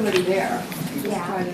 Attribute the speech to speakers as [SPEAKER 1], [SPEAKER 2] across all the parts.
[SPEAKER 1] somebody there.
[SPEAKER 2] Yeah.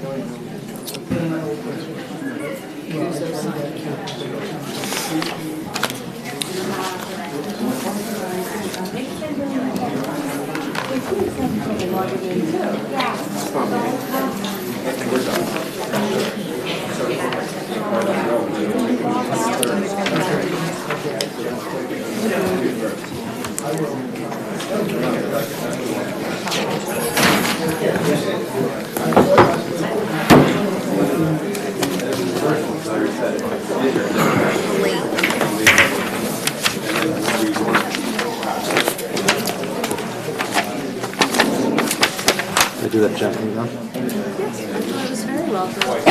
[SPEAKER 3] I do that gently, though.
[SPEAKER 2] Yes, it was very well done.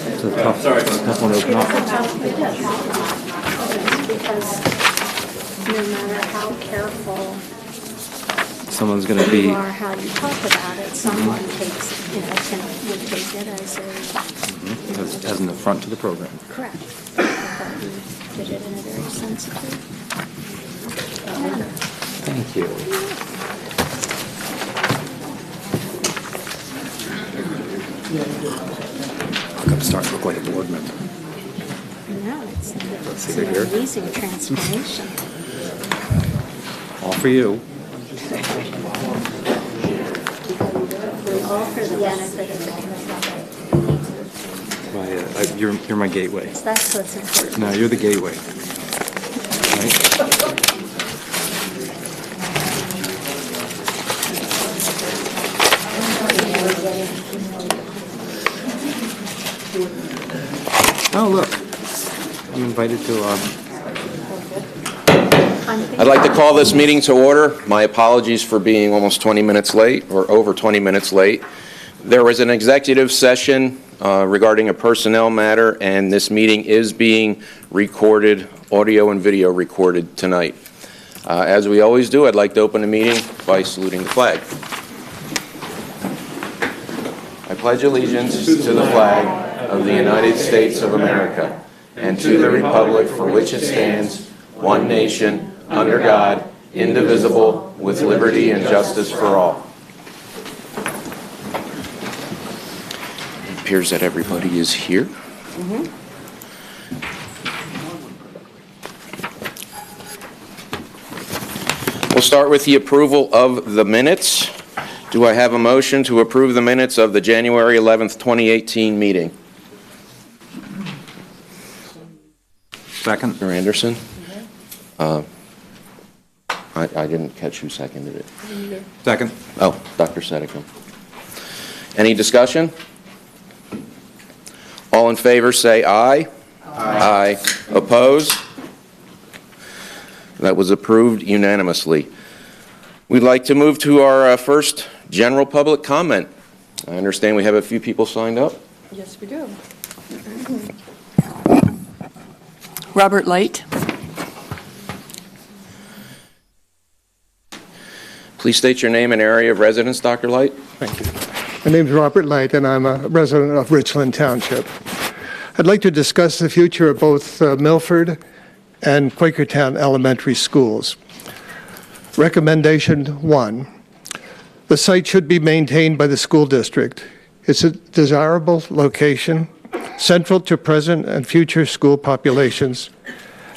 [SPEAKER 3] It's a tough one to open up.
[SPEAKER 2] Because no matter how careful
[SPEAKER 3] Someone's going to
[SPEAKER 2] you
[SPEAKER 3] be,
[SPEAKER 2] are, how you talk about it, someone takes, would take it as a
[SPEAKER 3] as an affront to the program.
[SPEAKER 2] correct. I thought you did it in a very sensitive manner.
[SPEAKER 3] Thank you. I'm starting to look like a board member.
[SPEAKER 2] No, it's
[SPEAKER 3] see,
[SPEAKER 2] an
[SPEAKER 3] they're here.
[SPEAKER 2] amazing transformation.
[SPEAKER 3] All for you.
[SPEAKER 2] All for the benefit of the community.
[SPEAKER 3] You're my gateway.
[SPEAKER 2] That's what's important.
[SPEAKER 3] No, you're the gateway. Right? Oh, look. I'm invited to,
[SPEAKER 4] I'd like to call this meeting to order. My apologies for being almost 20 minutes late, or over 20 minutes late. There was an executive session regarding a personnel matter, and this meeting is being recorded, audio and video recorded tonight. As we always do, I'd like to open the meeting by saluting the flag. I pledge allegiance to the flag of the United States of America and to the republic for which it stands, one nation, under God, indivisible, with liberty and justice for all. It appears that everybody is here. We'll start with the approval of the minutes. Do I have a motion to approve the minutes of the January 11th, 2018 meeting?
[SPEAKER 3] second.
[SPEAKER 4] Mr. Anderson? I didn't catch who seconded it.
[SPEAKER 3] Second.
[SPEAKER 4] Oh, Dr. Sedicum. Any discussion? All in favor say aye. Aye. Opposed? That was approved unanimously. We'd like to move to our first general public comment. I understand we have a few people signed up.
[SPEAKER 1] Yes, we do. Robert Light.
[SPEAKER 4] Please state your name and area of residence, Dr. Light.
[SPEAKER 5] Thank you. My name is Robert Light, and I'm a resident of Richland Township. I'd like to discuss the future of both Milford and Quakertown Elementary Schools. Recommendation 1, the site should be maintained by the school district. It's a desirable location, central to present and future school populations.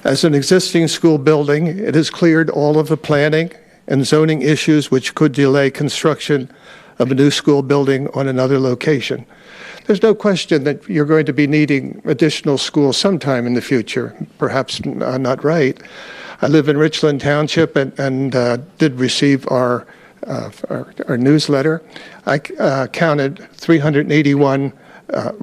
[SPEAKER 5] As an existing school building, it has cleared all of the planning and zoning issues which could delay construction of a new school building on another location. There's no question that you're going to be needing additional schools sometime in the future, perhaps not right. I live in Richland Township and did receive our newsletter. I counted 381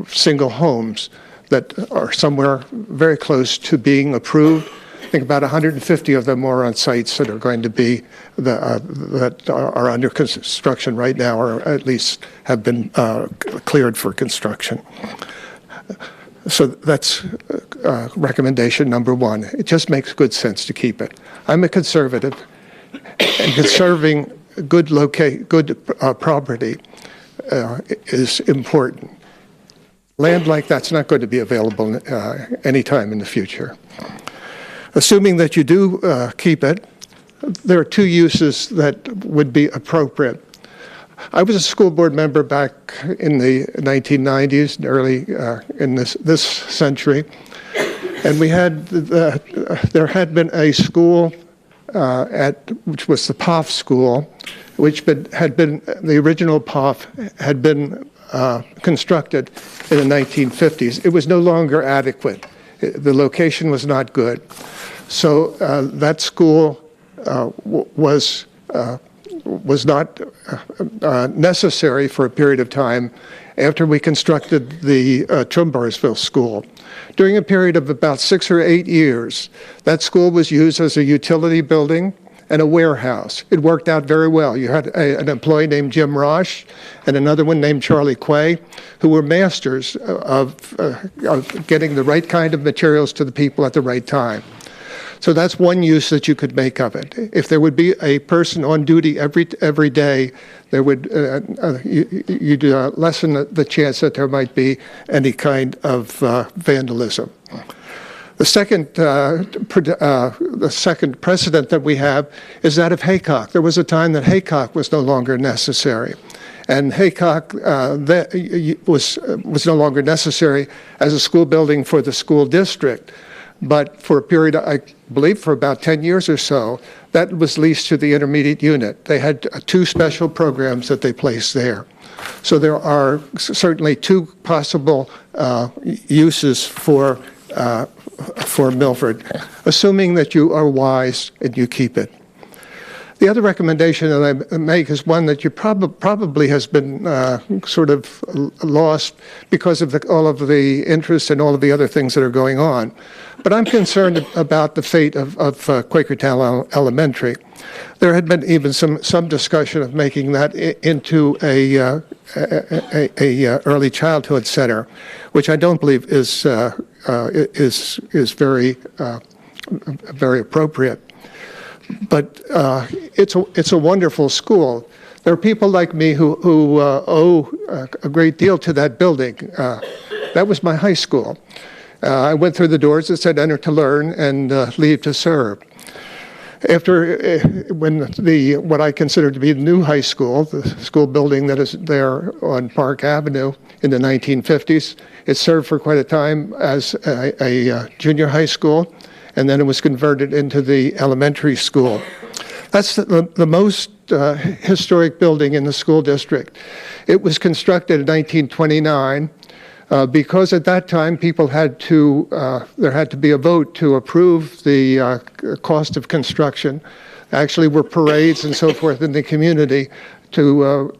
[SPEAKER 5] single homes that are somewhere very close to being approved. I think about 150 of them are on sites that are going to be that are under construction right now, or at least have been cleared for construction. So that's recommendation number 1. It just makes good sense to keep it. I'm a conservative, and conserving good property is important. Land like that's not going to be available anytime in the future. Assuming that you do keep it, there are 2 uses that would be appropriate. I was a school board member back in the 1990s, early in this century, and we had there had been a school which was the POF school, which had been the original POF had been constructed in the 1950s. It was no longer adequate. The location was not good, so that school was not necessary for a period of time after we constructed the Trumbarsville School. During a period of about 6 or 8 years, that school was used as a utility building and a warehouse. It worked out very well. You had an employee named Jim Rosh and another one named Charlie Quay, who were masters of getting the right kind of materials to the people at the right time. So that's one use that you could make of it. If there would be a person on duty every day, there would you'd lessen the chance that there might be any kind of vandalism. The second precedent that we have is that of Haycock. There was a time that Haycock was no longer necessary, and Haycock was no longer necessary as a school building for the school district. But for a period, I believe for about 10 years or so, that was leased to the intermediate unit. They had 2 special programs that they placed there. So there are certainly 2 possible uses for Milford, assuming that you are wise and you keep it. The other recommendation that I make is one that you probably has been sort of lost because of all of the interest and all of the other things that are going on. But I'm concerned about the fate of Quakertown Elementary. There had been even some discussion of making that into a early childhood center, which I don't believe is very appropriate. But it's a wonderful school. There are people like me who owe a great deal to that building. That was my high school. I went through the doors that said "Enter to learn" and "Leave to serve." After when what I consider to be the new high school, the school building that is there on Park Avenue in the 1950s, it served for quite a time as a junior high school, and then it was converted into the elementary school. That's the most historic building in the school district. It was constructed in 1929 because at that time people had to, there had to be a vote to approve the cost of construction. Actually were parades and so forth in the community to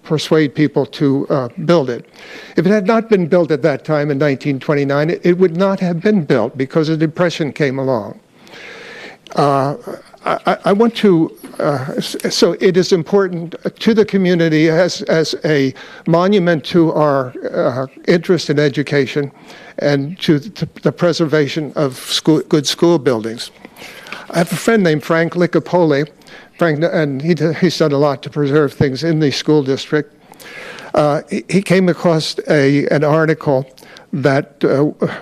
[SPEAKER 5] persuade people to build it. If it had not been built at that time in 1929, it would not have been built because the Depression came along. I want to, so it is important to the community as a monument to our interest in education and to the preservation of good school buildings. I have a friend named Frank Licapoli, and he's done a lot to preserve things in the school district. He came across an article that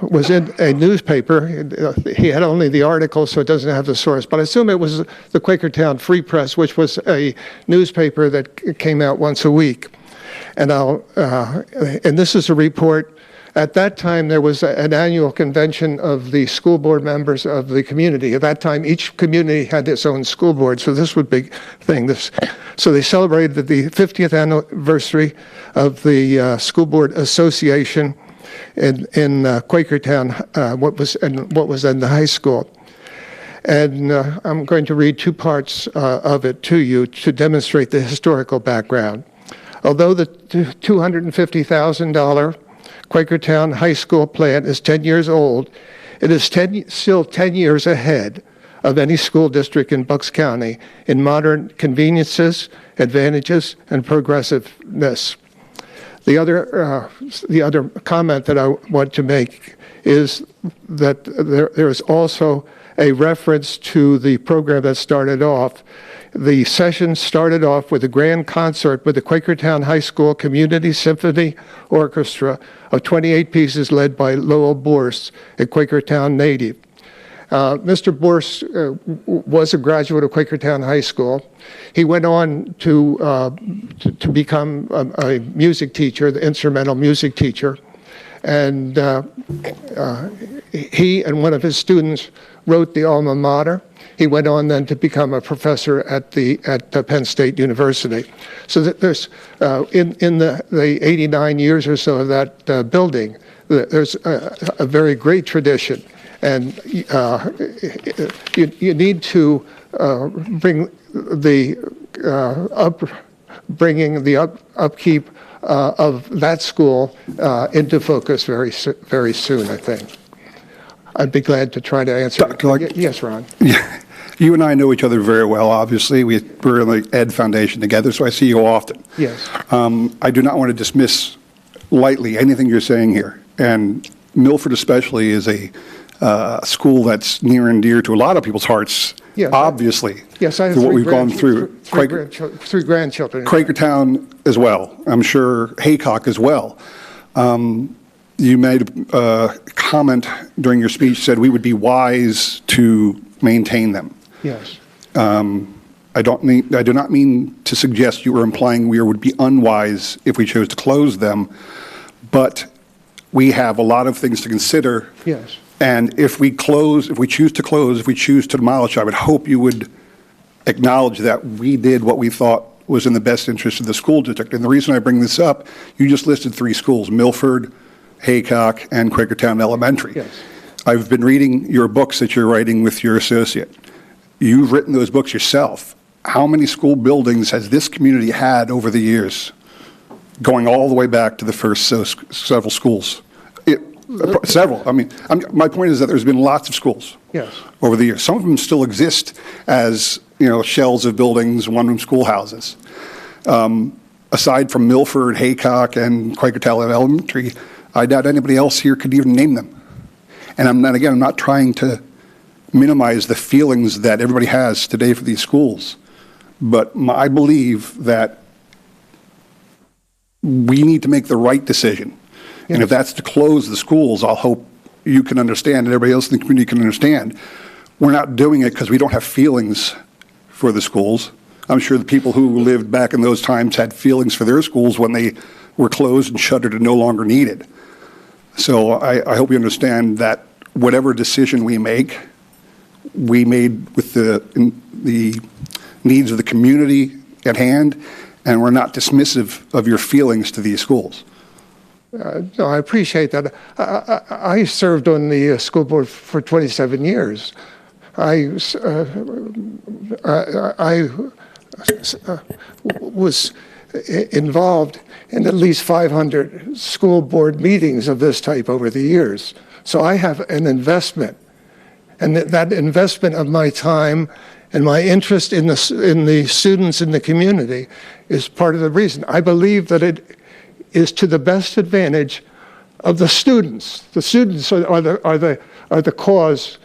[SPEAKER 5] was in a newspaper. He had only the article, so it doesn't have the source, but I assume it was the Quakertown Free Press, which was a newspaper that came out once a week. And this is a report. At that time, there was an annual convention of the school board members of the community. At that time, each community had its own school board, so this was a big thing. So they celebrated the 50th anniversary of the School Board Association in Quakertown, what was in the high school. And I'm going to read 2 parts of it to you to demonstrate the historical background. Although the $250,000 Quakertown High School plant is 10 years old, it is still 10 years ahead of any school district in Bucks County in modern conveniences, advantages, and progressiveness. The other comment that I want to make is that there is also a reference to the program that started off. The session started off with a grand concert with the Quakertown High School Community Symphony Orchestra of 28 pieces led by Lowell Borst, a Quakertown native. Mr. Borst was a graduate of Quakertown High School. He went on to become a music teacher, the instrumental music teacher. And he and one of his students wrote the alma mater. He went on then to become a professor at Penn State University. So that there's in the 89 years or so of that building, there's a very great tradition, and you need to bring the upkeep of that school into focus very soon, I think. I'd be glad to try to answer. Yes, Ron.
[SPEAKER 3] Yeah. You and I know each other very well, obviously. We're in the Ed Foundation together, so I see you often.
[SPEAKER 5] Yes.
[SPEAKER 3] I do not want to dismiss lightly anything you're saying here. And Milford especially is a school that's near and dear to a lot of people's hearts,
[SPEAKER 5] yes,
[SPEAKER 3] obviously.
[SPEAKER 5] Yes, I have
[SPEAKER 3] for what we've gone through.
[SPEAKER 5] Three grandchildren.
[SPEAKER 3] Quakertown as well. I'm sure Haycock as well. You made a comment during your speech, said we would be wise to maintain them.
[SPEAKER 5] Yes.
[SPEAKER 3] I do not mean to suggest you were implying we would be unwise if we chose to close them, but we have a lot of things to consider.
[SPEAKER 5] Yes.
[SPEAKER 3] And if we choose to demolish, I would hope you would acknowledge that we did what we thought was in the best interest of the school district. And the reason I bring this up, you just listed 3 schools, Milford, Haycock, and Quakertown Elementary.
[SPEAKER 5] Yes.
[SPEAKER 3] I've been reading your books that you're writing with your associate. You've written those books yourself. How many school buildings has this community had over the years, going all the way back to the first several schools? Several. I mean, my point is that there's been lots of schools,
[SPEAKER 5] yes,
[SPEAKER 3] over the years. Some of them still exist as, shells of buildings, one-room schoolhouses. Aside from Milford, Haycock, and Quakertown Elementary, I doubt anybody else here could even name them. And I'm not trying to minimize the feelings that everybody has today for these schools, but I believe that we need to make the right decision. Yes. And if that's to close the schools, I'll hope you can understand and everybody else in the community can understand. We're not doing it because we don't have feelings for the schools. I'm sure the people who lived back in those times had feelings for their schools when they were closed and shuttered and no longer needed. So I hope you understand that whatever decision we made with the needs of the community at hand, and we're not dismissive of your feelings to these schools.
[SPEAKER 5] No, I appreciate that. I served on the school board for 27 years. I was involved in at least 500 school board meetings of this type over the years. So I have an investment, and that investment of my time and my interest in the students in the community is part of the reason. I believe that it is to the best advantage of the students. The students are the cause,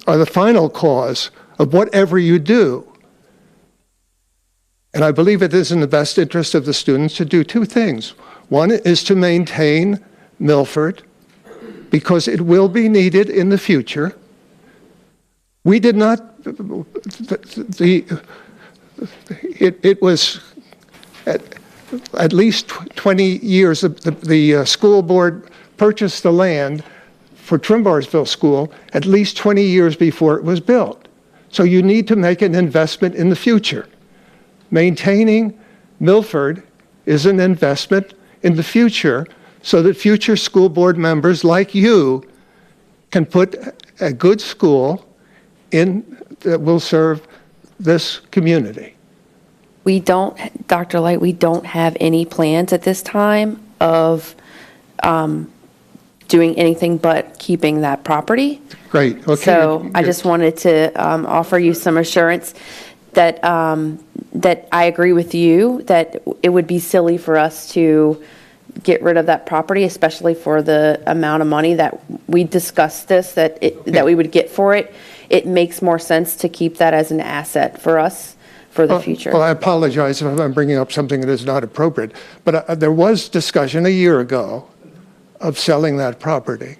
[SPEAKER 5] are the final cause of whatever you do. And I believe it is in the best interest of the students to do 2 things. One is to maintain Milford, because it will be needed in the future. We did not, it was at least 20 years, the school board purchased the land for Trimbarsville School at least 20 years before it was built. So you need to make an investment in the future. Maintaining Milford is an investment in the future so that future school board members like you can put a good school in that will serve this community.
[SPEAKER 6] We don't, Dr. Light, we don't have any plans at this time of doing anything but keeping that property.
[SPEAKER 5] Great. Okay.
[SPEAKER 6] So I just wanted to offer you some assurance that that I agree with you that it would be silly for us to get rid of that property, especially for the amount of money that we discussed this, that we would get for it. It makes more sense to keep that as an asset for us for the future.
[SPEAKER 5] Well, I apologize if I'm bringing up something that is not appropriate, but there was discussion a year ago of selling that property.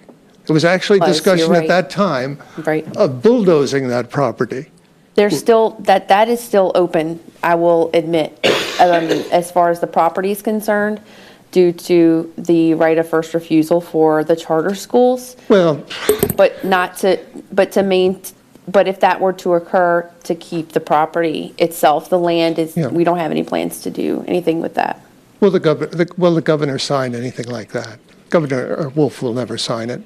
[SPEAKER 5] There was actually
[SPEAKER 6] Was, you're
[SPEAKER 5] discussion at
[SPEAKER 6] right.
[SPEAKER 5] that time
[SPEAKER 6] Right.
[SPEAKER 5] of bulldozing that property.
[SPEAKER 6] There's still, that is still open, I will admit, as far as the property is concerned, due to the right of first refusal for the charter schools,
[SPEAKER 5] Well,
[SPEAKER 6] but not to, but to but if that were to occur, to keep the property itself, the land is,
[SPEAKER 5] Yeah.
[SPEAKER 6] we don't have any plans to do anything with that.
[SPEAKER 5] will the governor sign anything like that? Governor Wolf will never sign it.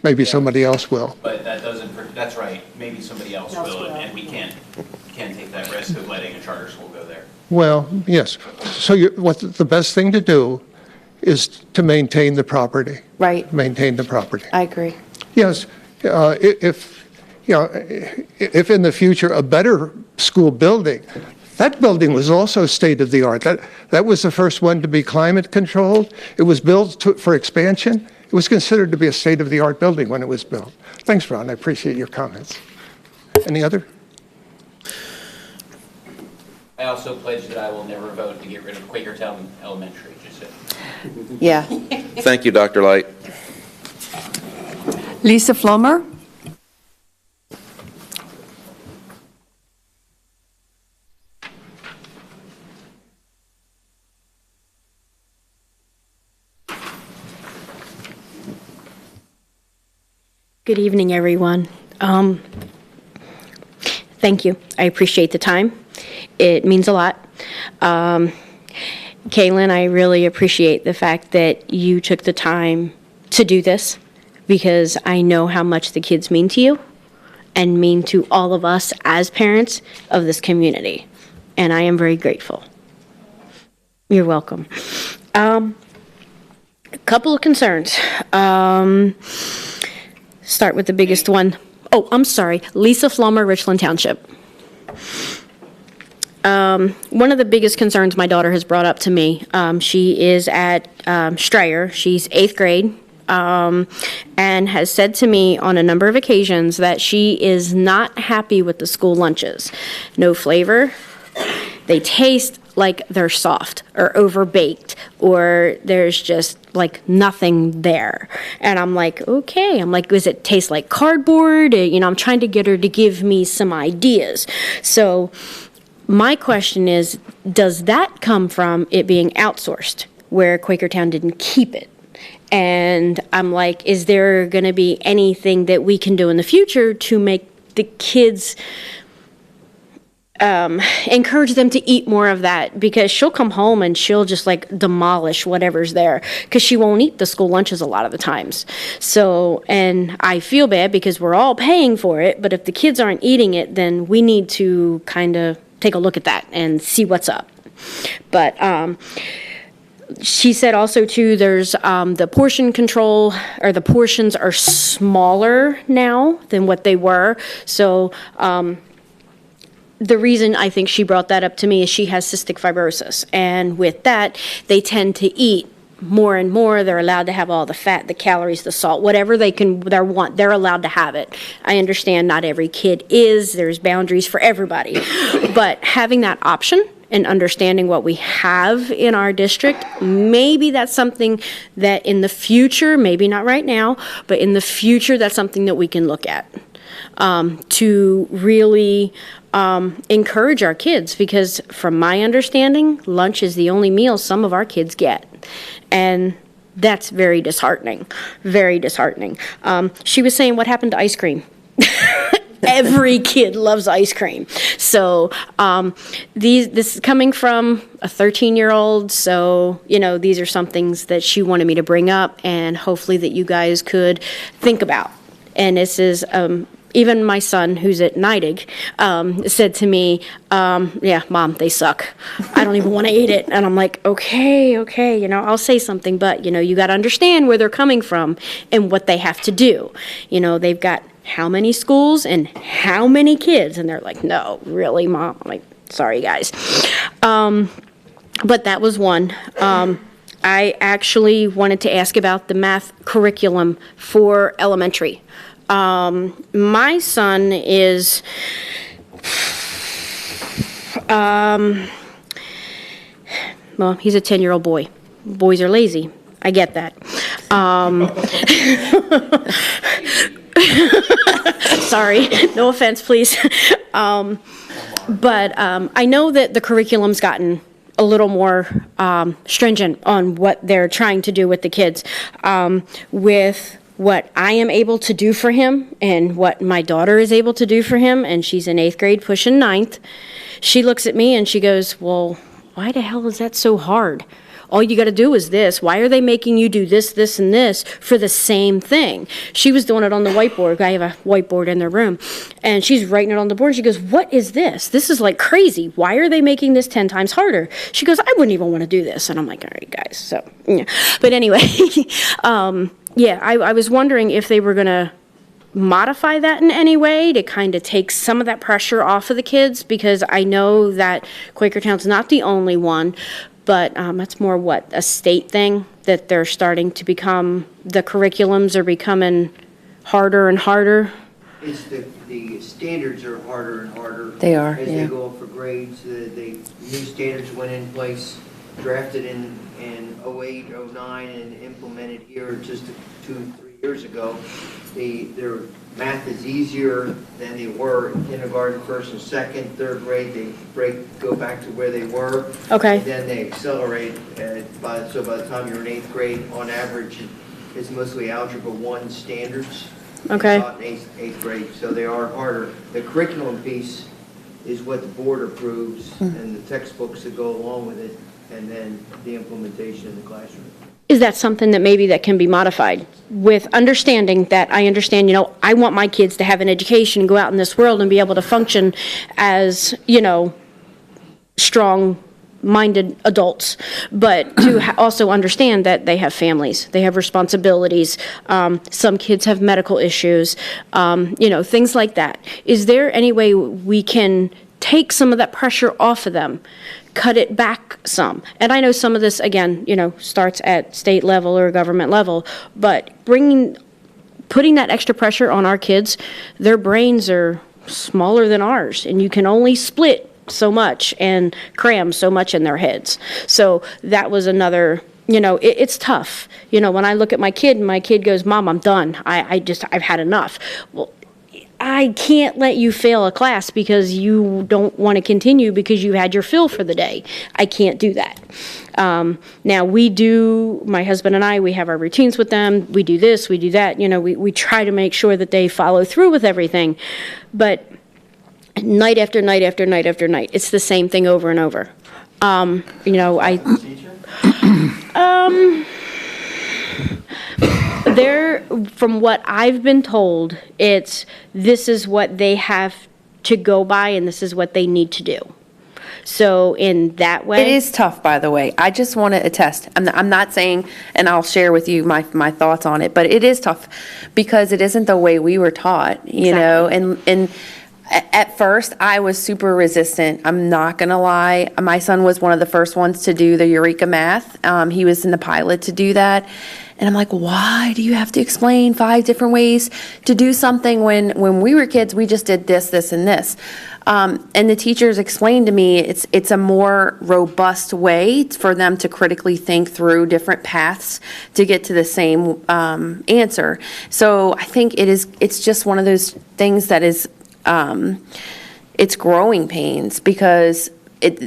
[SPEAKER 5] Maybe somebody else will.
[SPEAKER 7] But that doesn't, that's right, maybe somebody else will, and we can't take that risk of letting a charter school go there.
[SPEAKER 5] Well, yes. So what the best thing to do is to maintain the property.
[SPEAKER 6] Right,
[SPEAKER 5] Maintain the property.
[SPEAKER 6] I agree.
[SPEAKER 5] Yes, if in the future a better school building, that building was also state-of-the-art. That was the first one to be climate controlled. It was built for expansion. It was considered to be a state-of-the-art building when it was built. Thanks, Ron. I appreciate your comments. Any other?
[SPEAKER 7] I also pledge that I will never vote to get rid of Quakertown Elementary, just so.
[SPEAKER 6] Yeah.
[SPEAKER 4] Thank you, Dr. Light.
[SPEAKER 1] Lisa Flummer.
[SPEAKER 8] Good evening, everyone. Thank you. I appreciate the time. It means a lot. Kaylin, I really appreciate the fact that you took the time to do this, because I know how much the kids mean to you and mean to all of us as parents of this community, and I am very grateful. You're welcome. A couple of concerns. Start with the biggest one. Oh, I'm sorry. Lisa Flummer, Richland Township. One of the biggest concerns my daughter has brought up to me, she is at Strayer. She's 8th grade, and has said to me on a number of occasions that she is not happy with the school lunches. No flavor. They taste like they're soft or overbaked, or there's just like nothing there. And I'm like, okay. I'm like, does it taste like cardboard? I'm trying to get her to give me some ideas. So my question is, does that come from it being outsourced, where Quakertown didn't keep it? And I'm like, is there going to be anything that we can do in the future to make the kids encourage them to eat more of that? Because she'll come home and she'll just like demolish whatever's there, because she won't eat the school lunches a lot of the times. So, and I feel bad because we're all paying for it, but if the kids aren't eating it, then we need to kind of take a look at that and see what's up. But she said also too, there's the portion control, or the portions are smaller now than what they were. So the reason I think she brought that up to me is she has cystic fibrosis, and with that, they tend to eat more and more. They're allowed to have all the fat, the calories, the salt, whatever they're allowed to have it. I understand not every kid is. There's boundaries for everybody. But having that option and understanding what we have in our district, maybe that's something that in the future, maybe not right now, but in the future, that's something that we can look at to really encourage our kids, because from my understanding, lunch is the only meal some of our kids get. And that's very disheartening, very disheartening. She was saying, what happened to ice cream? Every kid loves ice cream. So this is coming from a 13-year-old, so, these are some things that she wanted me to bring up, and hopefully that you guys could think about. And this is even my son, who's at NIDIG, said to me, yeah, Mom, they suck. I don't even want to eat it. And I'm like, okay, I'll say something, but, you got to understand where they're coming from and what they have to do. They've got how many schools and how many kids? And they're like, no, really, Mom? I'm like, sorry, guys. But that was one. I actually wanted to ask about the math curriculum for elementary. My son is, well, he's a 10-year-old boy. Boys are lazy. I get that. Sorry, no offense, please. But I know that the curriculum's gotten a little more stringent on what they're trying to do with the kids. With what I am able to do for him and what my daughter is able to do for him, and she's in 8th grade, pushing 9th, she looks at me and she goes, well, why the hell is that so hard? All you got to do is this. Why are they making you do this, this, and this for the same thing? She was doing it on the whiteboard. I have a whiteboard in their room. And she's writing it on the board. She goes, what is this? This is like crazy. Why are they making this 10 times harder? She goes, I wouldn't even want to do this. And I'm like, all right, guys. So, yeah. But anyway, yeah, I was wondering if they were going to modify that in any way to kind of take some of that pressure off of the kids, because I know that Quakertown's not the only one. But that's more a state thing, that they're starting to become, the curriculums are becoming harder and harder.
[SPEAKER 9] It's the standards are harder and harder.
[SPEAKER 6] They are,
[SPEAKER 9] as
[SPEAKER 6] yeah.
[SPEAKER 9] they go up for grades. The new standards went in place, drafted in 08, 09, and implemented here just 2-3 years ago. Their math is easier than they were in kindergarten, first and second, third grade. They go back to where they were.
[SPEAKER 8] Okay.
[SPEAKER 9] And then they accelerate. So by the time you're in 8th grade, on average, it's mostly Algebra 1 standards.
[SPEAKER 8] Okay.
[SPEAKER 9] Taught in 8th grade, so they are harder. The curriculum piece is what the board approves, and the textbooks that go along with it, and then the implementation in the classroom.
[SPEAKER 8] Is that something that maybe that can be modified with understanding that I understand, I want my kids to have an education and go out in this world and be able to function as, strong-minded adults, but to also understand that they have families, they have responsibilities. Some kids have medical issues, things like that. Is there any way we can take some of that pressure off of them, cut it back some? And I know some of this, again, starts at state level or government level, but putting that extra pressure on our kids, their brains are smaller than ours, and you can only split so much and cram so much in their heads. So that was another, it's tough. When I look at my kid and my kid goes, Mom, I'm done. I've had enough. Well, I can't let you fail a class because you don't want to continue because you had your fill for the day. I can't do that. Now my husband and I, we have our routines with them. We do this, we do that. We try to make sure that they follow through with everything. But night after night after night after night, it's the same thing over and over. From what I've been told, this is what they have to go by and this is what they need to do. So in that way.
[SPEAKER 6] It is tough, by the way. I just want to attest. I'm not saying, and I'll share with you my thoughts on it, but it is tough because it isn't the way we were taught, and at first, I was super resistant. I'm not going to lie. My son was one of the first ones to do the Eureka Math. He was in the pilot to do that. And I'm like, why do you have to explain 5 different ways to do something when we were kids, we just did this, this, and this. And the teachers explained to me it's a more robust way for them to critically think through different paths to get to the same answer. So I think it's just one of those things that is it's growing pains because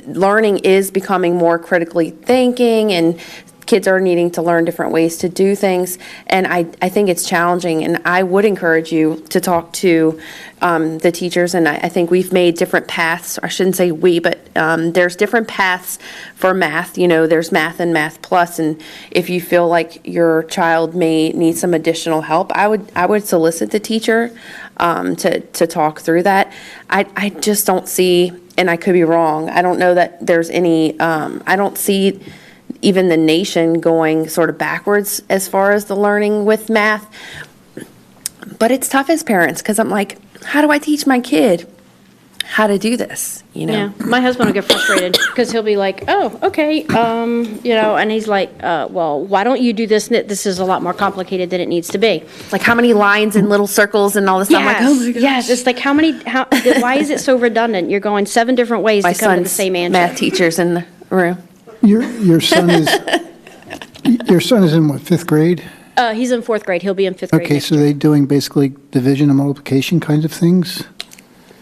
[SPEAKER 6] learning is becoming more critically thinking and kids are needing to learn different ways to do things. And I think it's challenging. And I would encourage you to talk to the teachers. And I think we've made different paths. I shouldn't say we, but there's different paths for math. There's Math and Math Plus. And if you feel like your child may need some additional help, I would solicit the teacher to talk through that. I just don't see, and I could be wrong, I don't know that there's any, I don't see even the nation going sort of backwards as far as the learning with math. But it's tough as parents because I'm like, how do I teach my kid how to do this?
[SPEAKER 8] Yeah, my husband will get frustrated because he'll be like, oh, okay, and he's like, well, why don't you do this? This is a lot more complicated than it needs to be.
[SPEAKER 6] Like how many lines and little circles and all this stuff. I'm like, oh my gosh.
[SPEAKER 8] Yes, it's like why is it so redundant? You're going 7 different ways to come to the same answer.
[SPEAKER 6] Math teachers in the room.
[SPEAKER 10] Your son is in what, 5th grade?
[SPEAKER 8] He's in 4th grade. He'll be in 5th grade
[SPEAKER 10] Okay,
[SPEAKER 8] next
[SPEAKER 10] so
[SPEAKER 8] year.
[SPEAKER 10] they're doing basically division and multiplication kinds of things?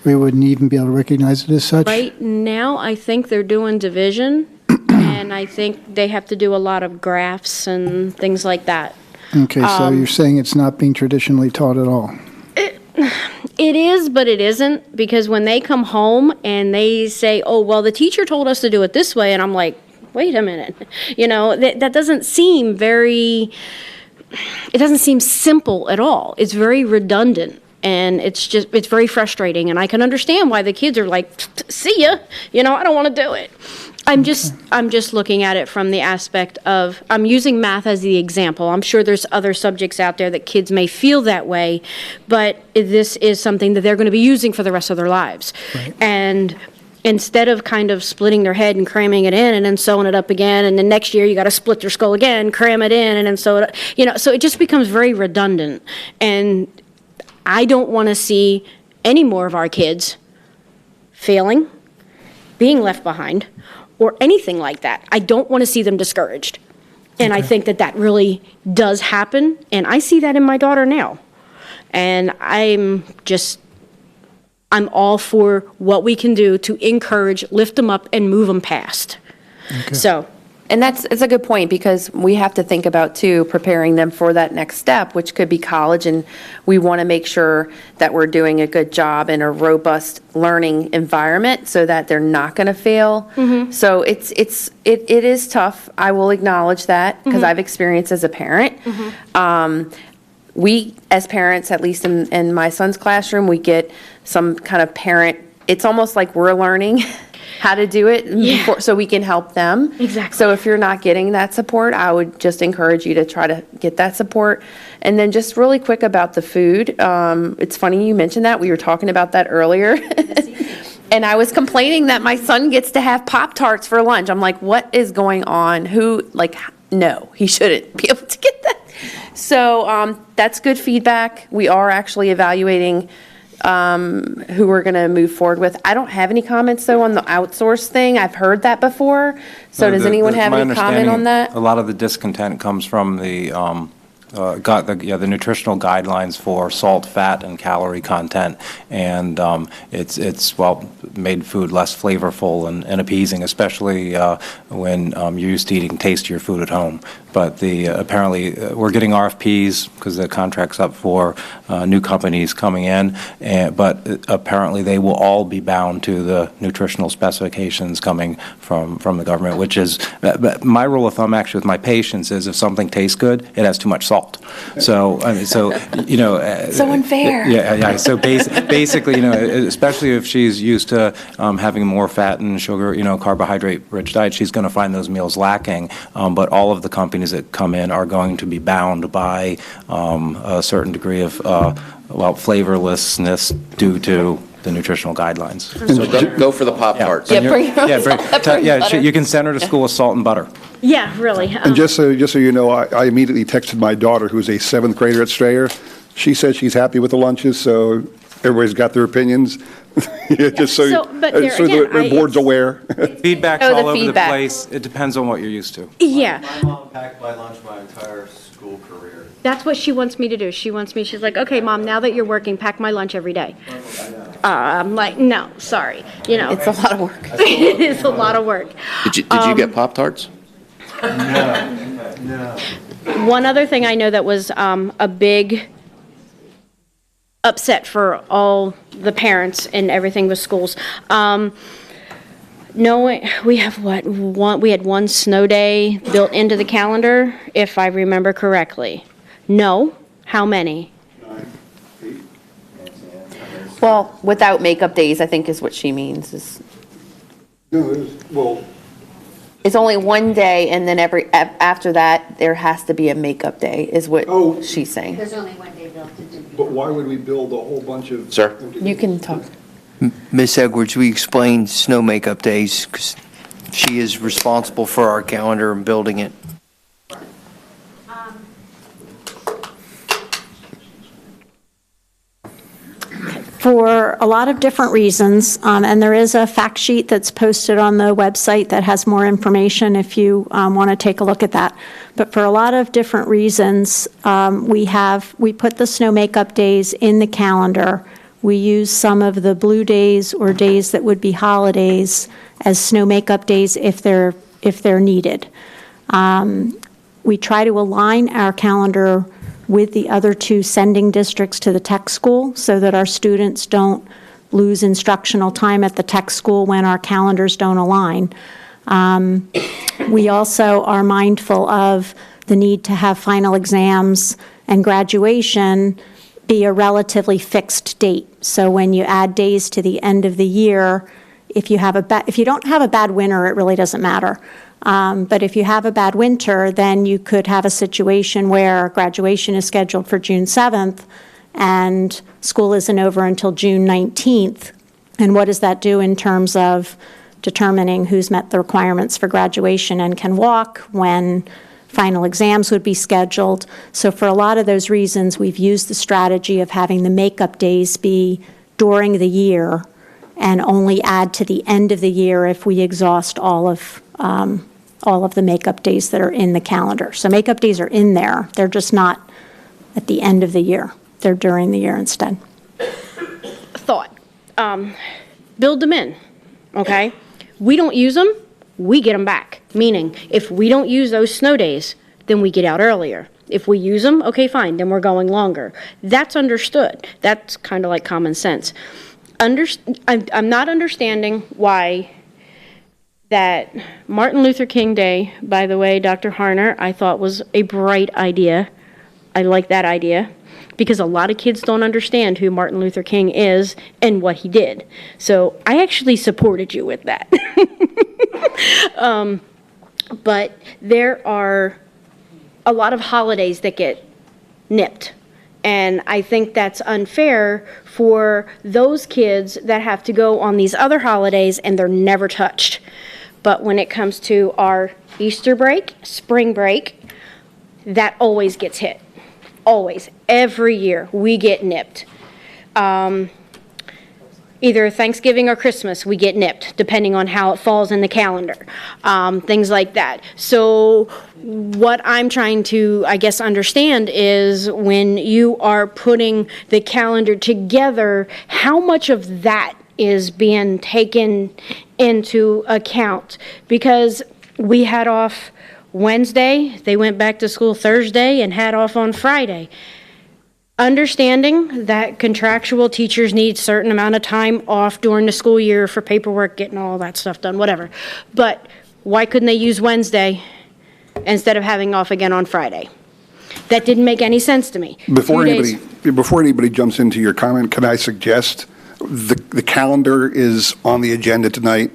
[SPEAKER 10] We wouldn't even be able to recognize it as such?
[SPEAKER 8] Right now, I think they're doing division, and I think they have to do a lot of graphs and things like that.
[SPEAKER 10] Okay, so you're saying it's not being traditionally taught at all?
[SPEAKER 8] It is, but it isn't, because when they come home and they say, oh, well, the teacher told us to do it this way, and I'm like, wait a minute. That doesn't seem it doesn't seem simple at all. It's very redundant. And it's very frustrating, and I can understand why the kids are like, see ya, I don't want to do it. I'm just looking at it from the aspect of, I'm using math as the example. I'm sure there's other subjects out there that kids may feel that way, but this is something that they're going to be using for the rest of their lives. Right. And instead of kind of splitting their head and cramming it in and then sewing it up again, and then next year you got to split their skull again, cram it in, and then sew it up, so it just becomes very redundant. And I don't want to see any more of our kids failing, being left behind, or anything like that. I don't want to see them discouraged. And I think that really does happen, and I see that in my daughter now. And I'm all for what we can do to encourage, lift them up, and move them past.
[SPEAKER 10] Okay.
[SPEAKER 8] So.
[SPEAKER 6] And it's a good point, because we have to think about, too, preparing them for that next step, which could be college, and we want to make sure that we're doing a good job in a robust learning environment so that they're not going to fail. Mm-hmm. So it is tough. I will acknowledge that, because I've experienced as a parent. Mm-hmm. We, as parents, at least in my son's classroom, we get some kind of parent, it's almost like we're learning how to do it so we can help them.
[SPEAKER 8] Exactly.
[SPEAKER 6] So if you're not getting that support, I would just encourage you to try to get that support. And then just really quick about the food. It's funny you mentioned that. We were talking about that earlier. And I was complaining that my son gets to have Pop-Tarts for lunch. I'm like, what is going on? No, he shouldn't be able to get that. So that's good feedback. We are actually evaluating who we're going to move forward with. I don't have any comments, though, on the outsource thing. I've heard that before. So does anyone have any comment on that?
[SPEAKER 11] A lot of the discontent comes from the nutritional guidelines for salt, fat, and calorie content, and it's made food less flavorful and appeasing, especially when you're used to eating tastier food at home. But apparently we're getting RFPs because the contract's up for new companies coming in, but apparently they will all be bound to the nutritional specifications coming from the government, which is my rule of thumb actually with my patients is if something tastes good, it has too much salt. So so
[SPEAKER 6] unfair.
[SPEAKER 11] Yeah. So basically, especially if she's used to having more fat and sugar, carbohydrate-rich diet, she's going to find those meals lacking. But all of the companies that come in are going to be bound by a certain degree of flavorlessness due to the nutritional guidelines.
[SPEAKER 4] So go for the Pop-Tarts.
[SPEAKER 6] Yeah, bring
[SPEAKER 11] You can send her to school with salt and butter.
[SPEAKER 8] Yeah, really.
[SPEAKER 3] And just so you know, I immediately texted my daughter, who's a 7th grader at Strayer. She said she's happy with the lunches, so everybody's got their opinions. Just so the board's aware.
[SPEAKER 11] Feedback's all over the place. It depends on what you're used to.
[SPEAKER 8] Yeah.
[SPEAKER 12] My mom packed my lunch my entire school career.
[SPEAKER 8] That's what she wants me to do. She's like, okay, Mom, now that you're working, pack my lunch every day. I'm like, no, sorry.
[SPEAKER 6] It's a lot of work.
[SPEAKER 8] It is a lot of work.
[SPEAKER 4] Did you get Pop-Tarts?
[SPEAKER 12] No.
[SPEAKER 8] One other thing I know that was a big upset for all the parents and everything with schools. We have we had one snow day built into the calendar, if I remember correctly. No? How many?
[SPEAKER 3] 9, 8.
[SPEAKER 6] Well, without makeup days, I think is what she means.
[SPEAKER 3] No,
[SPEAKER 6] It's only one day, and then after that, there has to be a makeup day, is what she's saying.
[SPEAKER 2] There's only one day built to do.
[SPEAKER 3] but why would we build a whole bunch of...
[SPEAKER 4] Sir?
[SPEAKER 6] You can talk.
[SPEAKER 9] Ms. Edwards, we explained snow makeup days because she is responsible for our calendar and building it.
[SPEAKER 2] for a lot of different reasons, and there is a fact sheet that's posted on the website that has more information if you want to take a look at that. But for a lot of different reasons, we put the snow makeup days in the calendar. We use some of the blue days or days that would be holidays as snow makeup days if they're needed. We try to align our calendar with the other two sending districts to the tech school so that our students don't lose instructional time at the tech school when our calendars don't align. We also are mindful of the need to have final exams and graduation be a relatively fixed date. So when you add days to the end of the year, if you don't have a bad winter, it really doesn't matter. But if you have a bad winter, then you could have a situation where graduation is scheduled for June 7th and school isn't over until June 19th. And what does that do in terms of determining who's met the requirements for graduation and can walk, when final exams would be scheduled? So for a lot of those reasons, we've used the strategy of having the makeup days be during the year and only add to the end of the year if we exhaust all of the makeup days that are in the calendar. So makeup days are in there. They're just not at the end of the year. They're during the year instead.
[SPEAKER 8] Thought. Build them in, okay? We don't use them, we get them back. Meaning, if we don't use those snow days, then we get out earlier. If we use them, okay, fine, then we're going longer. That's understood. That's kind of like common sense. I'm not understanding why that Martin Luther King Day, by the way, Dr. Harner, I thought was a bright idea. I like that idea because a lot of kids don't understand who Martin Luther King is and what he did. So I actually supported you with that. But there are a lot of holidays that get nipped. And I think that's unfair for those kids that have to go on these other holidays and they're never touched. But when it comes to our Easter break, spring break, that always gets hit. Always. Every year we get nipped. Either Thanksgiving or Christmas, we get nipped, depending on how it falls in the calendar. Things like that. So what I'm trying to, I guess, understand is when you are putting the calendar together, how much of that is being taken into account? Because we had off Wednesday, they went back to school Thursday and had off on Friday. Understanding that contractual teachers need a certain amount of time off during the school year for paperwork, getting all that stuff done, whatever. But why couldn't they use Wednesday instead of having off again on Friday? That didn't make any sense to me.
[SPEAKER 3] Before anybody jumps into your comment, can I suggest the calendar is on the agenda tonight?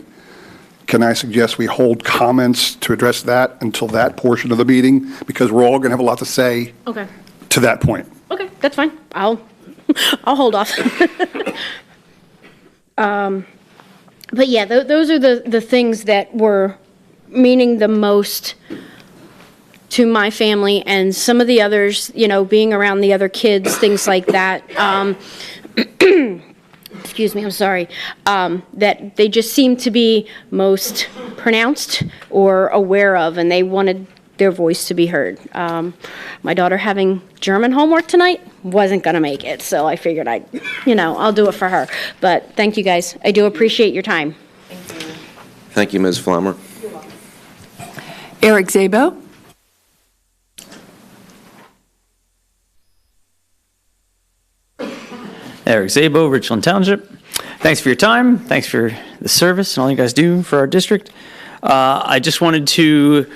[SPEAKER 3] Can I suggest we hold comments to address that until that portion of the meeting? Because we're all going to have a lot to say to that point.
[SPEAKER 8] Okay, that's fine. I'll hold off. But yeah, those are the things that were meaning the most to my family and some of the others, you know, being around the other kids, things like that. Excuse me, I'm sorry, that they just seem to be most pronounced or aware of, and they wanted their voice to be heard. My daughter having German homework tonight wasn't going to make it, so I figured I'll do it for her. But thank you guys. I do appreciate your time.
[SPEAKER 4] Thank you, Ms. Flommer.
[SPEAKER 1] Eric Zabo.
[SPEAKER 13] Eric Zabo, Richland Township. Thanks for your time. Thanks for the service and all you guys do for our district. I just wanted to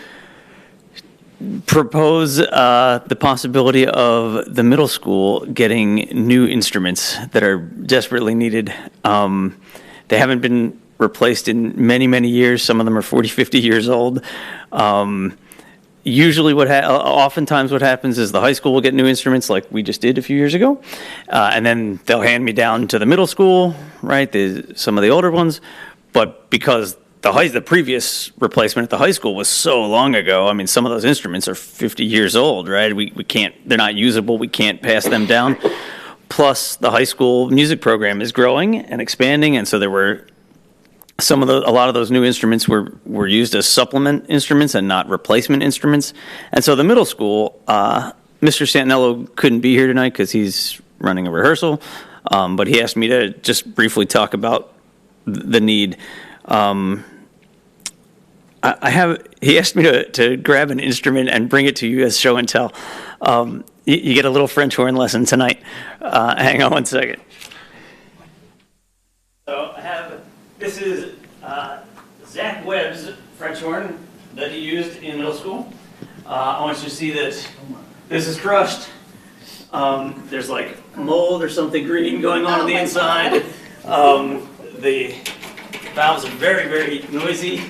[SPEAKER 13] propose the possibility of the middle school getting new instruments that are desperately needed. They haven't been replaced in many, many years. Some of them are 40, 50 years old. Usually oftentimes what happens is the high school will get new instruments like we just did a few years ago, and then they'll hand me down to the middle school, right, some of the older ones. But because the previous replacement at the high school was so long ago, I mean, some of those instruments are 50 years old, right? We can't, they're not usable, we can't pass them down. plus the high school music program is growing and expanding, and so there were a lot of those new instruments were used as supplement instruments and not replacement instruments. And so the middle school, Mr. Santinello couldn't be here tonight because he's running a rehearsal, but he asked me to just briefly talk about the need. He asked me to grab an instrument and bring it to you as show and tell. You get a little French horn lesson tonight. Hang on one second. So this is Zach Webb's French horn that he used in middle school. I want you to see that this is crushed. There's like mold or something green going on the inside. The valves are very, very noisy.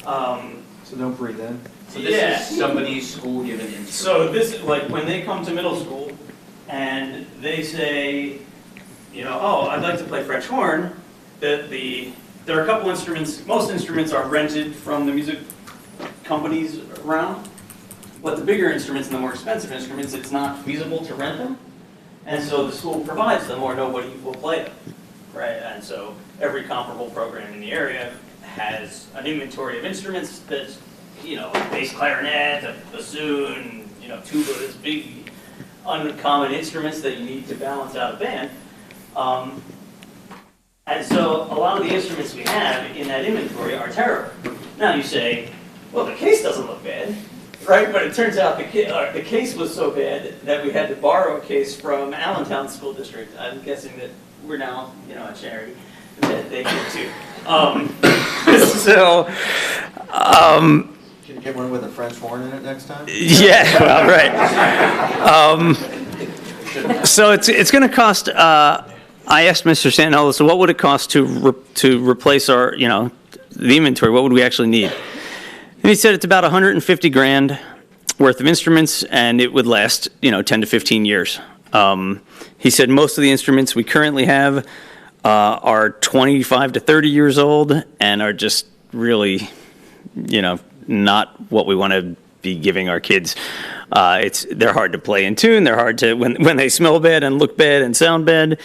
[SPEAKER 12] So don't breathe in.
[SPEAKER 7] So this is somebody's school-given instrument.
[SPEAKER 13] So this is like when they come to middle school and they say, oh, I'd like to play French horn, there are a couple instruments, most instruments are rented from the music companies around, but the bigger instruments and the more expensive instruments, it's not feasible to rent them, and so the school provides them or nobody will play them, right? And so every comparable program in the area has an inventory of instruments that's, a bass clarinet, a bassoon, tuba, those big, uncommon instruments that you need to balance out a band. And so a lot of the instruments we have in that inventory are terrible. Now you say, well, the case doesn't look bad, right? But it turns out the case was so bad that we had to borrow a case from Allentown School District. I'm guessing that we're now, a charity that they give to.
[SPEAKER 12] Can you get one with a French horn in it next time?
[SPEAKER 13] Yeah, well, right. So it's going to cost. I asked Mr. Santinello, so what would it cost to replace our, the inventory? What would we actually need? And he said it's about $150,000 worth of instruments, and it would last, 10 to 15 years. He said most of the instruments we currently have are 25 to 30 years old and are just really, not what we want to be giving our kids. They're hard to play in tune. They're hard to when they smell bad and look bad and sound bad.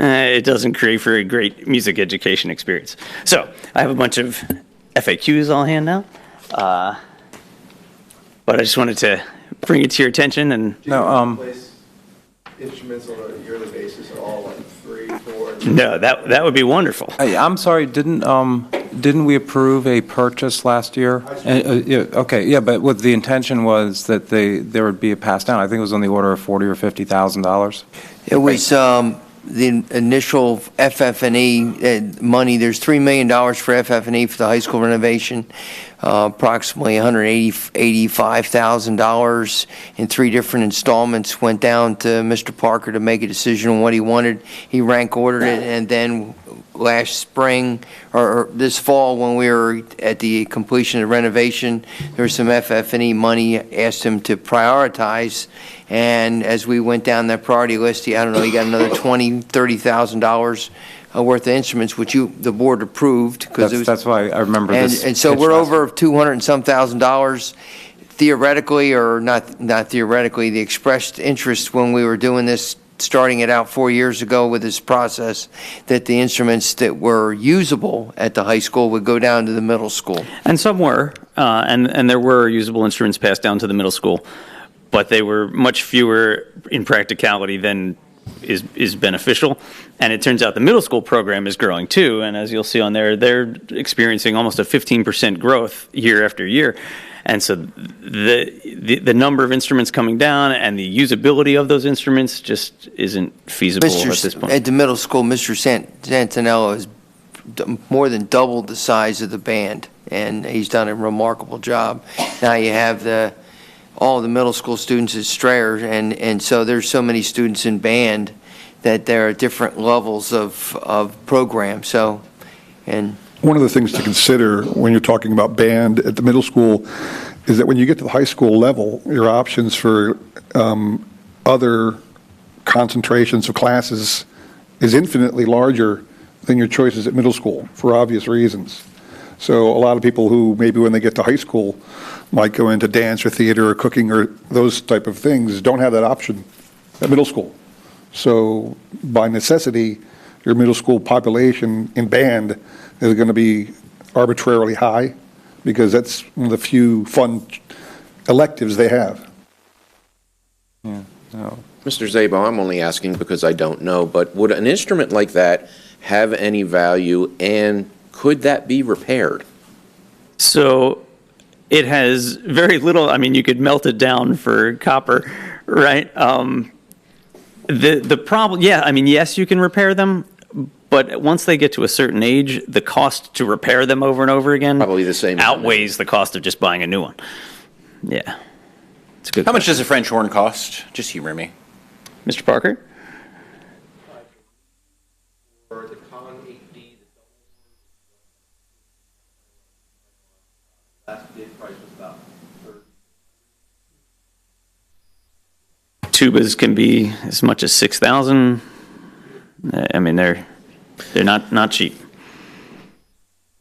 [SPEAKER 13] It doesn't create for a great music education experience. So I have a bunch of FAQs I'll hand out, but I just wanted to bring it to your attention. And
[SPEAKER 12] Replace instruments on a yearly basis are all like 3, 4.
[SPEAKER 13] No, that would be wonderful.
[SPEAKER 11] Hey, I'm sorry, didn't we approve a purchase last year? But what the intention was that there would be a pass down. I think it was on the order of $40,000 or $50,000.
[SPEAKER 9] It was the initial FF&E money. There's $3 million for FF&E for the high school renovation, approximately $185,000 in 3 different installments went down to Mr. Parker to make a decision on what he wanted. He rank ordered it, and then last spring or this fall when we were at the completion of the renovation, there was some FF&E money asked him to prioritize, and as we went down that priority list, he got another $20,000, $30,000 worth of instruments, which the board approved.
[SPEAKER 11] That's why I remember this.
[SPEAKER 9] And so we're over $200 and some $1,000. Theoretically, or not theoretically, the expressed interest when we were doing this, starting it out 4 years ago with this process, that the instruments that were usable at the high school would go down to the middle school.
[SPEAKER 13] And some were, and there were usable instruments passed down to the middle school, but they were much fewer in practicality than is beneficial. And it turns out the middle school program is growing too, and as you'll see on there, they're experiencing almost a 15% growth year after year. And so the number of instruments coming down and the usability of those instruments just isn't feasible at this point.
[SPEAKER 9] At the middle school, Mr. Santinello has more than doubled the size of the band, and he's done a remarkable job. Now you have all the middle school students at Strayer, and so there's so many students in band that there are different levels of program. So, and
[SPEAKER 3] one of the things to consider when you're talking about band at the middle school is that when you get to the high school level, your options for other concentrations of classes is infinitely larger than your choices at middle school for obvious reasons. So a lot of people who maybe when they get to high school might go into dance or theater or cooking or those type of things don't have that option at middle school. So by necessity, your middle school population in band is going to be arbitrarily high because that's one of the few fun electives they have.
[SPEAKER 11] Yeah, no.
[SPEAKER 4] Mr. Szabo, I'm only asking because I don't know, but would an instrument like that have any value, and could that be repaired?
[SPEAKER 13] So it has very little, I mean, you could melt it down for copper, right? The problem, yeah, I mean, yes, you can repair them, but once they get to a certain age, the cost to repair them over and over again
[SPEAKER 4] Probably the same.
[SPEAKER 13] outweighs the cost of just buying a new one. Yeah. It's a good
[SPEAKER 7] How much
[SPEAKER 13] question.
[SPEAKER 7] does a French horn cost? Just humor me.
[SPEAKER 13] Mr. Parker?
[SPEAKER 12] For the Con 8D, last bid price was about 30.
[SPEAKER 13] Tubas can be as much as 6,000. I mean, they're not cheap.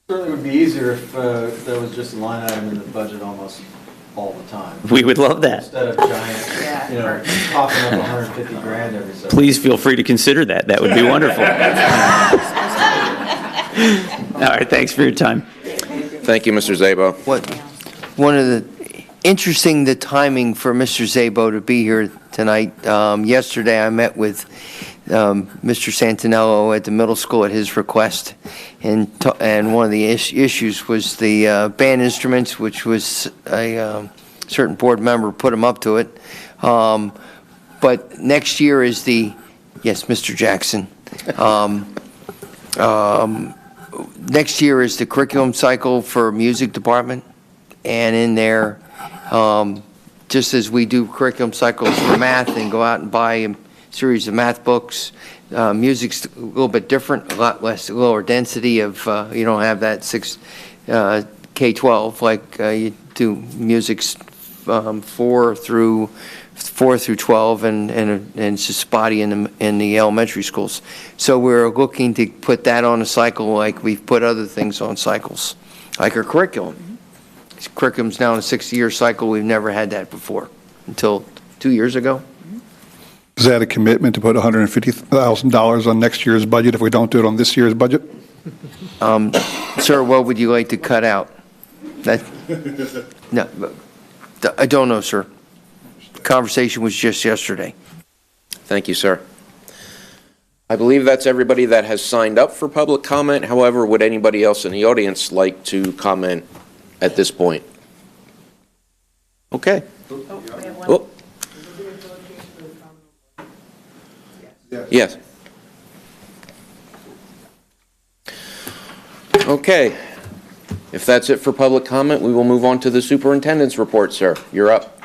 [SPEAKER 12] Certainly would be easier if there was just a line item in the budget almost all the time.
[SPEAKER 13] We would love that.
[SPEAKER 12] Instead of giant, popping up 150 grand every so.
[SPEAKER 13] Please feel free to consider that. That would be wonderful. All right, thanks for your time.
[SPEAKER 4] Thank you, Mr. Szabo.
[SPEAKER 9] One of the interesting, the timing for Mr. Szabo to be here tonight. Yesterday, I met with Mr. Santinello at the middle school at his request, and one of the issues was the band instruments, which was a certain board member put him up to it. But next year is yes, Mr. Jackson. Next year is the curriculum cycle for music department, and in there, just as we do curriculum cycles for math and go out and buy a series of math books, music's a little bit different, a lot less, lower density of, you don't have that K-12 like you do music's 4 through 12, and it's just spotty in the elementary schools. So we're looking to put that on a cycle like we've put other things on cycles, like our curriculum. Curriculum's now in a 6-year cycle. We've never had that before until 2 years ago.
[SPEAKER 3] Is that a commitment to put $150,000 on next year's budget if we don't do it on this year's budget?
[SPEAKER 9] Sir, what would you like to cut out? No, I don't know, sir. The conversation was just yesterday.
[SPEAKER 4] Thank you, sir. I believe that's everybody that has signed up for public comment. However, would anybody else in the audience like to comment at this point? Okay. Oh. Yes. Okay. If that's it for public comment, we will move on to the superintendent's report, sir. You're up.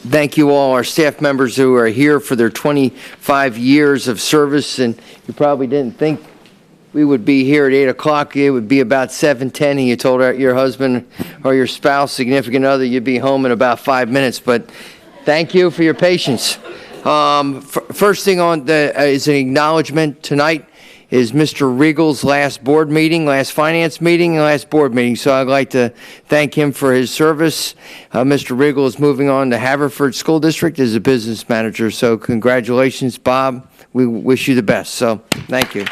[SPEAKER 9] Thank you all, our staff members who are here for their 25 years of service, and you probably didn't think we would be here at 8 o'clock. It would be about 7:10, and you told your husband or your spouse, significant other, you'd be home in about 5 minutes, but thank you for your patience. First thing on is an acknowledgement tonight is Mr. Regal's last finance meeting, and last board meeting. So I'd like to thank him for his service. Mr. Regal is moving on to Haverford School District as a business manager. So congratulations, Bob. We wish you the best. So thank you.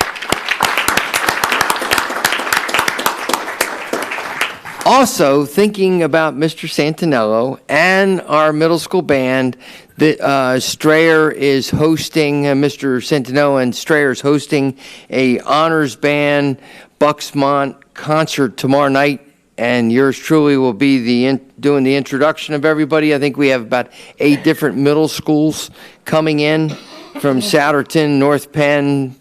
[SPEAKER 9] Also, thinking about Mr. Santinello and our middle school band, Strayer is hosting, Mr. Santinello and Strayer is hosting a honors band Bucksmont concert tomorrow night, and yours truly will be doing the introduction of everybody. I think we have about 8 different middle schools coming in from Souderton, North Penn,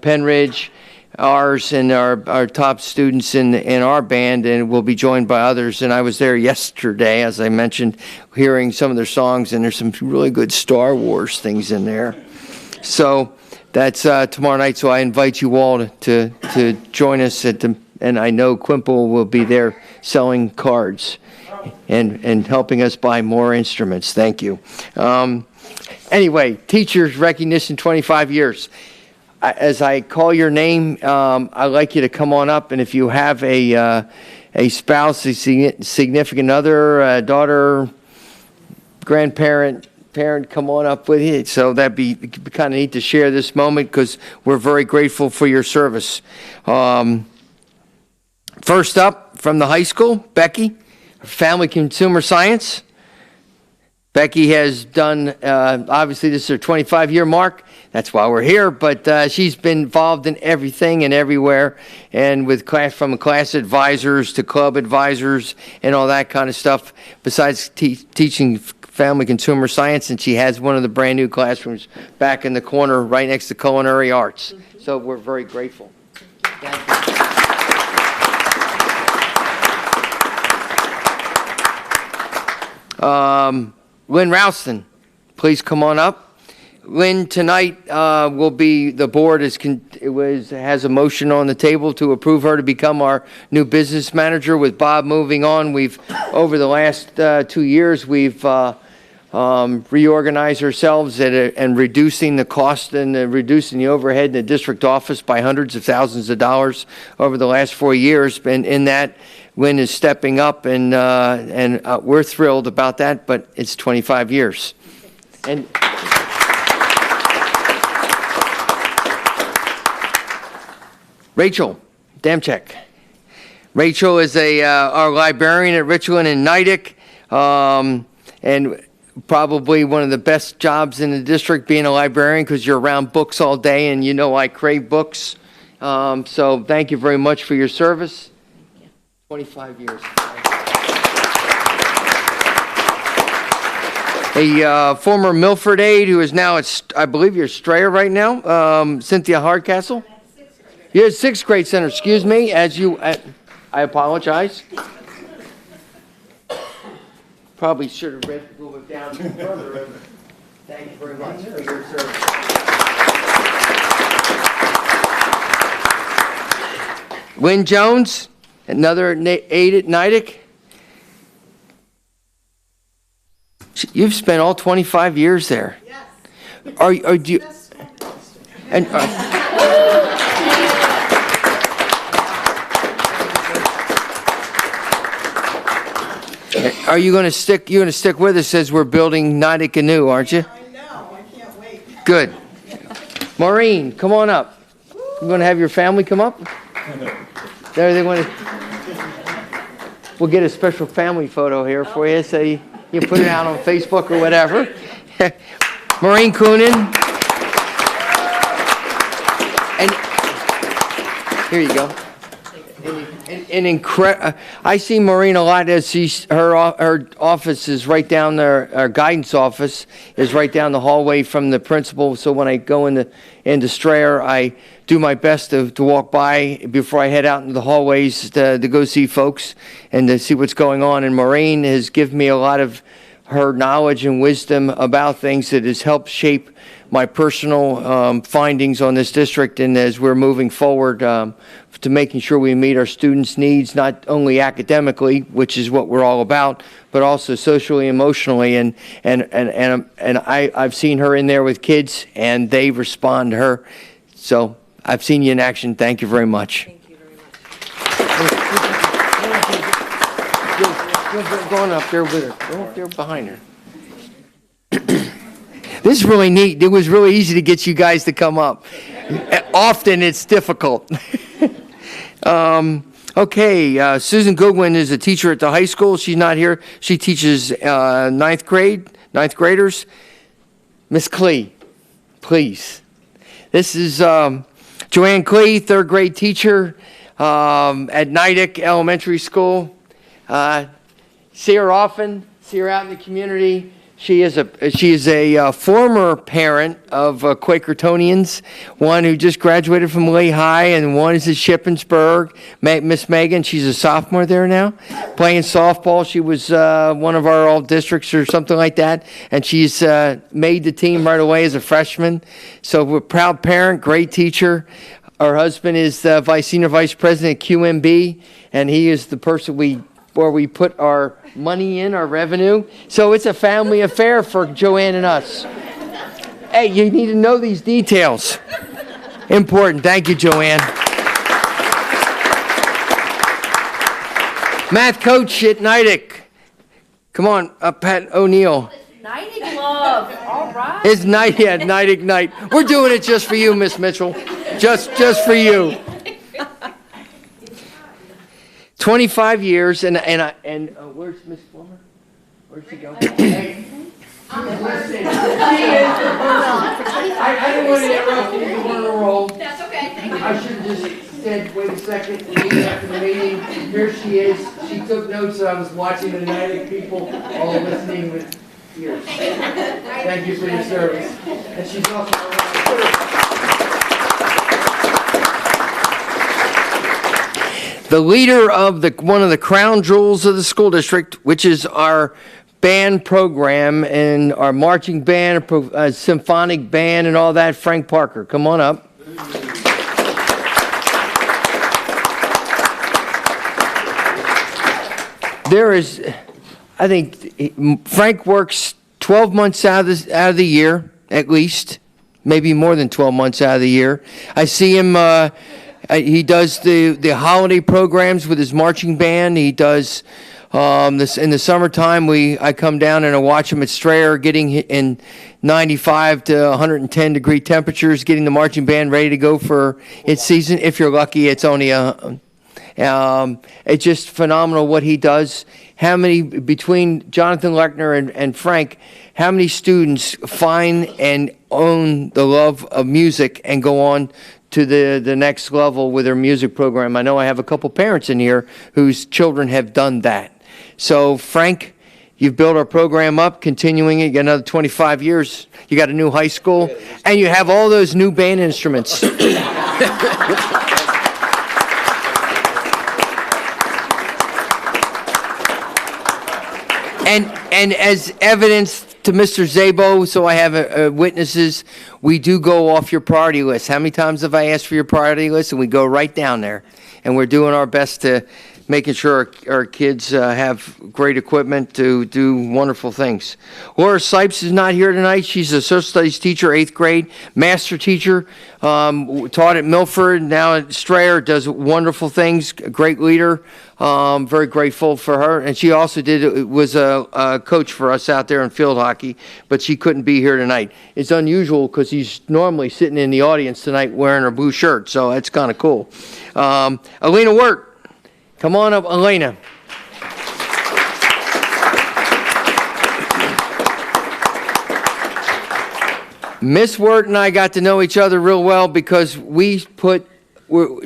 [SPEAKER 9] Penn Ridge, ours, and our top students in our band, and we'll be joined by others. And I was there yesterday, as I mentioned, hearing some of their songs, and there's some really good Star Wars things in there. So that's tomorrow night. So I invite you all to join us and I know Quimple will be there selling cards and helping us buy more instruments. Thank you. Anyway, teachers recognition 25 years. as I call your name, I'd like you to come on up, and if you have a spouse, a significant other, a daughter, grandparent, parent, come on up with you. So that'd be kind of neat to share this moment because we're very grateful for your service. First up from the high school, Becky, Family Consumer Science. Becky has done, obviously this is her 25-year mark. That's why we're here, but she's been involved in everything and everywhere, and with from class advisors to club advisors and all that kind of stuff, besides teaching family consumer science, and she has one of the brand new classrooms back in the corner right next to culinary arts. So we're very grateful. Thank you. Lynn Rouston, please come on up. Lynn, tonight will be, the board has a motion on the table to approve her to become our new business manager. With Bob moving on, over the last 2 years, we've reorganized ourselves and reducing the cost and reducing the overhead in the district office by hundreds of thousands of dollars over the last 4 years. And in that, Lynn is stepping up, and we're thrilled about that, but it's 25 years. And Rachel Damchek. Rachel is our librarian at Richland and Nidec, and probably one of the best jobs in the district, being a librarian, because you're around books all day, and you know I crave books. So thank you very much for your service. 25 years. A former Milford aide who is now at, I believe you're Strayer right now, Cynthia Hardcastle. You're at 6th grade center, excuse me, I apologize. Probably should have read a little bit down further. Thank you very much for your service. Lynn Jones, another aide at Nidec. You've spent all 25 years there. Yes. Do you? And are you going to stick? You're going to stick with us as we're building Nidec anew, aren't you?
[SPEAKER 14] I know. I can't wait.
[SPEAKER 9] Good. Maureen, come on up. You going to have your family come up? There they want to. We'll get a special family photo here for you, so you put it out on Facebook or whatever. Maureen Coonan. And here you go. I see Maureen a lot as her office is right down there. Our guidance office is right down the hallway from the principal. So when I go into Strayer, I do my best to walk by before I head out into the hallways to go see folks and to see what's going on. And Maureen has given me a lot of her knowledge and wisdom about things that has helped shape my personal findings on this district, and as we're moving forward to making sure we meet our students' needs, not only academically, which is what we're all about, but also socially, emotionally, and I've seen her in there with kids, and they respond to her. So I've seen you in action. Thank you very much.
[SPEAKER 14] Thank you very much.
[SPEAKER 9] You're going up there with her. Go up there behind her. This is really neat. It was really easy to get you guys to come up. Often it's difficult. Okay, Susan Goodwin is a teacher at the high school. She's not here. She teaches ninth graders. Miss Klee, please. This is Joanne Klee, 3rd grade teacher at Nidec Elementary School. See her often, see her out in the community. She is a former parent of Quakertonians, one who just graduated from Lehigh High, and one is at Shippensburg. Miss Megan, she's a sophomore there now, playing softball. She was one of our all districts or something like that, and she's made the team right away as a freshman. So we're a proud parent, great teacher. Our husband is senior vice president at QMB, and he is the person where we put our money in, our revenue. So it's a family affair for Joanne and us. Hey, you need to know these details. Important. Thank you, Joanne. Math coach at Nidec. Come on, Pat O'Neill.
[SPEAKER 6] Nidec love, all right.
[SPEAKER 9] It's Nidec night. We're doing it just for you, Miss Mitchell. Just for you. 25 years, and where's Miss Plummer? Where'd she go? Hey. I didn't want to interrupt you. You were on a roll.
[SPEAKER 6] That's okay, thank you.
[SPEAKER 9] I should have just said, wait a second, meeting after the meeting. Here she is. She took notes, so I was watching the Nidec people all listening with ears. Thank you for your service. And she's also the leader of one of the crown jewels of the school district, which is our band program and our marching band, symphonic band, and all that. Frank Parker, come on up. There is, I think, Frank works 12 months out of the year, at least, maybe more than 12 months out of the year. I see him. He does the holiday programs with his marching band. He does this in the summertime. I come down and I watch him at Strayer, getting in 95 to 110 degree temperatures, getting the marching band ready to go for its season. If you're lucky, it's only it's just phenomenal what he does. How many, between Jonathan Lechner and Frank, how many students find and own the love of music and go on to the next level with their music program? I know I have a couple parents in here whose children have done that. So, Frank, you've built our program up, continuing it. You got another 25 years. You got a new high school, and you have all those new band instruments. And as evidence to Mr. Szabo, so I have witnesses, we do go off your priority list. How many times have I asked for your priority list? And we go right down there. And we're doing our best to making sure our kids have great equipment to do wonderful things. Laura Sipes is not here tonight. She's a social studies teacher, 8th grade, master teacher, taught at Milford, now at Strayer, does wonderful things, great leader. Very grateful for her. And she also was a coach for us out there in field hockey, but she couldn't be here tonight. It's unusual because he's normally sitting in the audience tonight wearing her blue shirt, so that's kind of cool. Elena Wirt. Come on up, Elena. Miss Wirt and I got to know each other real well because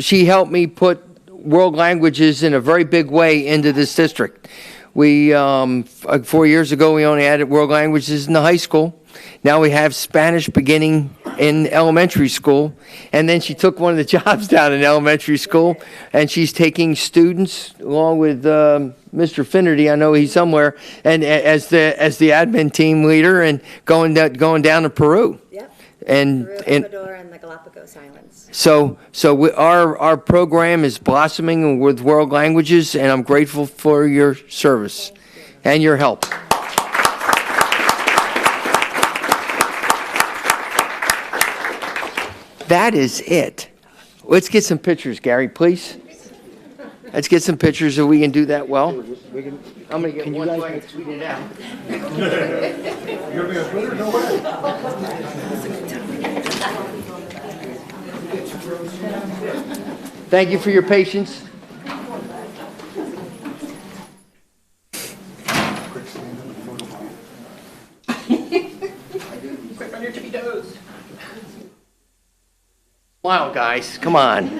[SPEAKER 9] she helped me put world languages in a very big way into this district. 4 years ago, we only added world languages in the high school. Now we have Spanish beginning in elementary school. And then she took one of the jobs down in elementary school, and she's taking students along with Mr. Finnerty, I know he's somewhere, and as the admin team leader, and going down to Peru.
[SPEAKER 14] Yep.
[SPEAKER 9] And
[SPEAKER 14] Peru, Ecuador, and the Galapagos Islands.
[SPEAKER 9] So our program is blossoming with world languages, and I'm grateful for your service and your help. That is it. Let's get some pictures, Gary, please. Let's get some pictures so we can do that well. I'm going to get one so I can tweet it out.
[SPEAKER 3] You're going to Twitter? No way.
[SPEAKER 9] Thank you for your patience.
[SPEAKER 7] Quick on your tippy toes.
[SPEAKER 9] Wow, guys, come on.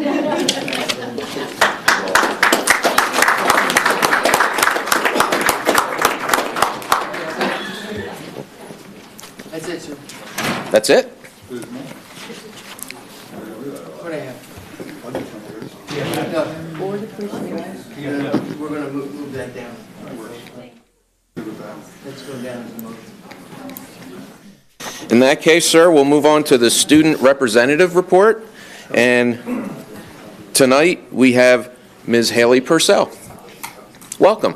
[SPEAKER 9] That's it, sir.
[SPEAKER 4] That's it?
[SPEAKER 9] What I have? No, or the person. We're going to move that down. Let's go down to the motion.
[SPEAKER 4] In that case, sir, we'll move on to the student representative report. And tonight we have Ms. Haley Purcell. Welcome.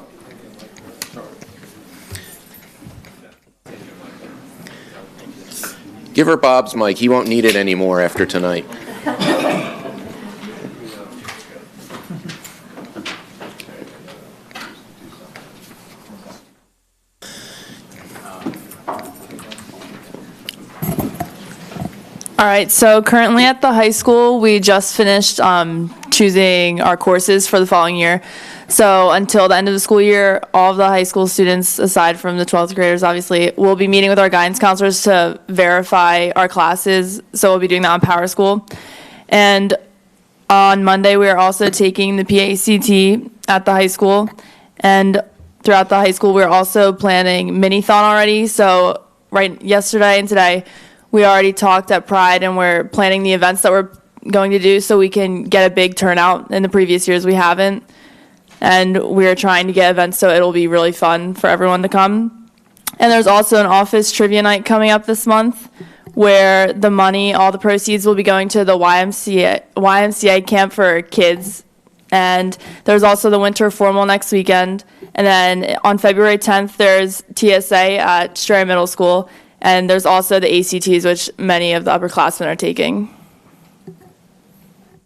[SPEAKER 4] Give her Bob's mic. He won't need it anymore after tonight.
[SPEAKER 15] All right, so currently at the high school, we just finished choosing our courses for the following year. So until the end of the school year, all of the high school students, aside from the 12th graders, obviously, will be meeting with our guidance counselors to verify our classes. So we'll be doing that on Power School. And on Monday, we are also taking the PACT at the high school. And throughout the high school, we're also planning mini-thon already. So yesterday and today, we already talked at Pride, and we're planning the events that we're going to do so we can get a big turnout. In the previous years, we haven't. And we're trying to get events so it'll be really fun for everyone to come. And there's also an office trivia night coming up this month where the money, all the proceeds will be going to the YMCA camp for kids. And there's also the winter formal next weekend. And then on February 10th, there's TSA at Strayer Middle School. And there's also the ACTs, which many of the upperclassmen are taking.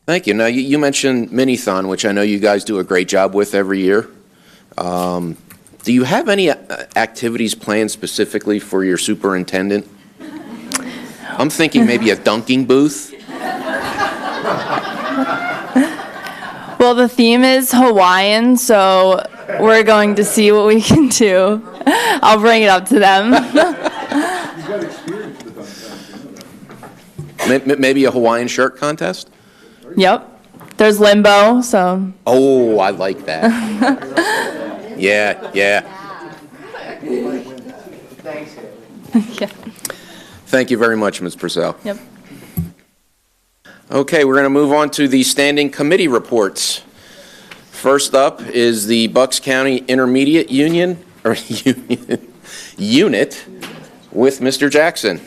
[SPEAKER 4] Thank you. Now, you mentioned Minithon, which I know you guys do a great job with every year. Do you have any activities planned specifically for your superintendent? I'm thinking maybe a dunking booth.
[SPEAKER 15] Well, the theme is Hawaiian, so we're going to see what we can do. I'll bring it up to them.
[SPEAKER 4] Maybe a Hawaiian shirt contest?
[SPEAKER 15] Yep. There's limbo, so.
[SPEAKER 4] Oh, I like that. Yeah.
[SPEAKER 15] Yeah.
[SPEAKER 4] Thank you very much, Ms. Purcell.
[SPEAKER 15] Yep.
[SPEAKER 4] Okay, we're going to move on to the standing committee reports. First up is the Bucks County Intermediate Unit with Mr. Jackson.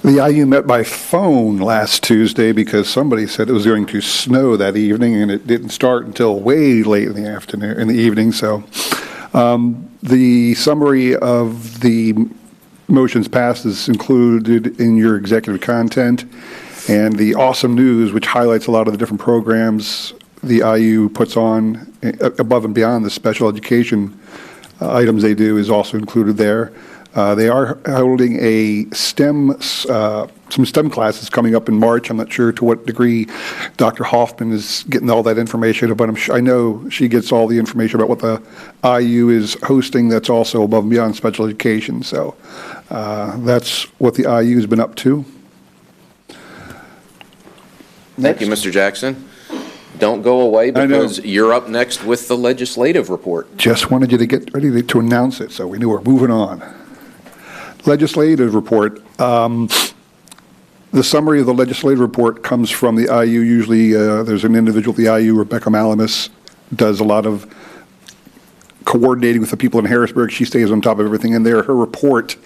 [SPEAKER 3] The IU met by phone last Tuesday because somebody said it was going to snow that evening, and it didn't start until way late in the evening. So the summary of the motions passed is included in your executive content, and the awesome news, which highlights a lot of the different programs the IU puts on above and beyond the special education items they do, is also included there. They are holding a some STEM classes coming up in March. I'm not sure to what degree Dr. Hoffman is getting all that information, but I know she gets all the information about what the IU is hosting that's also above and beyond special education. So that's what the IU has been up to.
[SPEAKER 4] Thank you, Mr. Jackson. Don't go away because you're up next with the legislative report.
[SPEAKER 3] Just wanted you to get ready to announce it so we knew we're moving on. Legislative report. The summary of the legislative report comes from the IU. Usually there's an individual at the IU, Rebecca Malamis, does a lot of coordinating with the people in Harrisburg. She stays on top of everything in there. Her report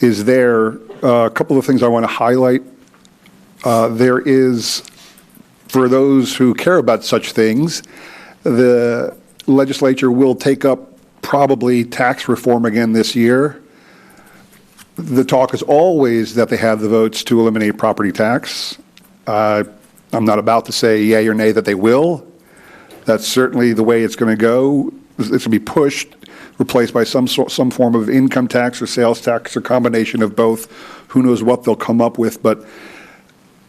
[SPEAKER 3] is there. A couple of things I want to highlight. There is, for those who care about such things, the legislature will take up probably tax reform again this year. The talk is always that they have the votes to eliminate property tax. I'm not about to say yay or nay that they will. That's certainly the way it's going to go. It's going to be pushed, replaced by some form of income tax or sales tax or combination of both. Who knows what they'll come up with, but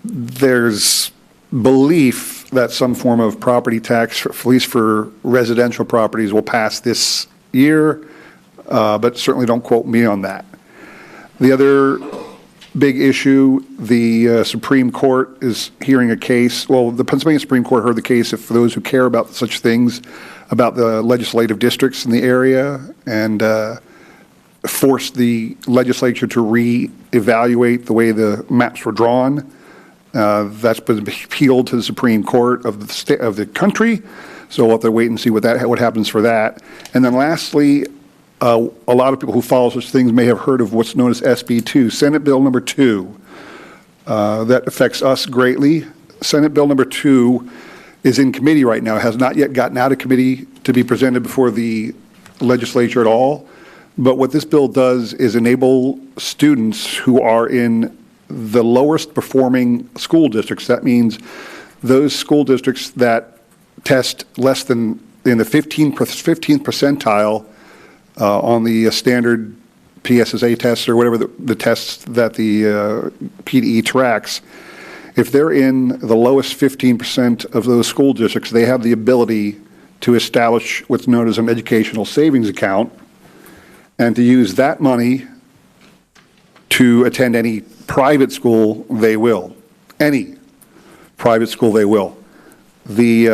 [SPEAKER 3] there's belief that some form of property tax, at least for residential properties, will pass this year, but certainly don't quote me on that. The other big issue, the Supreme Court is hearing a case. Well, the Pennsylvania Supreme Court heard the case, for those who care about such things, about the legislative districts in the area, and forced the legislature to reevaluate the way the maps were drawn. That's been appealed to the Supreme Court of the country, so we'll have to wait and see what happens for that. And then lastly, a lot of people who follow such things may have heard of what's known as SB 2, Senate Bill number 2. That affects us greatly. Senate Bill number 2 is in committee right now. It has not yet gotten out of committee to be presented before the legislature at all. But what this bill does is enable students who are in the lowest performing school districts. That means those school districts that test less than in the 15th percentile on the standard PSSA tests or whatever the tests that the PDE tracks, if they're in the lowest 15% of those school districts, they have the ability to establish what's known as an educational savings account and to use that money to attend any private school they will. Any private school they will. The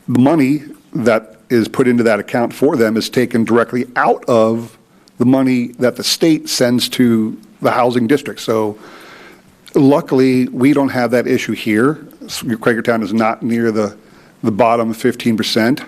[SPEAKER 3] money that is put into that account for them is taken directly out of the money that the state sends to the housing district. So luckily, we don't have that issue here. Quakertown is not near the bottom 15%.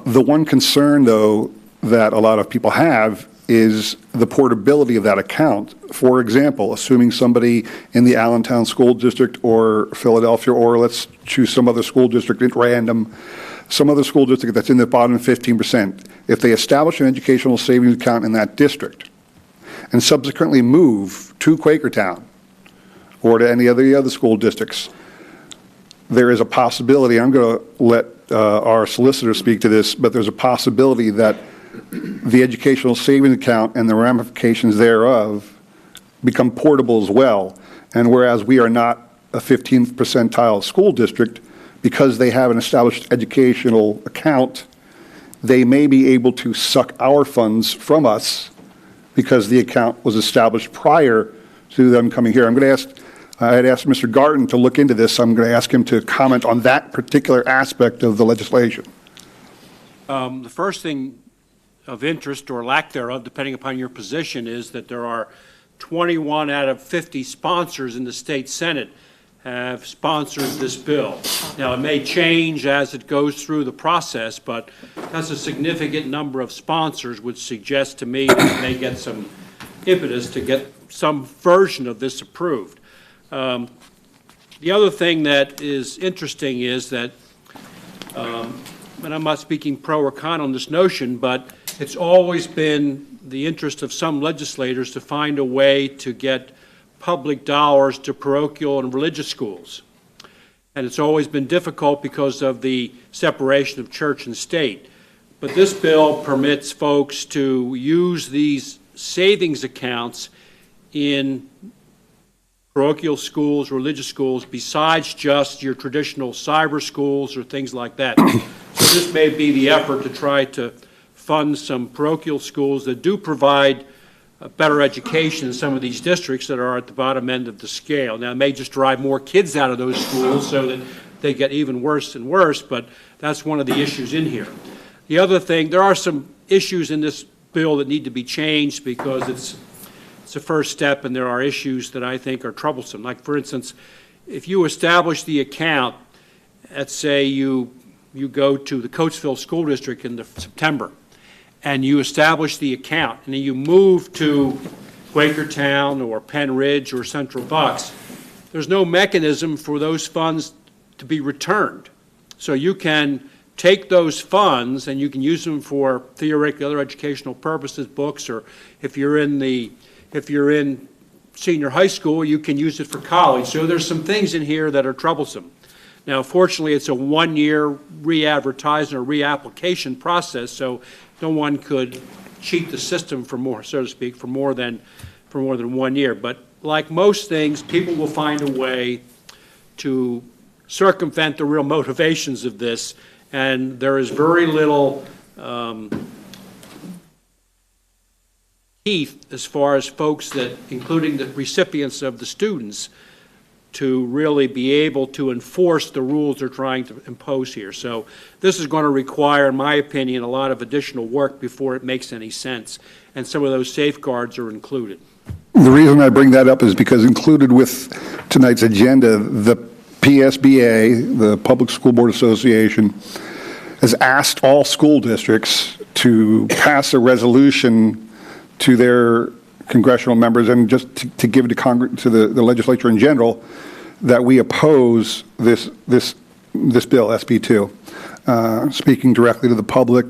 [SPEAKER 3] The one concern, though, that a lot of people have is the portability of that account. For example, assuming somebody in the Allentown School District or Philadelphia, or let's choose some other school district at random, some other school district that's in the bottom 15%, if they establish an educational savings account in that district and subsequently move to Quakertown or to any of the other school districts, there is a possibility, I'm going to let our solicitor speak to this, but there's a possibility that the educational savings account and the ramifications thereof become portable as well. And whereas we are not a 15th percentile school district, because they have an established educational account, they may be able to suck our funds from us because the account was established prior to them coming here. I had asked Mr. Garten to look into this. I'm going to ask him to comment on that particular aspect of the legislation.
[SPEAKER 16] The first thing of interest or lack thereof, depending upon your position, is that there are 21 out of 50 sponsors in the state Senate have sponsored this bill. Now, it may change as it goes through the process, but that's a significant number of sponsors, which suggests to me that it may get some impetus to get some version of this approved. The other thing that is interesting is that, and I'm not speaking pro or con on this notion, but it's always been the interest of some legislators to find a way to get public dollars to parochial and religious schools. And it's always been difficult because of the separation of church and state. But this bill permits folks to use these savings accounts in parochial schools, religious schools, besides just your traditional cyber schools or things like that. So this may be the effort to try to fund some parochial schools that do provide a better education in some of these districts that are at the bottom end of the scale. Now, it may just drive more kids out of those schools so that they get even worse and worse, but that's one of the issues in here. The other thing, there are some issues in this bill that need to be changed because it's a first step and there are issues that I think are troublesome. Like, for instance, if you establish the account, let's say you go to the Coatesville School District in September, and you establish the account, and then you move to Quakertown or Penn Ridge or Central Bucks, there's no mechanism for those funds to be returned. So you can take those funds and you can use them for theoretically other educational purposes, books, or if you're in senior high school, you can use it for college. So there's some things in here that are troublesome. Now, fortunately, it's a one-year re-advertising or reapplication process, so no one could cheat the system for more, so to speak, for more than 1 year. But like most things, people will find a way to circumvent the real motivations of this, and there is very little teeth as far as folks that, including the recipients of the students, to really be able to enforce the rules they're trying to impose here. So this is going to require, in my opinion, a lot of additional work before it makes any sense, and some of those safeguards are included.
[SPEAKER 3] The reason I bring that up is because included with tonight's agenda, the PSBA, the Public School Board Association, has asked all school districts to pass a resolution to their congressional members and just to give to the legislature in general that we oppose this bill, SB 2. Speaking directly to the public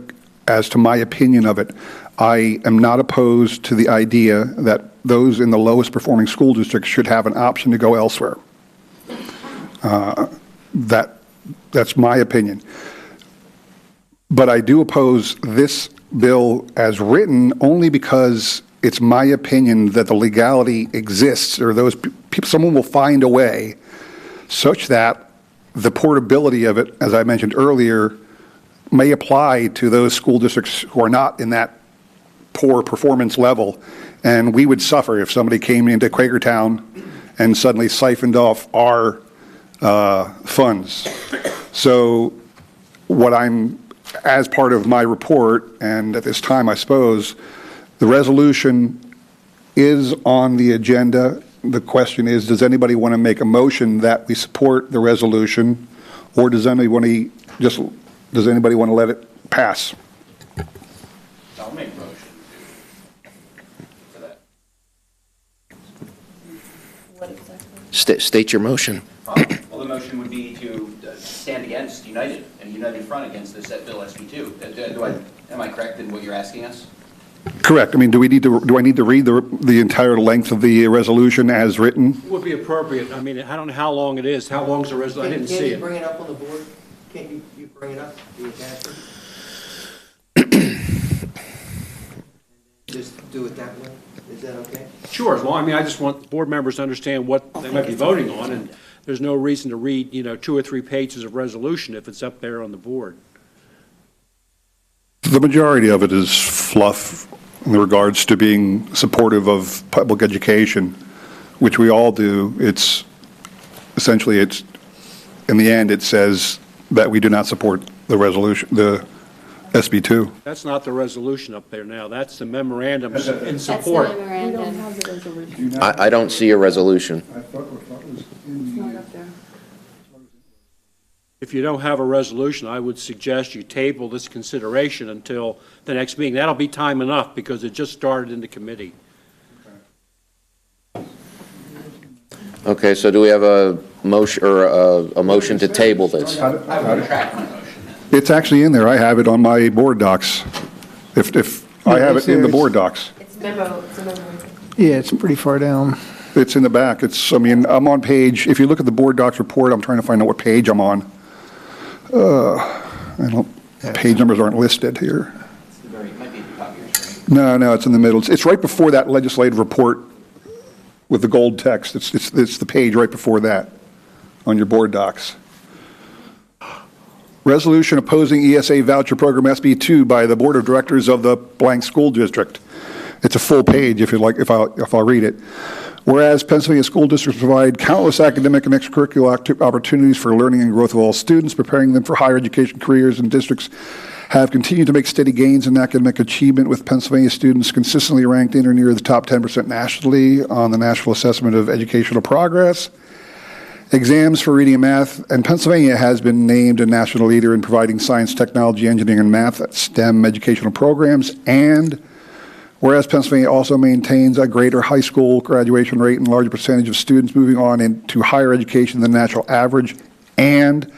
[SPEAKER 3] as to my opinion of it, I am not opposed to the idea that those in the lowest performing school districts should have an option to go elsewhere. That's my opinion. But I do oppose this bill as written only because it's my opinion that the legality exists, or those people, someone will find a way such that the portability of it, as I mentioned earlier, may apply to those school districts who are not in that poor performance level. And we would suffer if somebody came into Quakertown and suddenly siphoned off our funds. So what I'm, as part of my report, and at this time, I suppose, the resolution is on the agenda. The question is, does anybody want to make a motion that we support the resolution, or does anybody want to let it pass?
[SPEAKER 7] I'll make a motion for that.
[SPEAKER 4] State your motion.
[SPEAKER 7] Well, the motion would be to stand against United, and United Front against this Bill SB2. Am I correct in what you're asking us?
[SPEAKER 3] Correct. I mean, do I need to read the entire length of the resolution as written?
[SPEAKER 16] Would be appropriate. I mean, I don't know how long it is. How long is the resolution? I didn't see
[SPEAKER 9] Can't you
[SPEAKER 16] it.
[SPEAKER 9] bring it up on the board? Can't you bring it up, the attachment? Just do it that way? Is that okay?
[SPEAKER 16] Sure, as long, I mean, I just want board members to understand what they might be voting on, and there's no reason to read, 2 or 3 pages of resolution if it's up there on the board.
[SPEAKER 3] The majority of it is fluff in regards to being supportive of public education, which we all do. It's essentially, in the end, it says that we do not support the resolution, the SB2.
[SPEAKER 16] That's not the resolution up there now. That's the memorandum in support.
[SPEAKER 4] I don't see a resolution.
[SPEAKER 16] If you don't have a resolution, I would suggest you table this consideration until the next meeting. That'll be time enough because it just started in the committee.
[SPEAKER 4] Okay, so do we have a motion or a motion to table this?
[SPEAKER 7] I would retract my motion.
[SPEAKER 3] It's actually in there. I have it on my board docs. If I have it in the board docs.
[SPEAKER 14] It's memo.
[SPEAKER 10] Yeah, it's pretty far down.
[SPEAKER 3] It's in the back. I'm on page, if you look at the board docs report, I'm trying to find out what page I'm on. Page numbers aren't listed here.
[SPEAKER 7] It might be at the top of your screen.
[SPEAKER 3] No, it's in the middle. It's right before that legislative report with the gold text. It's the page right before that on your board docs. Resolution opposing ESA voucher program SB2 by the Board of Directors of the blank school district. It's a full page if I'll read it. Whereas Pennsylvania school districts provide countless academic and extracurricular opportunities for learning and growth of all students, preparing them for higher education careers, and districts have continued to make steady gains in academic achievement, with Pennsylvania students consistently ranked in or near the top 10% nationally on the National Assessment of Educational Progress. Exams for reading and math, and Pennsylvania has been named a national leader in providing science, technology, engineering, and math STEM educational programs. And whereas Pennsylvania also maintains a greater high school graduation rate and larger percentage of students moving on into higher education than the national average. And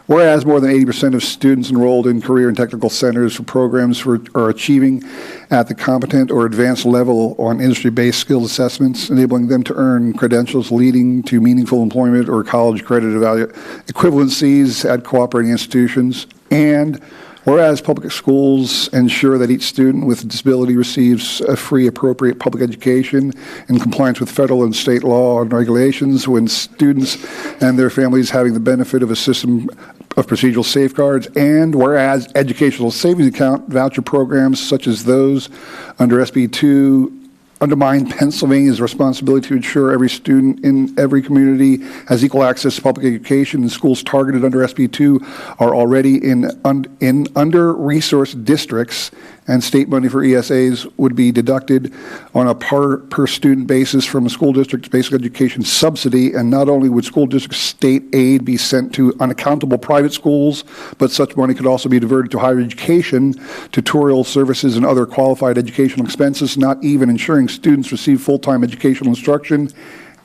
[SPEAKER 3] whereas more than 80% of students enrolled in career and technical centers for programs are achieving at the competent or advanced level on industry-based skills assessments, enabling them to earn credentials leading to meaningful employment or college credit equivalencies at cooperating institutions. And whereas public schools ensure that each student with a disability receives a free, appropriate public education in compliance with federal and state law and regulations, when students and their families having the benefit of a system of procedural safeguards, and whereas educational savings account voucher programs such as those under SB2 undermine Pennsylvania's responsibility to ensure every student in every community has equal access to public education, and schools targeted under SB2 are already in under-resourced districts, and state money for ESAs would be deducted on a per student basis from a school district's basic education subsidy. And not only would school district state aid be sent to unaccountable private schools, but such money could also be diverted to higher education, tutorial services, and other qualified educational expenses, not even ensuring students receive full-time educational instruction.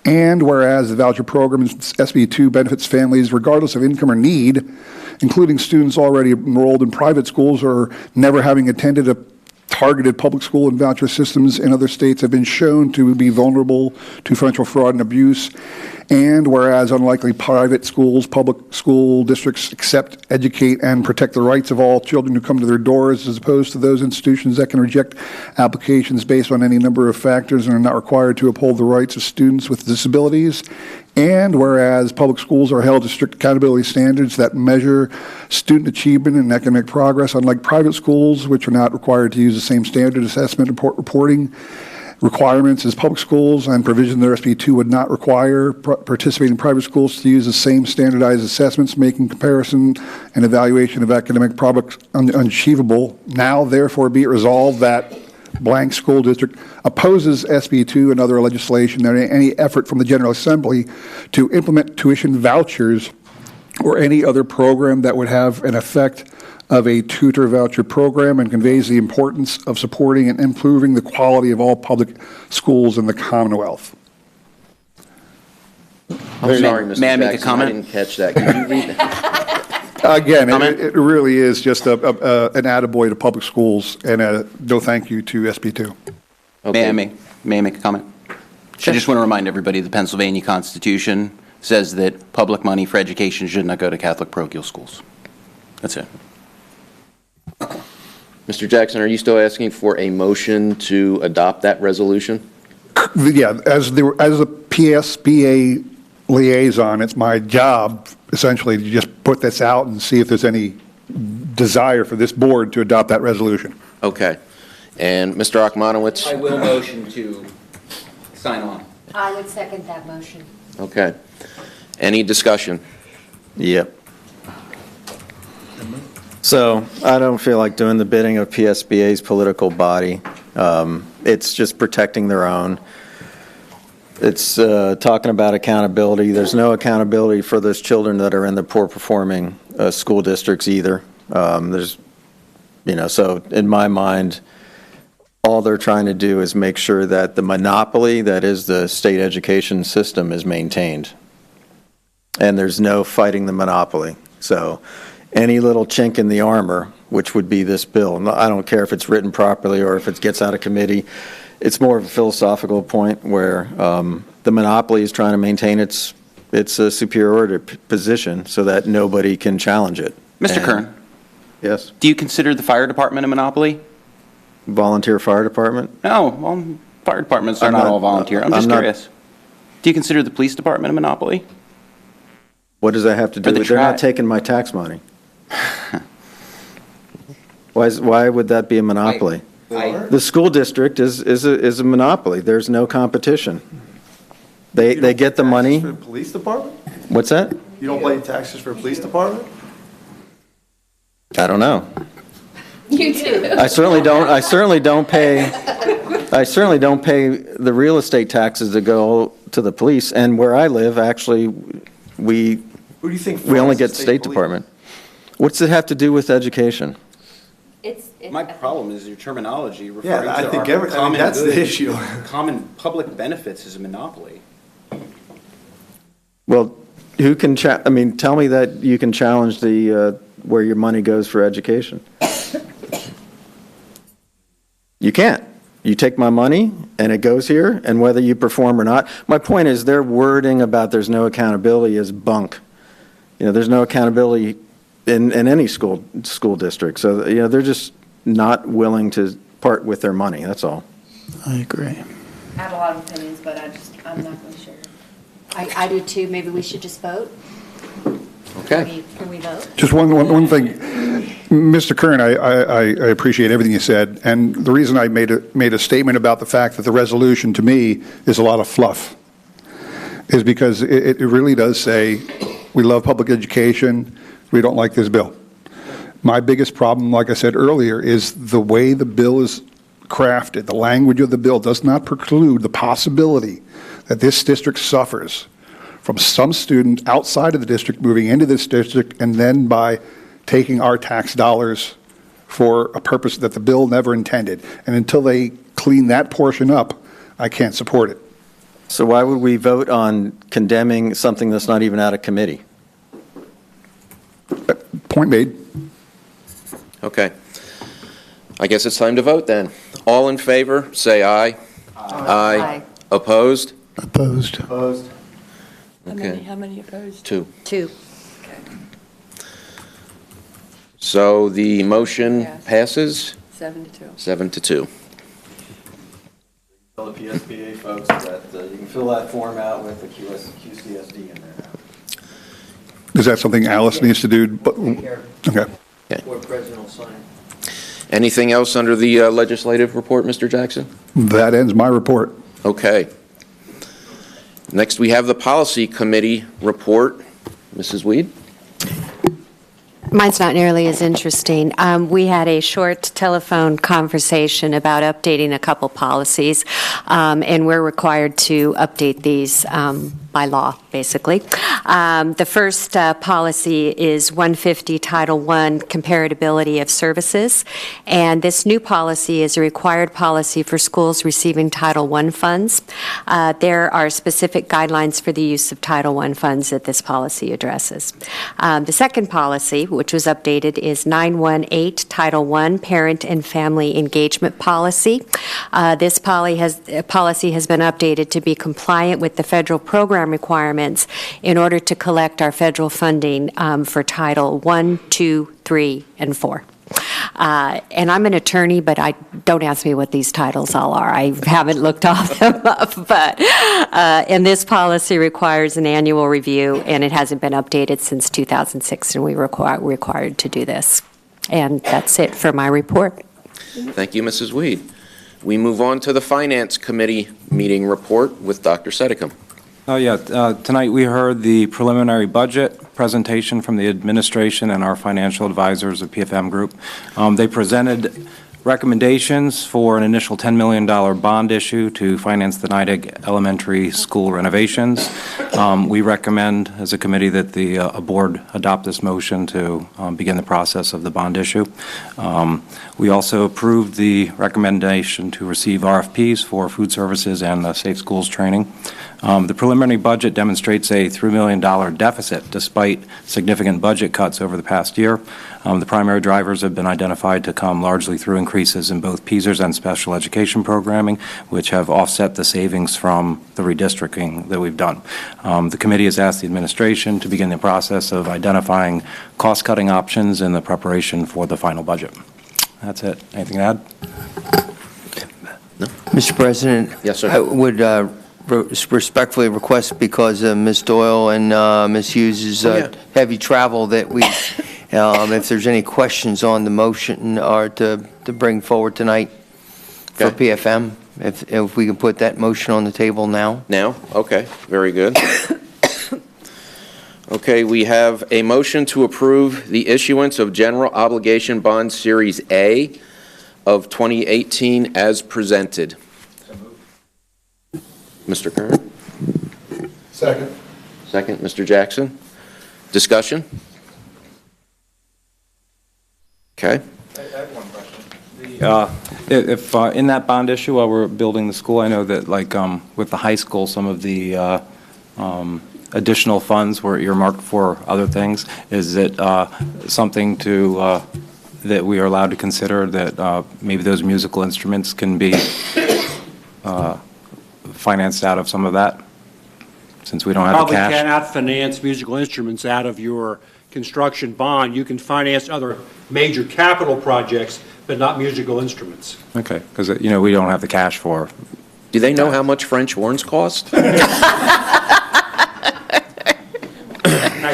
[SPEAKER 3] And whereas the voucher program in SB2 benefits families regardless of income or need, including students already enrolled in private schools or never having attended a targeted public school and voucher systems in other states have been shown to be vulnerable to financial fraud and abuse. And whereas unlikely private schools, public school districts accept, educate, and protect the rights of all children who come to their doors, as opposed to those institutions that can reject applications based on any number of factors and are not required to uphold the rights of students with disabilities. And whereas public schools are held to strict accountability standards that measure student achievement and academic progress, unlike private schools, which are not required to use the same standard assessment reporting requirements as public schools, and provision their SB2 would not require participating private schools to use the same standardized assessments, making comparison and evaluation of academic progress unachievable. Now, therefore, be it resolved that blank school district opposes SB2 and other legislation and any effort from the General Assembly to implement tuition vouchers or any other program that would have an effect of a tutor voucher program, and conveys the importance of supporting and improving the quality of all public schools in the Commonwealth.
[SPEAKER 4] I'm sorry, Mr.
[SPEAKER 17] May I make a
[SPEAKER 4] Jackson,
[SPEAKER 17] comment?
[SPEAKER 4] I didn't catch that. Could you read that?
[SPEAKER 3] Again, it really is just an attaboy to public schools and a no thank you to SB2.
[SPEAKER 17] May I make a comment? I just want to remind everybody the Pennsylvania Constitution says that public money for education should not go to Catholic parochial schools. That's it.
[SPEAKER 4] Mr. Jackson, are you still asking for a motion to adopt that resolution?
[SPEAKER 3] Yeah, as the PSBA liaison, it's my job essentially to just put this out and see if there's any desire for this board to adopt that resolution.
[SPEAKER 4] Okay. And Mr. Akmanowicz?
[SPEAKER 17] I will motion to sign on.
[SPEAKER 14] I would second that motion.
[SPEAKER 4] Okay. Any discussion?
[SPEAKER 18] Yep. So I don't feel like doing the bidding of PSBA's political body. It's just protecting their own. It's talking about accountability. There's no accountability for those children that are in the poor performing school districts either. So in my mind, all they're trying to do is make sure that the monopoly that is the state education system is maintained. And there's no fighting the monopoly. So any little chink in the armor, which would be this bill, I don't care if it's written properly or if it gets out of committee, it's more of a philosophical point where the monopoly is trying to maintain its superiority position so that nobody can challenge it.
[SPEAKER 17] Mr. Kern?
[SPEAKER 18] Yes?
[SPEAKER 17] Do you consider the fire department a monopoly?
[SPEAKER 18] Volunteer fire department?
[SPEAKER 17] No, well, fire departments are not all volunteer. I'm just curious. Do you consider the police department a monopoly?
[SPEAKER 18] What does that have to do with it? They're not taking my tax money. Why would that be a monopoly? The school district is a monopoly. There's no competition. They get the money.
[SPEAKER 12] For the police department?
[SPEAKER 18] What's that?
[SPEAKER 12] You don't pay taxes for a police department?
[SPEAKER 18] I don't know.
[SPEAKER 14] You do.
[SPEAKER 18] I certainly don't pay the real estate taxes that go to the police. And where I live, actually, we
[SPEAKER 12] Who do you think
[SPEAKER 18] only
[SPEAKER 12] funds the
[SPEAKER 18] get State
[SPEAKER 12] police?
[SPEAKER 18] Department. What's it have to do with education?
[SPEAKER 17] My problem is your terminology referring
[SPEAKER 12] Yeah, I
[SPEAKER 17] to
[SPEAKER 12] think
[SPEAKER 17] our common
[SPEAKER 12] that's the
[SPEAKER 17] good,
[SPEAKER 12] issue.
[SPEAKER 17] common public benefits is a monopoly.
[SPEAKER 18] Well, who can, tell me that you can challenge the, where your money goes for education. You can't. You take my money and it goes here, and whether you perform or not. My point is their wording about there's no accountability is bunk. There's no accountability in any school district. So, they're just not willing to part with their money. That's all.
[SPEAKER 10] I agree.
[SPEAKER 14] I have a lot of opinions, but I'm not really sure. I do too. Maybe we should just vote?
[SPEAKER 4] Okay.
[SPEAKER 14] Can we vote?
[SPEAKER 3] Just one thing. Mr. Kern, I appreciate everything you said, and the reason I made a statement about the fact that the resolution to me is a lot of fluff is because it really does say we love public education, we don't like this bill. My biggest problem, like I said earlier, is the way the bill is crafted. The language of the bill does not preclude the possibility that this district suffers from some student outside of the district moving into this district and then by taking our tax dollars for a purpose that the bill never intended. And until they clean that portion up, I can't support it.
[SPEAKER 18] So why would we vote on condemning something that's not even out of committee?
[SPEAKER 3] Point made.
[SPEAKER 4] Okay. I guess it's time to vote then. All in favor, say aye. Aye. Opposed?
[SPEAKER 10] Opposed.
[SPEAKER 12] Opposed?
[SPEAKER 4] Okay.
[SPEAKER 1] How many opposed?
[SPEAKER 4] 2.
[SPEAKER 14] 2.
[SPEAKER 4] So the motion passes
[SPEAKER 1] 7-2.
[SPEAKER 4] 7-2.
[SPEAKER 12] Tell the PSBA folks that you can fill that form out with the QCSD in there now.
[SPEAKER 3] Is that something Alice needs to do?
[SPEAKER 9] Take care.
[SPEAKER 3] Okay.
[SPEAKER 9] Board president will sign.
[SPEAKER 4] Anything else under the legislative report, Mr. Jackson?
[SPEAKER 3] That ends my report.
[SPEAKER 4] Okay. Next, we have the Policy Committee report. Mrs. Weed?
[SPEAKER 14] Mine's not nearly as interesting. We had a short telephone conversation about updating a couple policies, and we're required to update these by law, basically. The first policy is 150 Title I, Comparability of Services, and this new policy is a required policy for schools receiving Title I funds. There are specific guidelines for the use of Title I funds that this policy addresses. The second policy, which was updated, is 918 Title I, Parent and Family Engagement Policy. This policy has been updated to be compliant with the federal program requirements in order to collect our federal funding for Title I, II, III, and IV. And I'm an attorney, but don't ask me what these titles all are. I haven't looked all them up. But and this policy requires an annual review, and it hasn't been updated since 2006, and we were required to do this. And that's it for my report.
[SPEAKER 4] Thank you, Mrs. Weed. We move on to the Finance Committee meeting report with Dr. Sedicum.
[SPEAKER 11] Tonight we heard the preliminary budget presentation from the administration and our financial advisors, the PFM group. They presented recommendations for an initial $10 million bond issue to finance the Nidec Elementary School renovations. We recommend, as a committee, that the board adopt this motion to begin the process of the bond issue. We also approved the recommendation to receive RFPs for food services and safe schools training. The preliminary budget demonstrates a $3 million deficit despite significant budget cuts over the past year. The primary drivers have been identified to come largely through increases in both PSERS and special education programming, which have offset the savings from the redistricting that we've done. The committee has asked the administration to begin the process of identifying cost-cutting options in the preparation for the final budget. That's it. Anything to add?
[SPEAKER 4] No.
[SPEAKER 9] Mr. President?
[SPEAKER 4] Yes, sir.
[SPEAKER 9] I would respectfully request, because Ms. Doyle and Ms. Hughes' heavy travel, that we, if there's any questions on the motion or to bring forward tonight for PFM, if we can put that motion on the table now.
[SPEAKER 4] Now? Okay, very good. Okay, we have a motion to approve the issuance of General Obligation Bond Series A of 2018 as presented. Mr. Kern?
[SPEAKER 5] Second.
[SPEAKER 4] Second, Mr. Jackson. Discussion? Okay.
[SPEAKER 12] I have one question.
[SPEAKER 11] If in that bond issue, while we're building the school, I know that with the high school, some of the additional funds were earmarked for other things. Is it something that we are allowed to consider, that maybe those musical instruments can be financed out of some of that, since we don't have the cash?
[SPEAKER 16] Probably cannot finance musical instruments out of your construction bond. You can finance other major capital projects, but not musical instruments.
[SPEAKER 11] Okay, because we don't have the cash for.
[SPEAKER 4] Do they know how much French horns cost?
[SPEAKER 16] I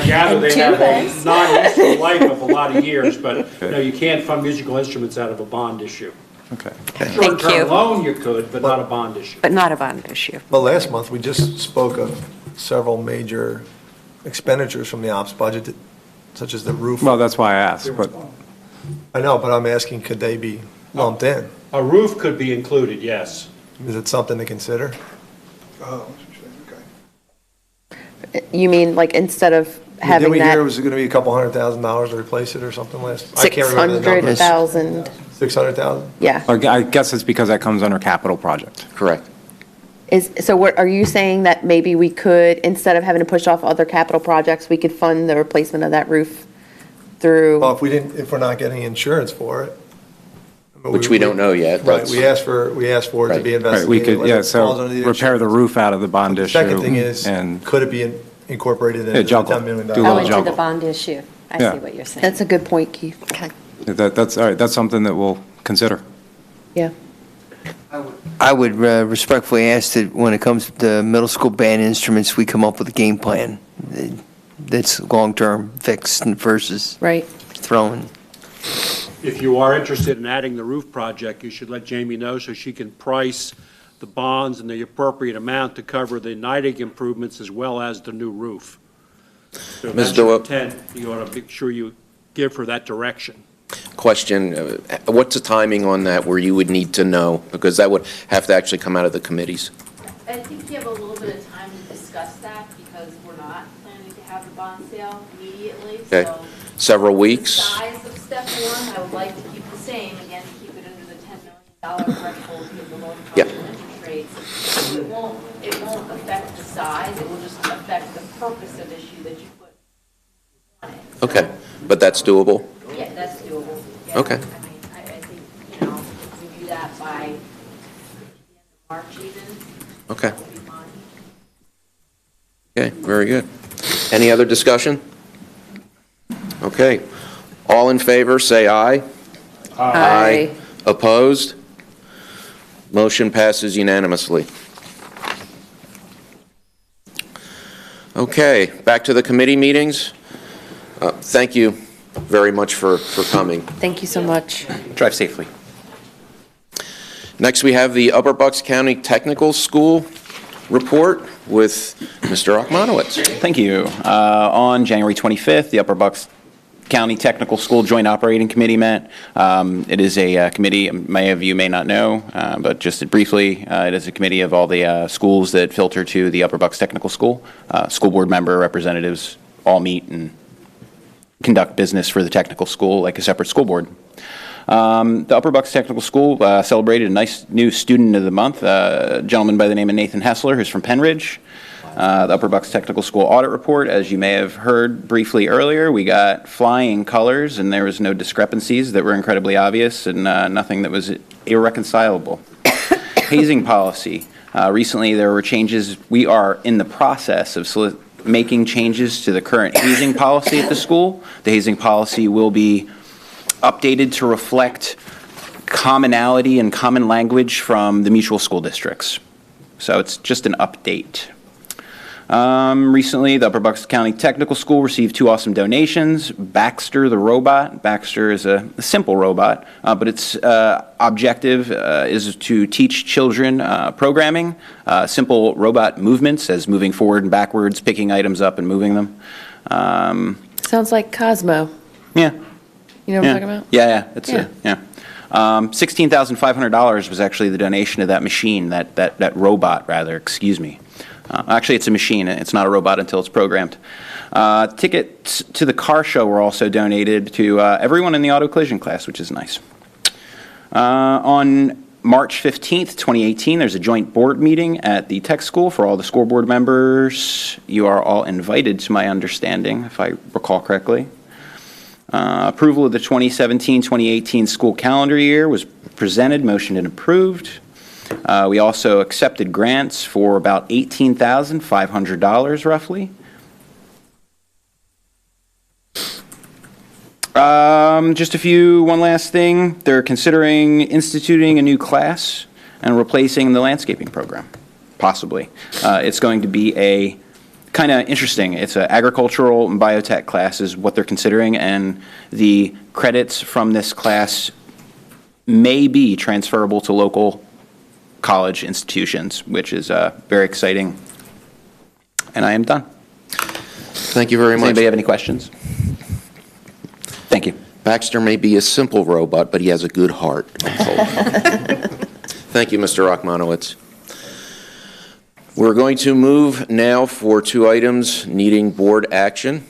[SPEAKER 16] gather they have a non-useful life of a lot of years, but you can't fund musical instruments out of a bond issue.
[SPEAKER 11] Okay.
[SPEAKER 14] Thank you.
[SPEAKER 16] Short-term loan you could, but not a bond issue.
[SPEAKER 14] But not a bond issue.
[SPEAKER 19] Well, last month, we just spoke of several major expenditures from the ops budget, such as the roof.
[SPEAKER 11] Well, that's why I asked, but.
[SPEAKER 19] I know, but I'm asking, could they be lumped in?
[SPEAKER 16] A roof could be included, yes.
[SPEAKER 19] Is it something to consider?
[SPEAKER 6] You mean like instead of having
[SPEAKER 19] Did we hear it
[SPEAKER 6] that
[SPEAKER 19] was going to be a couple $100,000 to replace it or something last? I can't remember the numbers.
[SPEAKER 6] 600,000?
[SPEAKER 19] 600,000?
[SPEAKER 6] Yeah.
[SPEAKER 11] I guess it's because that comes under capital project.
[SPEAKER 4] Correct.
[SPEAKER 6] So what, are you saying that maybe we could, instead of having to push off other capital projects, we could fund the replacement of that roof through?
[SPEAKER 19] Well, if we're not getting insurance for it,
[SPEAKER 4] which we don't know yet.
[SPEAKER 19] Right,
[SPEAKER 4] That's-
[SPEAKER 19] we asked for it to be investigated.
[SPEAKER 11] Right, we could,
[SPEAKER 19] whether
[SPEAKER 11] yeah,
[SPEAKER 19] it falls
[SPEAKER 11] so
[SPEAKER 19] under the
[SPEAKER 11] repair the roof out of the bond issue.
[SPEAKER 19] Second thing is,
[SPEAKER 11] and
[SPEAKER 19] could it be incorporated into the
[SPEAKER 11] juggle.
[SPEAKER 19] $10 million?
[SPEAKER 11] Do a little
[SPEAKER 14] Oh, into
[SPEAKER 11] juggle.
[SPEAKER 14] the bond issue. I
[SPEAKER 11] Yeah.
[SPEAKER 14] see what you're saying.
[SPEAKER 6] That's a good point, Keith.
[SPEAKER 14] Okay.
[SPEAKER 11] That's, all right, that's something that we'll consider.
[SPEAKER 6] Yeah.
[SPEAKER 9] I would respectfully ask that when it comes to middle school band instruments, we come up with a game plan that's long-term fixed versus
[SPEAKER 6] Right.
[SPEAKER 9] throwing.
[SPEAKER 16] If you are interested in adding the roof project, you should let Jamie know so she can price the bonds and the appropriate amount to cover the NIDIG improvements as well as the new roof. So if
[SPEAKER 4] Ms.
[SPEAKER 16] that's your
[SPEAKER 4] Dewar.
[SPEAKER 16] intent, you ought to make sure you give her that direction.
[SPEAKER 4] Question, what's the timing on that where you would need to know? Because that would have to actually come out of the committees.
[SPEAKER 8] I think you have a little bit of time to discuss that because we're not planning to have the bond sale immediately.
[SPEAKER 4] Okay.
[SPEAKER 8] So
[SPEAKER 4] Several
[SPEAKER 8] the
[SPEAKER 4] weeks?
[SPEAKER 8] size of step one, I would like to keep the same, again, to keep it under the $10 million threshold because the loan
[SPEAKER 4] Yep.
[SPEAKER 8] cost and interest rates. So it won't affect the size, it will just affect the purpose of issue that you put on it.
[SPEAKER 4] Okay, but that's doable?
[SPEAKER 8] Yeah, that's doable. Yeah.
[SPEAKER 4] Okay.
[SPEAKER 8] I mean, I think, if we do that by the end of March even.
[SPEAKER 4] Okay.
[SPEAKER 8] that would be fine.
[SPEAKER 4] Okay, very good. Any other discussion? Okay. All in favor, say aye.
[SPEAKER 6] Aye.
[SPEAKER 4] Opposed? Motion passes unanimously. Okay, back to the committee meetings. Thank you very much for coming.
[SPEAKER 6] Thank you so much.
[SPEAKER 4] Drive safely. Next, we have the Upper Bucks County Technical School report with Mr. Ochmanowitz.
[SPEAKER 13] Thank you. On January 25th, the Upper Bucks County Technical School Joint Operating Committee met. It is a committee, many of you may not know, but just briefly, it is a committee of all the schools that filter to the Upper Bucks Technical School. School board member representatives all meet and conduct business for the technical school like a separate school board. The Upper Bucks Technical School celebrated a nice new student of the month, a gentleman by the name of Nathan Hessler, who's from Penridge. The Upper Bucks Technical School audit report, as you may have heard briefly earlier, we got flying colors and there was no discrepancies that were incredibly obvious and nothing that was irreconcilable. Hazing policy. Recently there were changes. We are in the process of making changes to the current hazing policy at the school. The hazing policy will be updated to reflect commonality and common language from the mutual school districts. So it's just an update. Recently, the Upper Bucks County Technical School received 2 awesome donations. Baxter the robot. Baxter is a simple robot, but its objective is to teach children programming, simple robot movements as moving forward and backwards, picking items up and moving them.
[SPEAKER 6] Sounds like Cosmo.
[SPEAKER 13] Yeah.
[SPEAKER 6] You know what I'm talking about?
[SPEAKER 13] Yeah. It's $16,500 was actually the donation of that machine, that robot, rather, excuse me. Actually, it's a machine. It's not a robot until it's programmed. Tickets to the car show were also donated to everyone in the auto collision class, which is nice. On March 15th, 2018, there's a joint board meeting at the tech school for all the school board members. You are all invited, to my understanding, if I recall correctly. Approval of the 2017-2018 school calendar year was presented, motioned, and approved. We also accepted grants for about $18,500 roughly. One last thing. They're considering instituting a new class and replacing the landscaping program, possibly. It's going to be a kind of interesting. It's an agricultural and biotech class is what they're considering, and the credits from this class may be transferable to local college institutions, which is very exciting. And I am done.
[SPEAKER 4] Thank you very much.
[SPEAKER 13] Does anybody have any questions? Thank you.
[SPEAKER 4] Baxter may be a simple robot, but he has a good heart. Thank you, Mr. Ochmanowitz. We're going to move now for 2 items needing board action.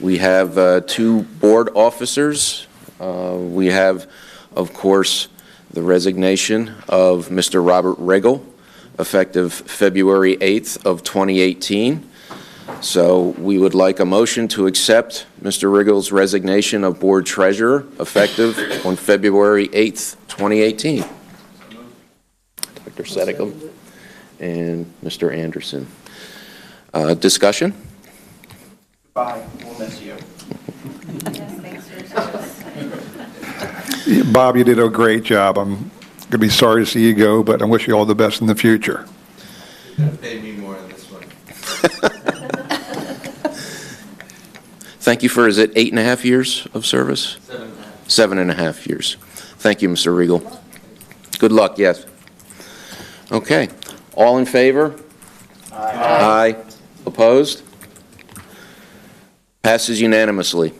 [SPEAKER 4] We have 2 board officers. We have, of course, the resignation of Mr. Robert Riggle, effective February 8th of 2018. So we would like a motion to accept Mr. Riggle's resignation of Board Treasurer effective on February 8th, 2018. Dr. Sedicum and Mr. Anderson. Discussion?
[SPEAKER 7] Bye, we'll miss you.
[SPEAKER 3] Bob, you did a great job. I'm going to be sorry to see you go, but I wish you all the best in the future.
[SPEAKER 19] You're going to pay me more on this one.
[SPEAKER 4] Thank you for, is it 8.5 years of service?
[SPEAKER 19] 7.5.
[SPEAKER 4] 7.5 years. Thank you, Mr. Riegel. Good luck, yes. Okay. All in favor? Aye. Opposed? Passes unanimously.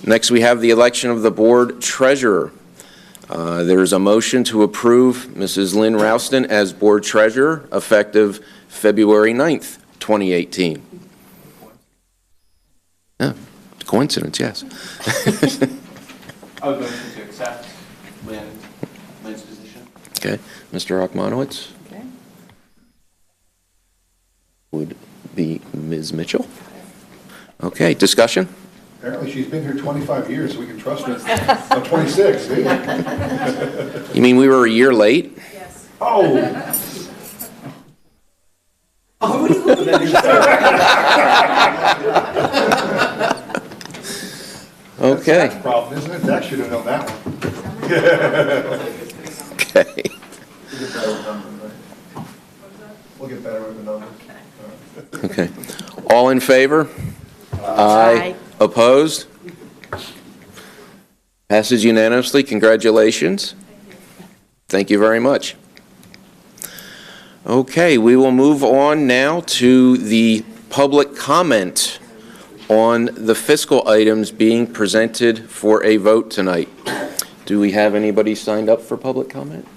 [SPEAKER 4] Next, we have the election of the Board Treasurer. There is a motion to approve Mrs. Lynn Rouston as Board Treasurer effective February 9th, 2018. Yeah, coincidence, yes.
[SPEAKER 7] I would motion to accept Lynn's position.
[SPEAKER 4] Okay, Mr. Ochmanowitz?
[SPEAKER 1] Okay.
[SPEAKER 4] Would be Ms. Mitchell? Okay, discussion?
[SPEAKER 3] Apparently, she's been here 25 years, so we can trust her. 26, see?
[SPEAKER 4] You mean we were a year late?
[SPEAKER 1] Yes.
[SPEAKER 3] Oh!
[SPEAKER 4] Okay.
[SPEAKER 3] That's the problem, isn't it? That should have known that one.
[SPEAKER 4] Okay.
[SPEAKER 19] We'll get better with the numbers.
[SPEAKER 4] Okay. All in favor? Aye. Opposed? Passes unanimously. Congratulations. Thank you very much. Okay, we will move on now to the public comment on the fiscal items being presented for a vote tonight. Do we have anybody signed up for public comment?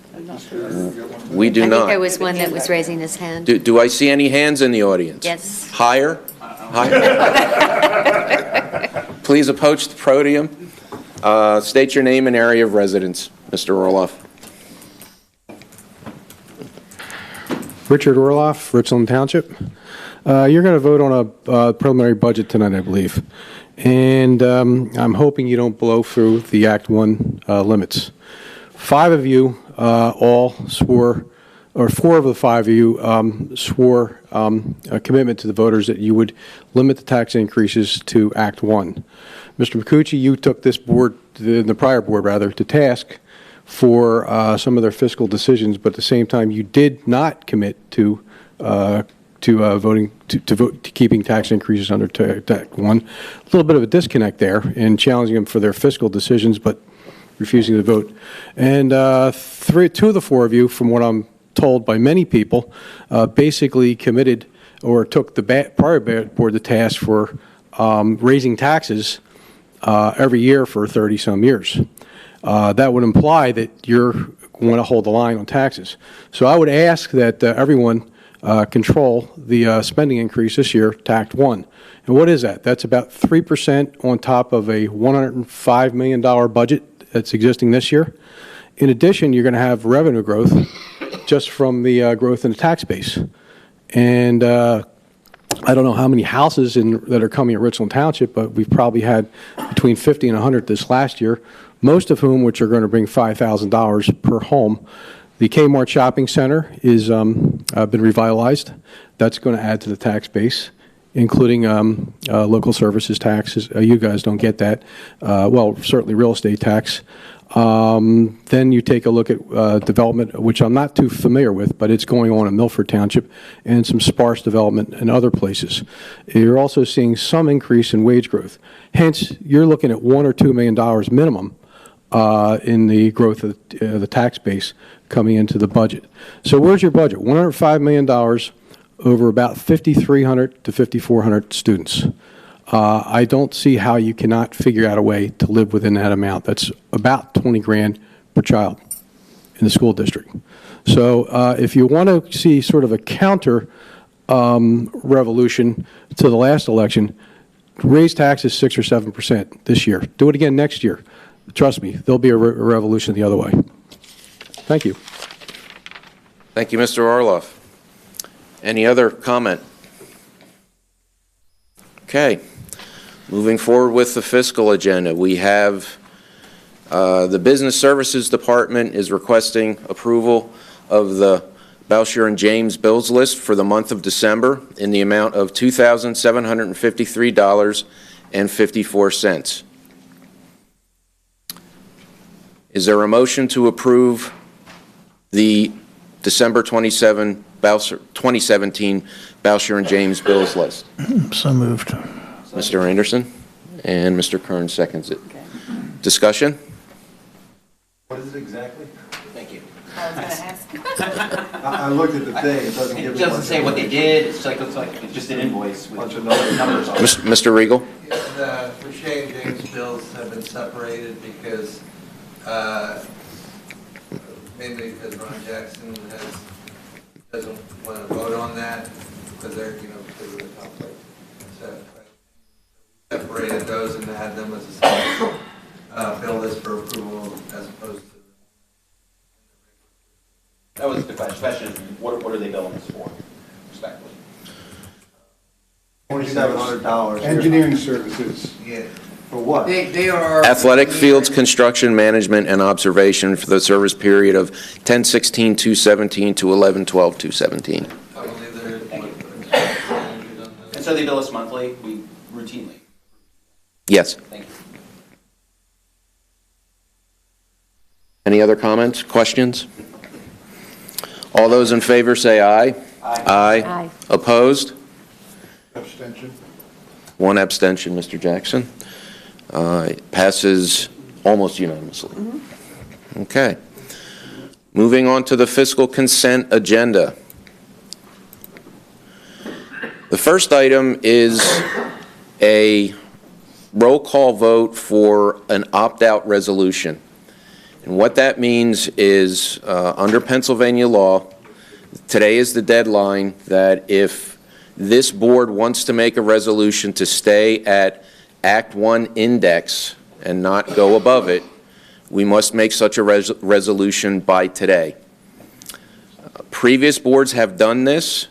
[SPEAKER 4] We do
[SPEAKER 14] I
[SPEAKER 4] not.
[SPEAKER 14] think there was one that was raising his hand.
[SPEAKER 4] Do I see any hands in the audience?
[SPEAKER 14] Yes.
[SPEAKER 4] Higher? Higher? Please approach the podium. State your name and area of residence, Mr. Orloff.
[SPEAKER 20] Richard Orloff, Richland Township. You're going to vote on a preliminary budget tonight, I believe. And I'm hoping you don't blow through the Act 1 limits. 5 of you all swore, or 4 of the 5 of you swore a commitment to the voters that you would limit the tax increases to Act 1. Mr. McCucci, you took this board, the prior board rather, to task for some of their fiscal decisions, but at the same time, you did not commit to keeping tax increases under Act 1. A little bit of a disconnect there in challenging them for their fiscal decisions, but refusing to vote. And 2 of the 4 of you, from what I'm told by many people, basically committed or took the prior board to task for raising taxes every year for 30-some years. That would imply that you're going to hold the line on taxes. So I would ask that everyone control the spending increase this year to Act 1. And what is that? That's about 3% on top of a $105 million budget that's existing this year. In addition, you're going to have revenue growth just from the growth in the tax base. And I don't know how many houses that are coming at Richland Township, but we've probably had between 50 and 100 this last year, most of whom which are going to bring $5,000 per home. The Kmart Shopping Center is been revitalized. That's going to add to the tax base, including local services taxes. You guys don't get that. Well, certainly real estate tax. Then you take a look at development, which I'm not too familiar with, but it's going on in Milford Township, and some sparse development in other places. You're also seeing some increase in wage growth. Hence, you're looking at $1 or $2 million minimum in the growth of the tax base coming into the budget. So where's your budget? $105 million over about 5,300 to 5,400 students. I don't see how you cannot figure out a way to live within that amount. That's about 20 grand per child in the school district. So if you want to see sort of a counter revolution to the last election, raise taxes 6 or 7% this year. Do it again next year. Trust me, there'll be a revolution the other way. Thank you.
[SPEAKER 4] Thank you, Mr. Orloff. Any other comment? Okay. Moving forward with the fiscal agenda, we have the Business Services Department is requesting approval of the Bowsher and James bills list for the month of December in the amount of $2,753.54. Is there a motion to approve the December 2017 Bowsher and James bills list?
[SPEAKER 10] So moved.
[SPEAKER 4] Mr. Anderson and Mr. Kern seconds it. Discussion?
[SPEAKER 19] What is it exactly?
[SPEAKER 7] Thank you.
[SPEAKER 9] I was going to ask.
[SPEAKER 19] I looked at the thing, it doesn't give
[SPEAKER 7] It
[SPEAKER 19] me
[SPEAKER 7] doesn't
[SPEAKER 19] much
[SPEAKER 7] say what they
[SPEAKER 19] information.
[SPEAKER 7] did, it's like just an invoice with
[SPEAKER 19] Bunch of
[SPEAKER 7] numbers on it.
[SPEAKER 4] Mr. Regal?
[SPEAKER 21] The Boucher and James bills have been separated because, mainly because Ron Jackson doesn't want to vote on that, because they're, because of the conflict. So, we separated those and had them as a separate bill list for approval as opposed to.
[SPEAKER 7] That was the question. The question is, what are they billing us for, respectively?
[SPEAKER 19] $2,700.
[SPEAKER 3] Engineering services.
[SPEAKER 21] Yeah.
[SPEAKER 19] For what?
[SPEAKER 21] They are.
[SPEAKER 4] Athletic fields, construction, management, and observation for the service period of 10/16/217 to 11/12/217.
[SPEAKER 7] And so they bill us monthly, routinely?
[SPEAKER 4] Yes.
[SPEAKER 7] Thank you.
[SPEAKER 4] Any other comments, questions? All those in favor say aye.
[SPEAKER 7] Aye.
[SPEAKER 4] Aye. Opposed?
[SPEAKER 3] Abstention.
[SPEAKER 4] One abstention, Mr. Jackson. It passes almost unanimously. Okay. Moving on to the fiscal consent agenda. The first item is a roll call vote for an opt-out resolution. And what that means is, under Pennsylvania law, today is the deadline that if this board wants to make a resolution to stay at Act 1 index and not go above it, we must make such a resolution by today. Previous boards have done this.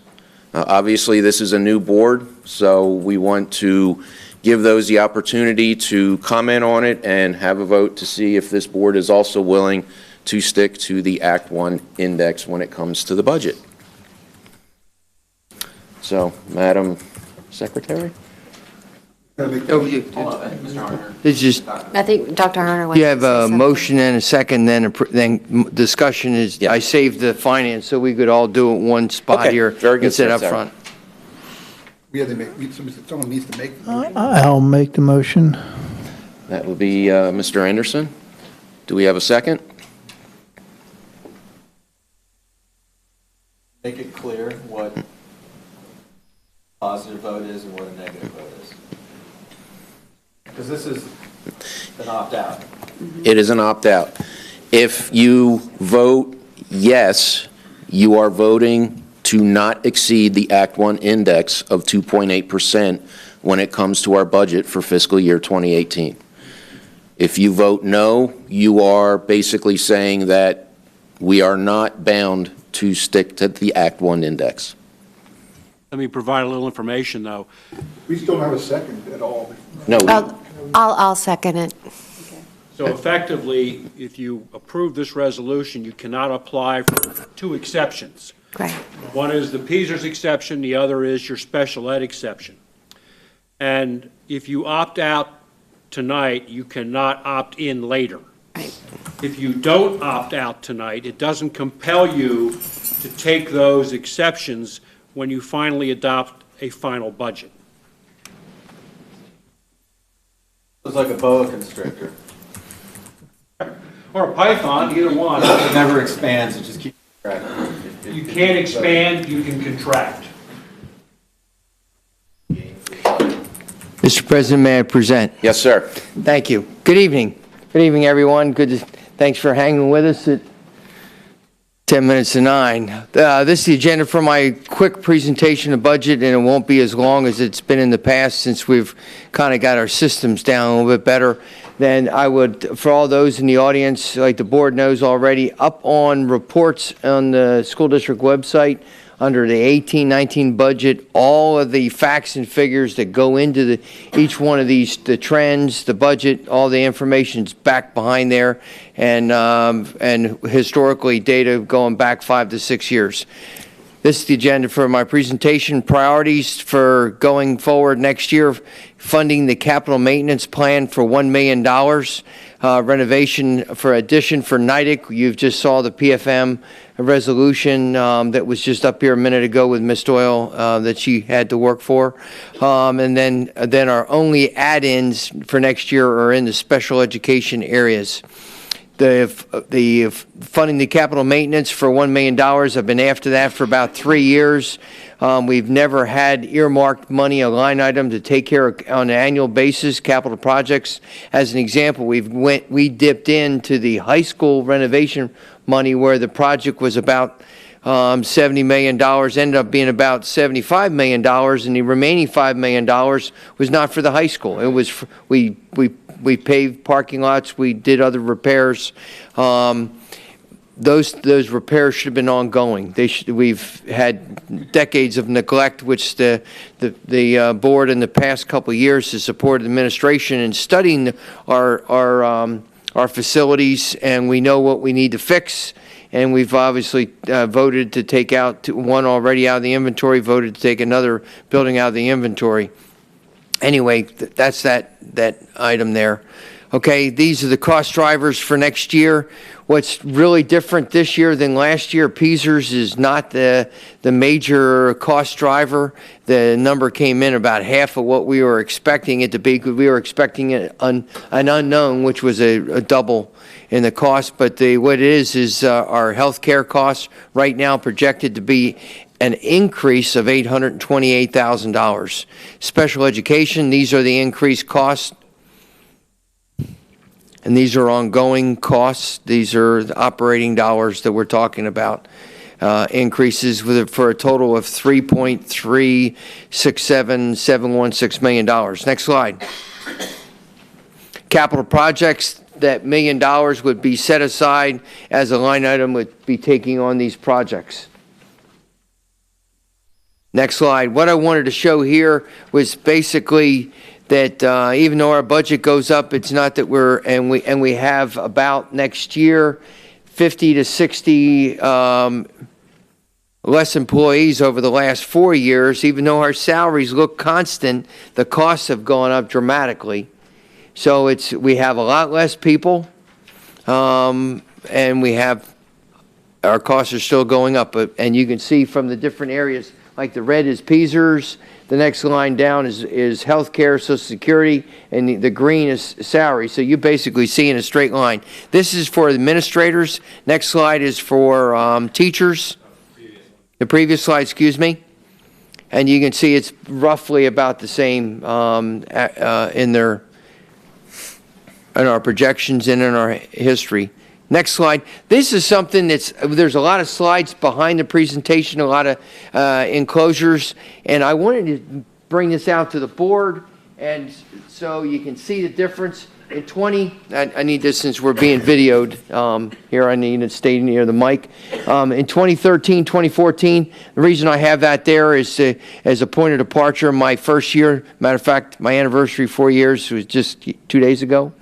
[SPEAKER 4] Obviously, this is a new board, so we want to give those the opportunity to comment on it and have a vote to see if this board is also willing to stick to the Act 1 index when it comes to the budget. So, Madam Secretary?
[SPEAKER 9] It's just,
[SPEAKER 14] I think Dr. Harner wants
[SPEAKER 9] you
[SPEAKER 14] to
[SPEAKER 9] have
[SPEAKER 14] say
[SPEAKER 9] a
[SPEAKER 14] something.
[SPEAKER 9] motion and a second, then discussion is, I saved the finance, so we could all do it one spot
[SPEAKER 4] Okay,
[SPEAKER 9] here
[SPEAKER 4] very good,
[SPEAKER 9] instead
[SPEAKER 4] sir,
[SPEAKER 9] up
[SPEAKER 4] Sarah.
[SPEAKER 9] front.
[SPEAKER 3] Yeah, someone needs to make the motion.
[SPEAKER 10] I'll make the motion.
[SPEAKER 4] That would be Mr. Anderson. Do we have a second?
[SPEAKER 12] Make it clear what a positive vote is and what a negative vote is. Because this is an opt-out.
[SPEAKER 4] It is an opt-out. If you vote yes, you are voting to not exceed the Act 1 index of 2.8% when it comes to our budget for fiscal year 2018. If you vote no, you are basically saying that we are not bound to stick to the Act 1 index.
[SPEAKER 16] Let me provide a little information, though.
[SPEAKER 3] We still don't have a second at all.
[SPEAKER 4] No.
[SPEAKER 14] I'll second it.
[SPEAKER 16] So effectively, if you approve this resolution, you cannot apply for two exceptions.
[SPEAKER 14] Right.
[SPEAKER 16] One is the Peasers exception, the other is your special ed exception. And if you opt out tonight, you cannot opt in later.
[SPEAKER 14] Right.
[SPEAKER 16] If you don't opt out tonight, it doesn't compel you to take those exceptions when you finally adopt a final budget.
[SPEAKER 12] It's like a boa constrictor.
[SPEAKER 16] Or a python, either one.
[SPEAKER 12] It never expands, it just keeps contracting.
[SPEAKER 16] You can't expand, you can contract.
[SPEAKER 9] Mr. President, may I present?
[SPEAKER 4] Yes, sir.
[SPEAKER 9] Thank you. Good evening. Good evening, everyone. Thanks for hanging with us at 10 minutes to 9. This is the agenda for my quick presentation of budget, and it won't be as long as it's been in the past since we've kind of got our systems down a little bit better. Then I would, for all those in the audience, like the board knows already, up on reports on the school district website under the 18-19 budget, all of the facts and figures that go into each one of these, the trends, the budget, all the information's back behind there, and historically data going back 5 to 6 years. This is the agenda for my presentation. Priorities for going forward next year: funding the capital maintenance plan for $1 million, renovation for addition for NIDIC. You just saw the PFM resolution that was just up here a minute ago with Ms. Doyle that she had to work for. And then our only add-ins for next year are in the special education areas. The funding the capital maintenance for $1 million, I've been after that for about 3 years. We've never had earmarked money, a line item to take care of on an annual basis, capital projects. As an example, we dipped into the high school renovation money where the project was about $70 million, ended up being about $75 million, and the remaining $5 million was not for the high school. It was we paved parking lots, we did other repairs. Those repairs should have been ongoing. We've had decades of neglect, which the board in the past couple of years has supported administration in studying our facilities, and we know what we need to fix. And we've obviously voted to take out one already out of the inventory, voted to take another building out of the inventory. Anyway, that's that item there. Okay, these are the cost drivers for next year. What's really different this year than last year, PSERS is not the major cost driver. The number came in about half of what we were expecting it to be, because we were expecting an unknown, which was a double in the cost. But what it is our health care costs right now projected to be an increase of $828,000. Special education, these are the increased costs, and these are ongoing costs. These are the operating dollars that we're talking about. Increases for a total of $3.367716 million. Next slide. Capital projects, that $1 million would be set aside as a line item would be taking on these projects. Next slide. What I wanted to show here was basically that even though our budget goes up, it's not that we have about next year 50 to 60 less employees over the last 4 years. Even though our salaries look constant, the costs have gone up dramatically. So we have a lot less people, and our costs are still going up. And you can see from the different areas, like the red is PSERS, the next line down is healthcare, Social Security, and the green is salary. So you basically see in a straight line. This is for administrators. Next slide is for teachers. The previous slide, excuse me. And you can see it's roughly about the same in our projections and in our history. Next slide. This is something there's a lot of slides behind the presentation, a lot of enclosures, and I wanted to bring this out to the board, and so you can see the difference. In I need this since we're being videoed here. I need to stay near the mic. In 2013, 2014, the reason I have that there is as a point of departure. My first year, matter of fact, my anniversary 4 years was just 2 days ago.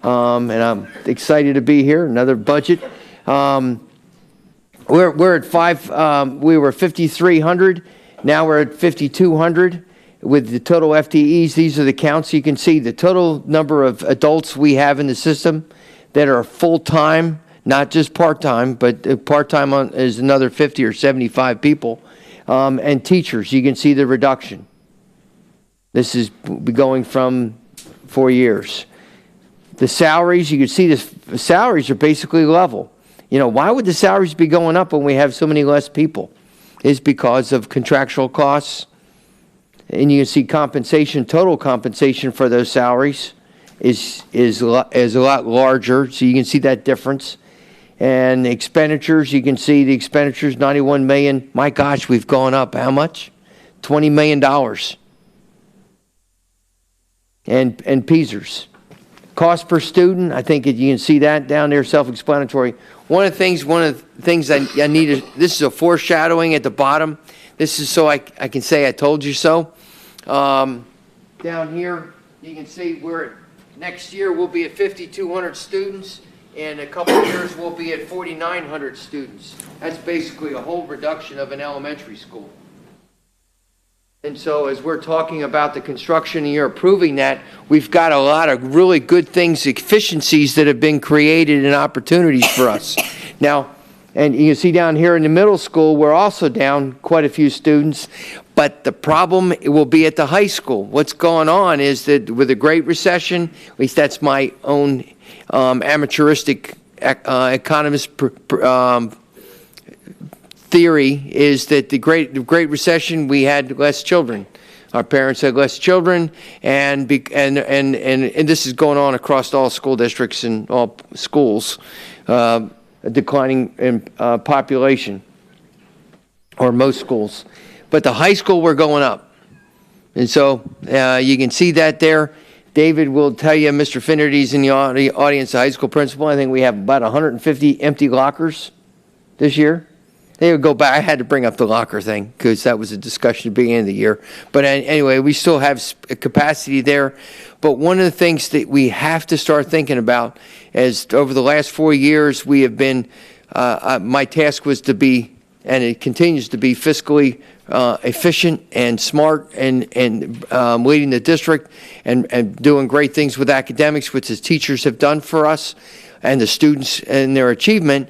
[SPEAKER 9] And I'm excited to be here. Another budget. We're at we were 5,300. Now we're at 5,200 with the total FTEs. These are the counts. You can see the total number of adults we have in the system that are full-time, not just part-time, but part-time is another 50 or 75 people. And teachers, you can see the reduction. This is going from 4 years. The salaries, you can see the salaries are basically level. You know, why would the salaries be going up when we have so many less people? It's because of contractual costs. And you can see compensation, total compensation for those salaries is a lot larger. So you can see that difference. And expenditures, you can see the expenditures, $91 million. My gosh, we've gone up how much? $20 million. And PSERS. Cost per student, I think you can see that down there, self-explanatory. One of the things I need, this is a foreshadowing at the bottom. This is so I can say I told you so. Down here, you can see next year we'll be at 5,200 students. In a couple of years, we'll be at 4,900 students. That's basically a whole reduction of an elementary school. And so as we're talking about the construction and you're approving that, we've got a lot of really good things, efficiencies that have been created and opportunities for us. Now, and you can see down here in the middle school, we're also down quite a few students, but the problem will be at the high school. What's going on is that with the Great Recession, at least that's my own amateuristic economist theory, is that the Great Recession, we had less children. Our parents had less children, and this is going on across all school districts and all schools, a declining in population, or most schools. But the high school, we're going up. And so you can see that there. David will tell you, Mr. Finnerty's in the audience, the high school principal. I think we have about 150 empty lockers this year. They would go back. I had to bring up the locker thing because that was a discussion at the beginning of the year. But anyway, we still have capacity there. But one of the things that we have to start thinking about is over the last 4 years, we have been, my task was to be, and it continues to be, fiscally efficient and smart and leading the district and doing great things with academics, which the teachers have done for us and the students and their achievement.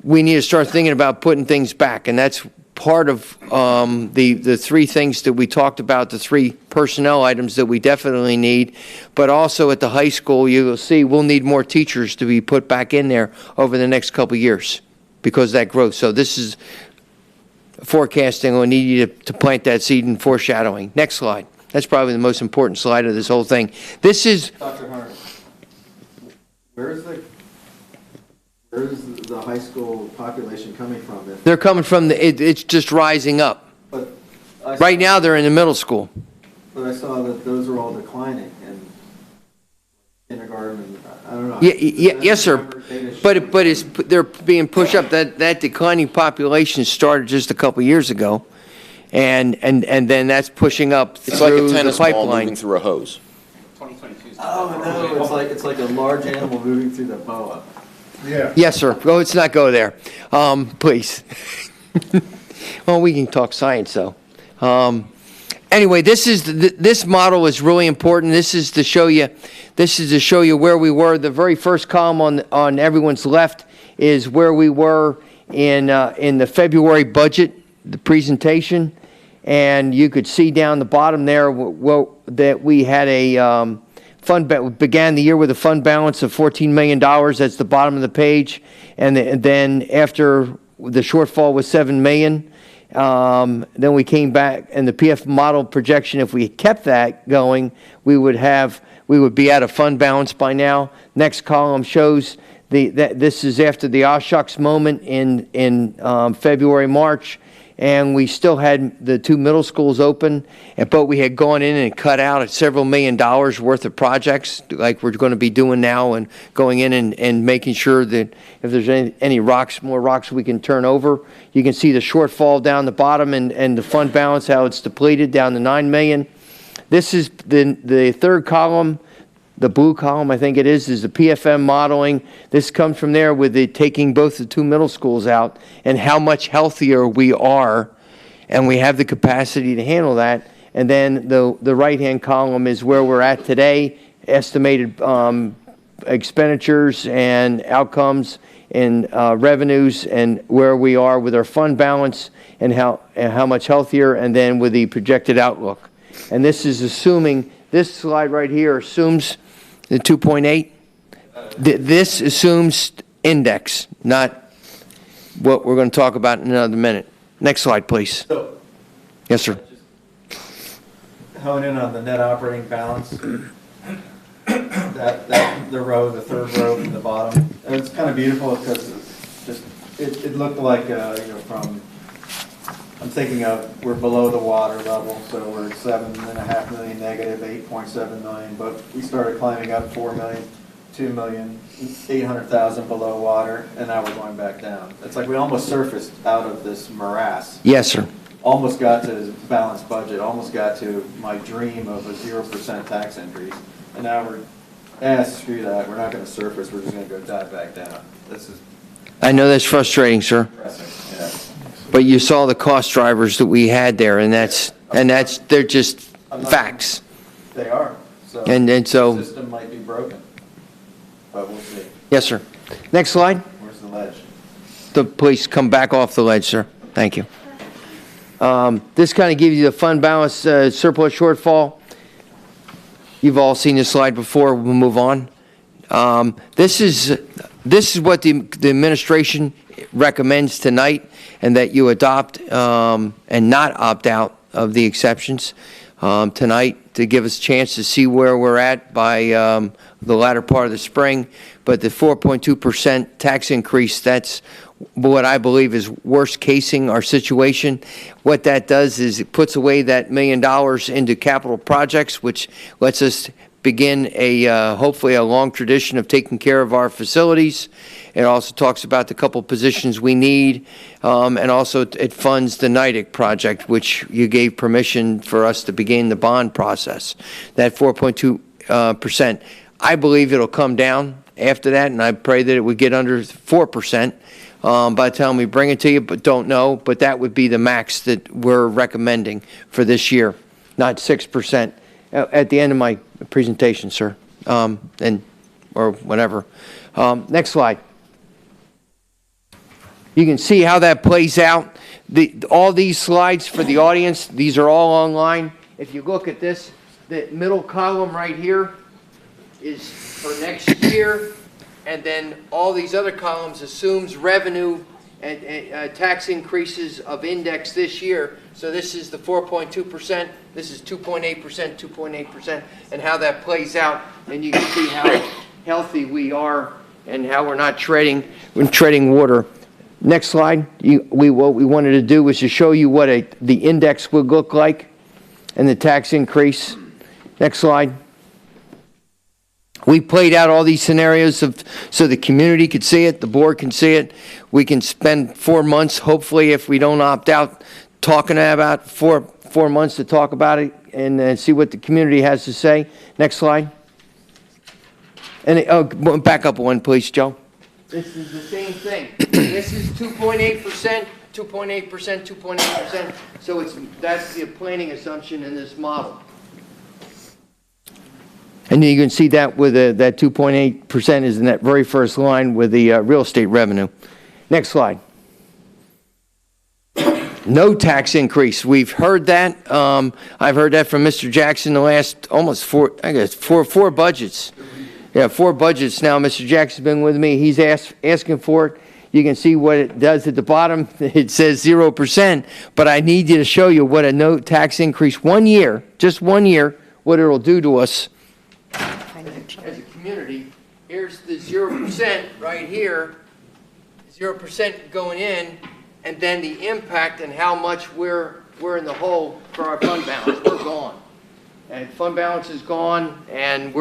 [SPEAKER 9] We need to start thinking about putting things back, and that's part of the three things that we talked about, the three personnel items that we definitely need. But also at the high school, you'll see we'll need more teachers to be put back in there over the next couple of years because of that growth. So this is forecasting. We need you to plant that seed in foreshadowing. Next slide. That's probably the most important slide of this whole thing. This is...
[SPEAKER 12] Dr. Hunter, where's the high school population coming from?
[SPEAKER 9] They're coming from it's just rising up.
[SPEAKER 12] But
[SPEAKER 9] right now they're in the middle school.
[SPEAKER 12] But I saw that those are all declining in kindergarten and I don't know.
[SPEAKER 9] Yes, sir. But they're being pushed up. That declining population started just a couple years ago, and then that's pushing up
[SPEAKER 4] It's like
[SPEAKER 9] through
[SPEAKER 4] a tennis
[SPEAKER 9] the pipeline.
[SPEAKER 4] ball moving through a hose.
[SPEAKER 12] Oh no, it's like a large animal moving through the boa.
[SPEAKER 19] Yeah.
[SPEAKER 9] Yes, sir. Go. Let's not go there, please. Well, we can talk science though. Anyway, this model is really important. This is to show you where we were. The very first column on everyone's left is where we were in the February budget, the presentation, and you could see down the bottom there that we had a began the year with a fund balance of $14 million. That's the bottom of the page, and then after the shortfall was $7 million. Then we came back, and the PF model projection, if we kept that going, we would be at a fund balance by now. Next column shows that this is after the aw shucks moment in February, March, and we still had the two middle schools open, but we had gone in and cut out several $1 million worth of projects like we're going to be doing now, and going in and making sure that if there's any more rocks we can turn over. You can see the shortfall down the bottom and the fund balance, how it's depleted down to $9 million. This is the third column. The blue column, I think it is the PFM modeling. This comes from there with taking both the two middle schools out and how much healthier we are, and we have the capacity to handle that. And then the right-hand column is where we're at today, estimated expenditures and outcomes and revenues, and where we are with our fund balance and how much healthier, and then with the projected outlook. And this is assuming, this slide right here assumes the 2.8. This assumes index, not what we're going to talk about in another minute. Next slide, please.
[SPEAKER 12] So,
[SPEAKER 9] yes, sir.
[SPEAKER 12] Hone in on the net operating balance. The third row from the bottom. And it's kind of beautiful because it looked like from I'm thinking of, we're below the water level, so we're at 7.5 million negative, 8.7 million, but we started climbing up 4 million, 2 million, 800,000 below water, and now we're going back down. It's like we almost surfaced out of this morass.
[SPEAKER 9] Yes, sir.
[SPEAKER 12] Almost got to balanced budget, almost got to my dream of a 0% tax increase, and now we're, screw that, we're not gonna surface, we're just gonna go dive back down. This is
[SPEAKER 9] I know that's frustrating, sir.
[SPEAKER 12] depressing, yeah.
[SPEAKER 9] But you saw the cost drivers that we had there, and they're just facts.
[SPEAKER 12] They are, so.
[SPEAKER 9] And so-
[SPEAKER 12] The system might be broken, but we'll see.
[SPEAKER 9] Yes, sir. Next slide.
[SPEAKER 12] Where's the ledge?
[SPEAKER 9] Please come back off the ledge, sir. Thank you. This kind of gives you the fund balance surplus shortfall. You've all seen this slide before. We'll move on. This is what the administration recommends tonight, and that you adopt and not opt out of the exceptions tonight to give us a chance to see where we're at by the latter part of the spring. But the 4.2% tax increase, that's what I believe is worst casing our situation. What that does is it puts away that $1 million into capital projects, which lets us begin hopefully a long tradition of taking care of our facilities. It also talks about the couple positions we need, and also it funds the NIDIC project, which you gave permission for us to begin the bond process. That 4.2%, I believe it'll come down after that, and I pray that it would get under 4%. By the time we bring it to you, but don't know, but that would be the max that we're recommending for this year, not 6%. At the end of my presentation, sir, or whatever. Next slide. You can see how that plays out. All these slides for the audience, these are all online. If you look at this, the middle column right here is for next year, and then all these other columns assumes revenue and tax increases of index this year. So this is the 4.2%, this is 2.8%, 2.8%, and how that plays out. And you can see how healthy we are and how we're not treading water. Next slide. What we wanted to do was to show you what the index would look like and the tax increase. Next slide. We played out all these scenarios so the community could see it, the board can see it. We can spend 4 months, hopefully, if we don't opt out, talking about 4 months to talk about it and see what the community has to say. Next slide. And back up one, please, Joe. This is the same thing. This is 2.8%, 2.8%, 2.8%. So that's the planning assumption in this model. And you can see that with that 2.8% is in that very first line with the real estate revenue. Next slide. No tax increase. We've heard that. I've heard that from Mr. Jackson the last almost four budgets. Yeah, 4 budgets now. Mr. Jackson's been with me. He's asking for it. You can see what it does at the bottom. It says 0%, but I need you to show you what a no tax increase 1 year, just 1 year, what it'll do to us as a community. Here's the 0% right here, 0% going in, and then the impact and how much we're in the hole for our fund balance. We're gone. And fund balance is gone, and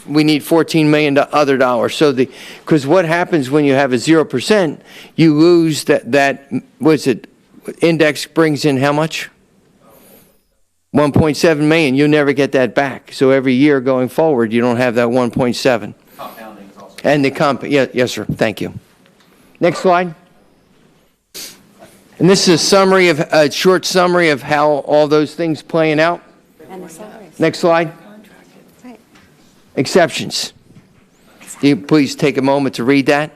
[SPEAKER 9] we need $14 million other dollars. So because what happens when you have a 0%, you lose that what's it, index brings in how much? 1.7 million. You'll never get that back. So every year going forward, you don't have that 1.7.
[SPEAKER 12] Compounding is also.
[SPEAKER 9] And yes, sir. Thank you. Next slide. And this is a short summary of how all those things playing out. Next slide. Exceptions. Do you please take a moment to read that?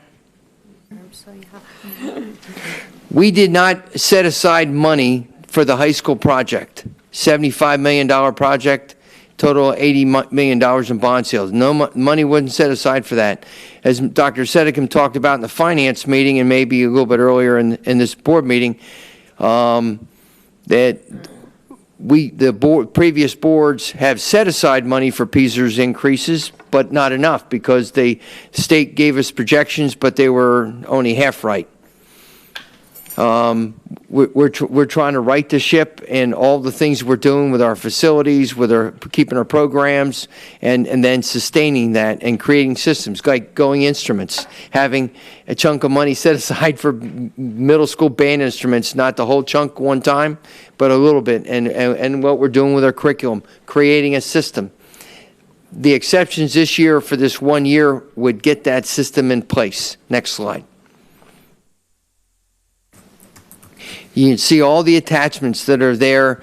[SPEAKER 9] We did not set aside money for the high school project. $75 million project, total $80 million in bond sales. No money wasn't set aside for that. As Dr. Sedicum talked about in the finance meeting and maybe a little bit earlier in this board meeting, that previous boards have set aside money for PSERS increases, but not enough because the state gave us projections, but they were only half right.
[SPEAKER 2] We're trying to right the ship in all the things we're doing with our facilities, with our keeping our programs, and then sustaining that and creating systems like Going Instruments, having a chunk of money set aside for middle school band instruments, not the whole chunk one time, but a little bit, and what we're doing with our curriculum, creating a system. The exceptions this year for this 1 year would get that system in place. Next slide. You can see all the attachments that are there.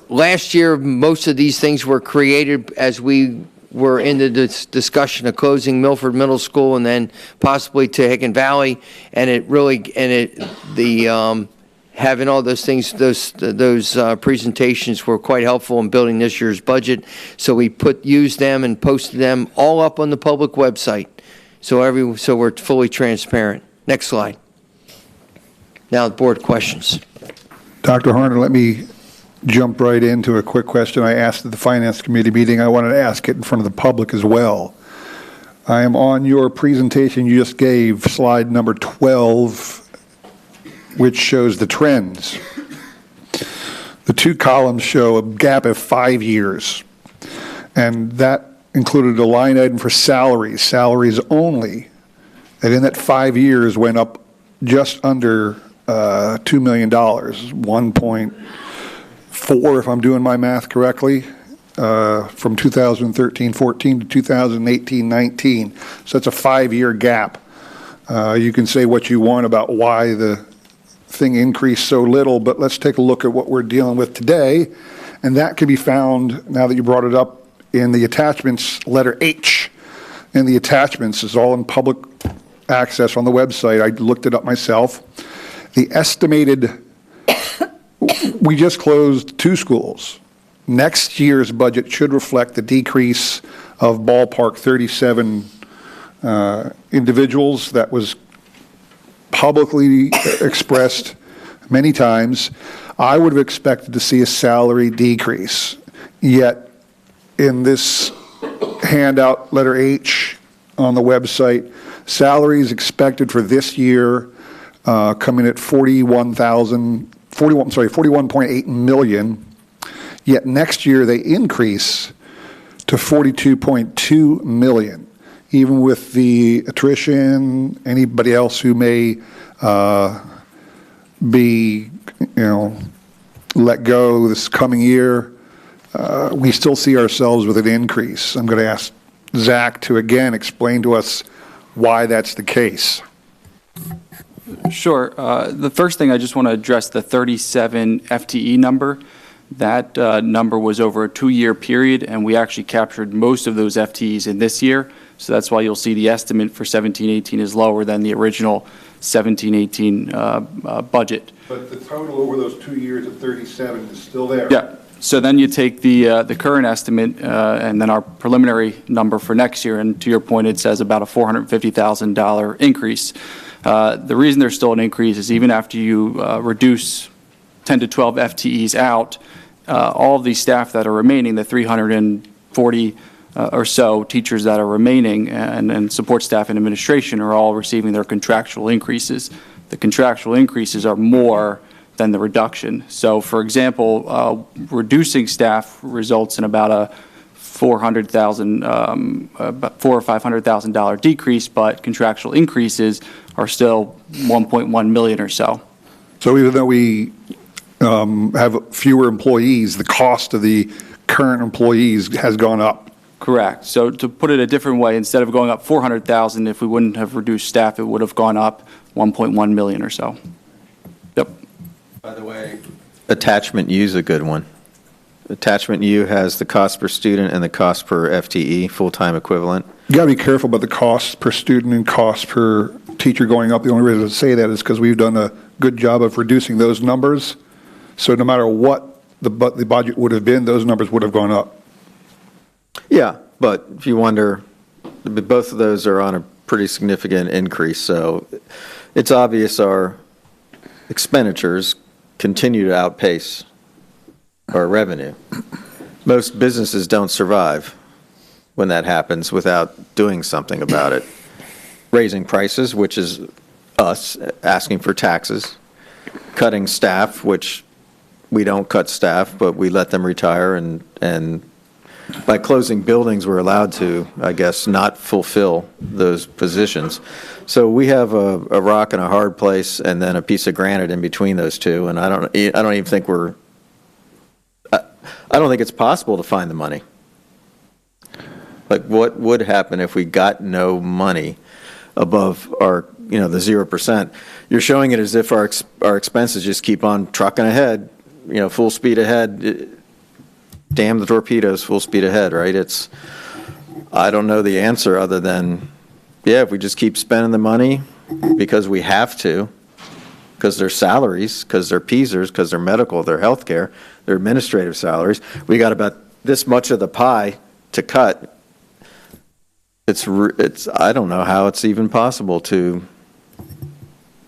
[SPEAKER 2] Last year, most of these things were created as we were in the discussion of closing Milford Middle School and then possibly to Hickin Valley, and having all those things, those presentations were quite helpful in building this year's budget. So we used them and posted them all up on the public website, so we're fully transparent. Next slide. Now, board questions.
[SPEAKER 3] Dr. Harner, let me jump right into a quick question I asked at the Finance Committee meeting. I wanted to ask it in front of the public as well. I am on your presentation you just gave, slide number 12, which shows the trends. The two columns show a gap of 5 years, and that included a line item for salaries only, that in that 5 years went up just under $2 million, 1.4 if I'm doing my math correctly, from 2013-14 to 2018-19. So it's a 5-year gap. You can say what you want about why the thing increased so little, but let's take a look at what we're dealing with today. And that can be found, now that you brought it up, in the attachments, letter H. In the attachments is all in public access on the website. I looked it up myself. The estimated, we just closed 2 schools. Next year's budget should reflect the decrease of ballpark 37 individuals that was publicly expressed many times. I would have expected to see a salary decrease. Yet in this handout, letter H on the website, salaries expected for this year come in at 41.8 million. Yet next year they increase to 42.2 million. Even with the attrition, anybody else who may be, let go this coming year, we still see ourselves with an increase. I'm going to ask Zach to again explain to us why that's the case.
[SPEAKER 22] Sure. The first thing I just want to address the 37 FTE number. That number was over a 2-year period, and we actually captured most of those FTEs in this year. So that's why you'll see the estimate for 17-18 is lower than the original 17-18 budget.
[SPEAKER 3] But the total over those 2 years of 37 is still there.
[SPEAKER 22] Yeah. So then you take the current estimate and then our preliminary number for next year, and to your point, it says about a $450,000 increase. The reason there's still an increase is even after you reduce 10 to 12 FTEs out, all of these staff that are remaining, the 340 or so teachers that are remaining and support staff and administration are all receiving their contractual increases. The contractual increases are more than the reduction. So, for example, reducing staff results in about a $400,000, about $400,000 or $500,000 decrease, but contractual increases are still 1.1 million or so.
[SPEAKER 3] So even though we have fewer employees, the cost of the current employees has gone up.
[SPEAKER 22] Correct. So to put it a different way, instead of going up 400,000, if we wouldn't have reduced staff, it would have gone up 1.1 million or so. Yep.
[SPEAKER 18] By the way, attachment U is a good one. Attachment U has the cost per student and the cost per FTE, full-time equivalent.
[SPEAKER 3] You got to be careful about the cost per student and cost per teacher going up. The only reason to say that is because we've done a good job of reducing those numbers. So no matter what the budget would have been, those numbers would have gone up.
[SPEAKER 18] Yeah, but if you wonder, both of those are on a pretty significant increase. So it's obvious our expenditures continue to outpace our revenue. Most businesses don't survive when that happens without doing something about it. Raising prices, which is us asking for taxes, cutting staff, which we don't cut staff, but we let them retire, and by closing buildings, we're allowed to, I guess, not fulfill those positions. So we have a rock and a hard place, and then a piece of granite in between those two. And I don't even think I don't think it's possible to find the money. Like, what would happen if we got no money above our, the 0%? You're showing it as if our expenses just keep on trucking ahead, full speed ahead. Damn the torpedoes, full speed ahead, right? I don't know the answer other than, if we just keep spending the money because we have to, because they're salaries, because they're PSERs, because they're medical, they're healthcare, they're administrative salaries. We got about this much of the pie to cut. I don't know how it's even possible to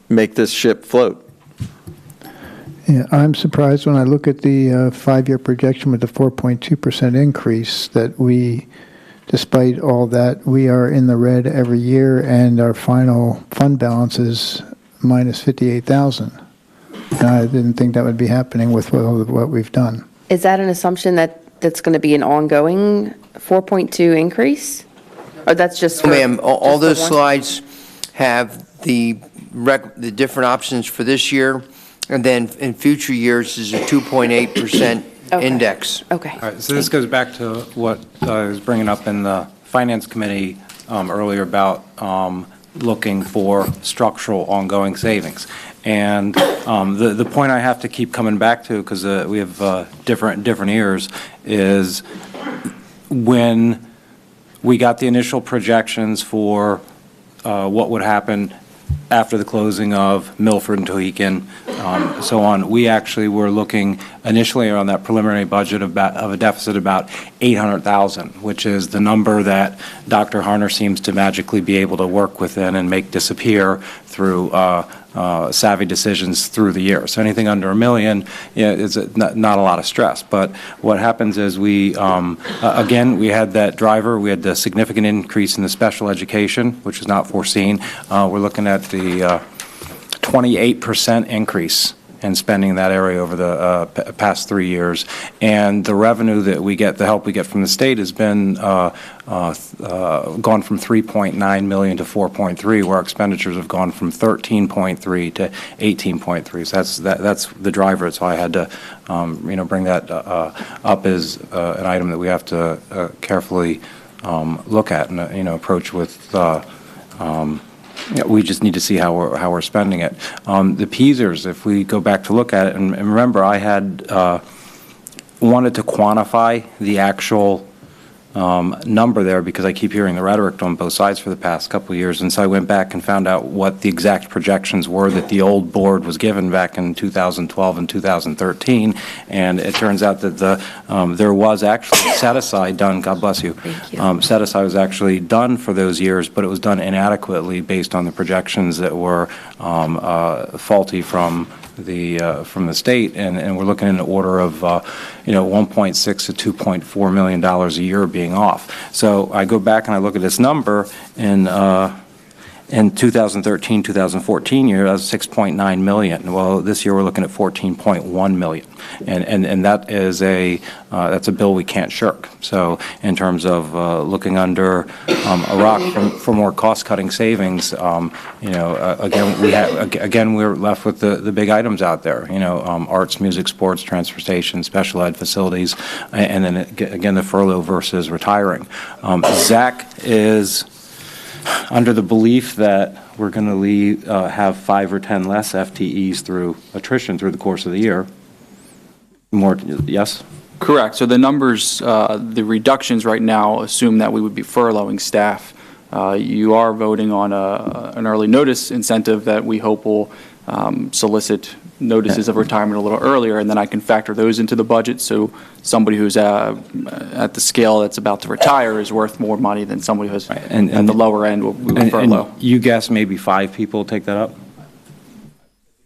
[SPEAKER 18] make this ship float.
[SPEAKER 10] Yeah, I'm surprised when I look at the five-year projection with the 4.2% increase that we, despite all that, we are in the red every year, and our final fund balance is minus 58,000. I didn't think that would be happening with what we've done.
[SPEAKER 6] Is that an assumption that's going to be an ongoing 4.2 increase? Or that's just for...
[SPEAKER 2] Ma'am, all
[SPEAKER 6] just
[SPEAKER 2] those
[SPEAKER 6] one?
[SPEAKER 2] slides have the different options for this year, and then in future years is a 2.8% index.
[SPEAKER 6] Okay.
[SPEAKER 11] All right, so this goes back to what I was bringing up in the Finance Committee earlier about looking for structural ongoing savings. And the point I have to keep coming back to, because we have different ears, is when we got the initial projections for what would happen after the closing of Milford and Tohickon, so on, we actually were looking initially on that preliminary budget of a deficit about $800,000, which is the number that Dr. Harner seems to magically be able to work within and make disappear through savvy decisions through the year. So anything under $1 million is not a lot of stress. But what happens is we, again, we had that driver. We had the significant increase in the special education, which was not foreseen. We're looking at the 28% increase in spending in that area over the past 3 years. And the revenue that we get, the help we get from the state has been gone from 3.9 million to 4.3, where our expenditures have gone from 13.3 to 18.3. So that's the driver. So I had to, bring that up as an item that we have to carefully look at and, approach with we just need to see how we're spending it. The PSERs, if we go back to look at it, and remember, I had wanted to quantify the actual number there because I keep hearing the rhetoric on both sides for the past couple of years, and so I went back and found out what the exact projections were that the old board was given back in 2012 and 2013, and it turns out that there was actually set-aside done, God bless you, set-aside was actually done for those years, but it was done inadequately based on the projections that were faulty from the state, and we're looking in the order of 1.6 to $2.4 million a year being off. So I go back and I look at this number in 2013, 2014 year, that was 6.9 million. Well, this year we're looking at 14.1 million, and that is that's a bill we can't shirk. So in terms of looking under a rock for more cost-cutting savings, again we're left with the big items out there. Arts, music, sports, transportation, special ed facilities, and then again the furlough versus retiring. Zach is under the belief that we're going to have 5 or 10 less FTEs through attrition through the course of the year. More, yes?
[SPEAKER 22] Correct. So the numbers, the reductions right now assume that we would be furloughing staff. You are voting on an early notice incentive that we hope will solicit notices of retirement a little earlier, and then I can factor those into the budget. So somebody who's at the scale that's about to retire is worth more money than somebody who's at the lower end we would furlough.
[SPEAKER 11] And you guess maybe 5 people take that up?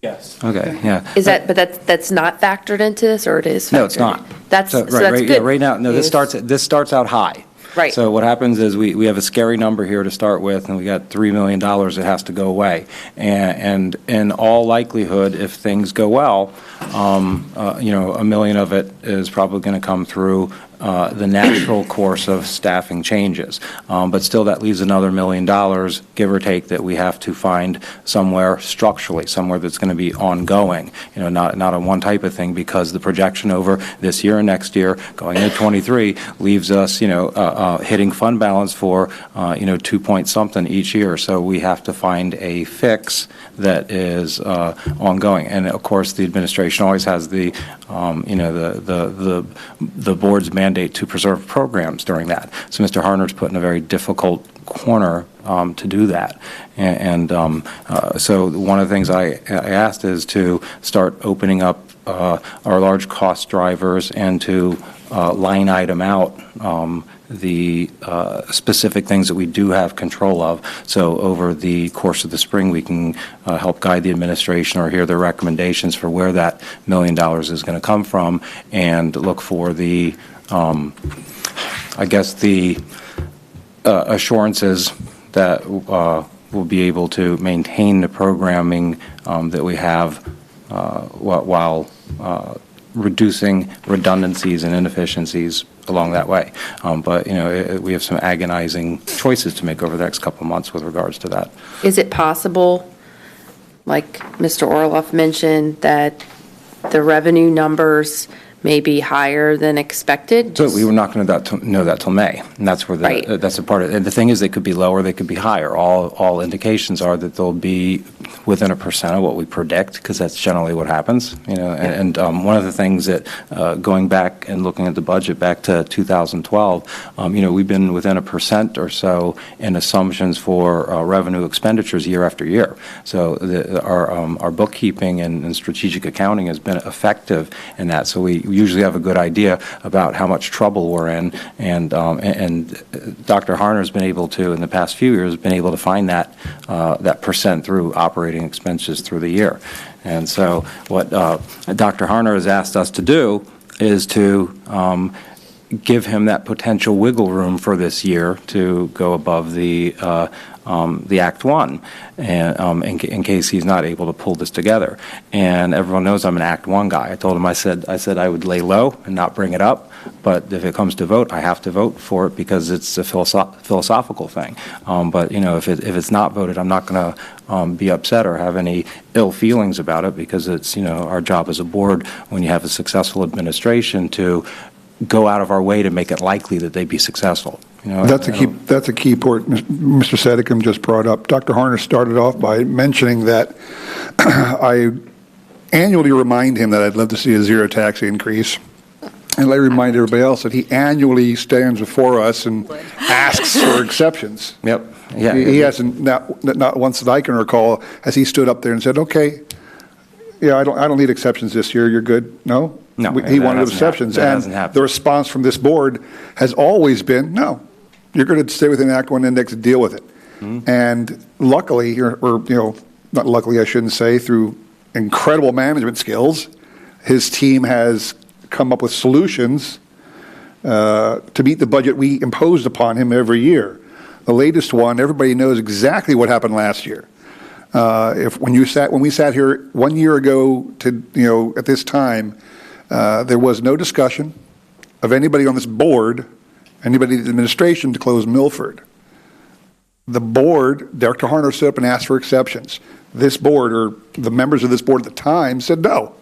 [SPEAKER 22] Yes.
[SPEAKER 11] Okay, yeah.
[SPEAKER 6] Is that, but that's not factored into this, or it is?
[SPEAKER 11] No, it's not.
[SPEAKER 6] That's
[SPEAKER 11] so
[SPEAKER 6] that's good.
[SPEAKER 11] Right now, no, this starts out high.
[SPEAKER 6] Right.
[SPEAKER 11] So what happens is we have a scary number here to start with, and we got $3 million that has to go away. And in all likelihood, if things go well, $1 million of it is probably going to come through the natural course of staffing changes. But still, that leaves another $1 million, give or take, that we have to find somewhere structurally, somewhere that's going to be ongoing, not a one type of thing, because the projection over this year and next year, going into 23, leaves us, hitting fund balance for, 2 point something each year. So we have to find a fix that is ongoing. And of course, the administration always has the board's mandate to preserve programs during that. So Mr. Harner's put in a very difficult corner to do that. So one of the things I asked is to start opening up our large cost drivers and to line item out the specific things that we do have control of. So over the course of the spring, we can help guide the administration or hear their recommendations for where that $1 million is going to come from, and look for the assurances that we'll be able to maintain the programming that we have while reducing redundancies and inefficiencies along that way. But we have some agonizing choices to make over the next couple of months with regards to that.
[SPEAKER 6] Is it possible, like Mr. Orloff mentioned, that the revenue numbers may be higher than expected?
[SPEAKER 11] So we were not going to know that till May, and that's where
[SPEAKER 6] Right.
[SPEAKER 11] That's a part of it. And the thing is, they could be lower, they could be higher. All indications are that they'll be within 1% of what we predict, because that's generally what happens. And one of the things that going back and looking at the budget back to 2012, we've been within 1% or so in assumptions for revenue expenditures year after year. So our bookkeeping and strategic accounting has been effective in that. So we usually have a good idea about how much trouble we're in, and Dr. Harner's been able to, in the past few years, been able to find that percent through operating expenses through the year. And so what Dr. Harner has asked us to do is to give him that potential wiggle room for this year to go above the Act 1, and in case he's not able to pull this together. And everyone knows I'm an Act 1 guy. I told him, I said I would lay low and not bring it up, but if it comes to vote, I have to vote for it because it's a philosophical thing. But if it's not voted, I'm not going to be upset or have any ill feelings about it, because it's our job as a board, when you have a successful administration, to go out of our way to make it likely that they'd be successful.
[SPEAKER 3] That's a key point Mr. Sedicum just brought up. Dr. Harner started off by mentioning that I annually remind him that I'd love to see a zero tax increase. And I remind everybody else that he annually stands before us and asks for exceptions.
[SPEAKER 11] Yep. Yeah.
[SPEAKER 3] He hasn't, not once that I can recall, has he stood up there and said, okay, yeah, I don't need exceptions this year, you're good. No?
[SPEAKER 11] No.
[SPEAKER 3] He wanted exceptions.
[SPEAKER 11] That
[SPEAKER 3] And
[SPEAKER 11] hasn't happened.
[SPEAKER 3] the response from this board has always been, no, you're going to stay within Act 1 index and deal with it.
[SPEAKER 11] Mm-hmm.
[SPEAKER 3] And luckily, or not luckily, I shouldn't say, through incredible management skills, his team has come up with solutions to meet the budget we imposed upon him every year. The latest one, everybody knows exactly what happened last year. When we sat here 1 year ago to at this time, there was no discussion of anybody on this board, anybody in the administration, to close Milford. The board, Dr. Harner stood up and asked for exceptions. This board, or the members of this board at the time, said no.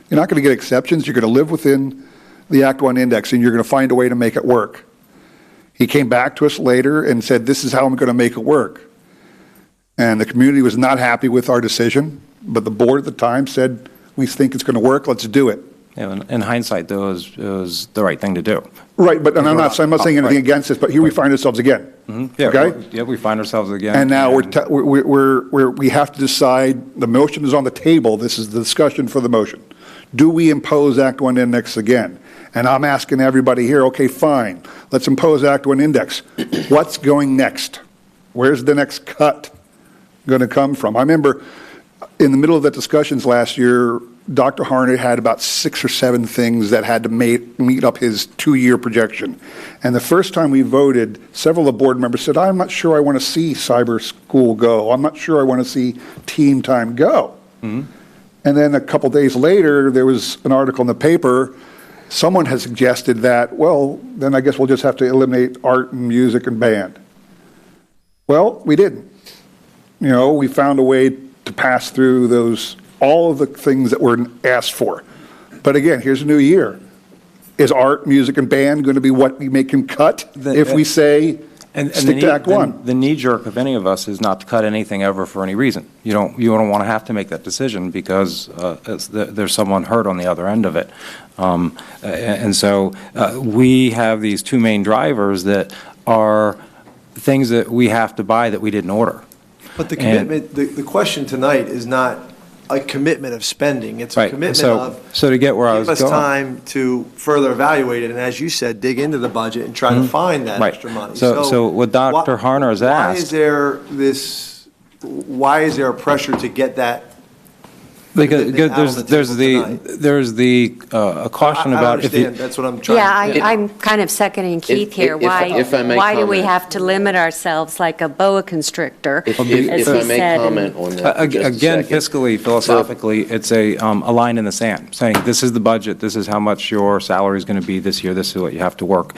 [SPEAKER 3] You're not going to get exceptions. You're going to live within the Act 1 index, and you're going to find a way to make it work. He came back to us later and said, this is how I'm going to make it work. And the community was not happy with our decision, but the board at the time said, we think it's going to work, let's do it.
[SPEAKER 11] Yeah, in hindsight, though, it was the right thing to do.
[SPEAKER 3] Right, but I'm not saying anything against this, but here we find ourselves again.
[SPEAKER 11] Mm-hmm. Yeah,
[SPEAKER 3] okay?
[SPEAKER 11] We find ourselves again.
[SPEAKER 3] And now we have to decide, the motion is on the table, this is the discussion for the motion. Do we impose Act 1 index again? And I'm asking everybody here, okay, fine, let's impose Act 1 index. What's going next? Where's the next cut going to come from? I remember in the middle of the discussions last year, Dr. Harnett had about 6 or 7 things that had to meet up his 2-year projection. And the first time we voted, several of the board members said, I'm not sure I want to see cyber school go. I'm not sure I want to see team time go. Mm-hmm. And then a couple days later, there was an article in the paper. Someone had suggested that, well, then I guess we'll just have to eliminate art and music and band. Well, we didn't. You know, we found a way to pass through all of the things that were asked for. But again, here's a new year. Is art, music, and band going to be what we make him cut if we say stick to Act 1?
[SPEAKER 11] The knee jerk of any of us is not to cut anything ever for any reason. You don't want to have to make that decision because there's someone hurt on the other end of it. And so we have these 2 main drivers that are things that we have to buy that we didn't order.
[SPEAKER 19] But the commitment, the question tonight is not a commitment of spending. It's a commitment of
[SPEAKER 11] so to get where I was
[SPEAKER 19] give us
[SPEAKER 11] going.
[SPEAKER 19] time to further evaluate it, and as you said, dig into the budget and try to find that extra money.
[SPEAKER 11] So what Dr. Harner has asked.
[SPEAKER 19] Why is there a pressure to get that?
[SPEAKER 11] Because there's the caution about if you.
[SPEAKER 19] That's what I'm trying.
[SPEAKER 14] Yeah, I'm kind of seconding Keith here.
[SPEAKER 4] If I may
[SPEAKER 14] why do we
[SPEAKER 4] comment.
[SPEAKER 14] have to limit ourselves like a boa constrictor?
[SPEAKER 4] If
[SPEAKER 14] as
[SPEAKER 4] I
[SPEAKER 14] he
[SPEAKER 4] may
[SPEAKER 14] said,
[SPEAKER 4] comment on that for just a
[SPEAKER 11] Again,
[SPEAKER 4] second.
[SPEAKER 11] fiscally, philosophically, it's a line in the sand, saying this is the budget, this is how much your salary is going to be this year, this is what you have to work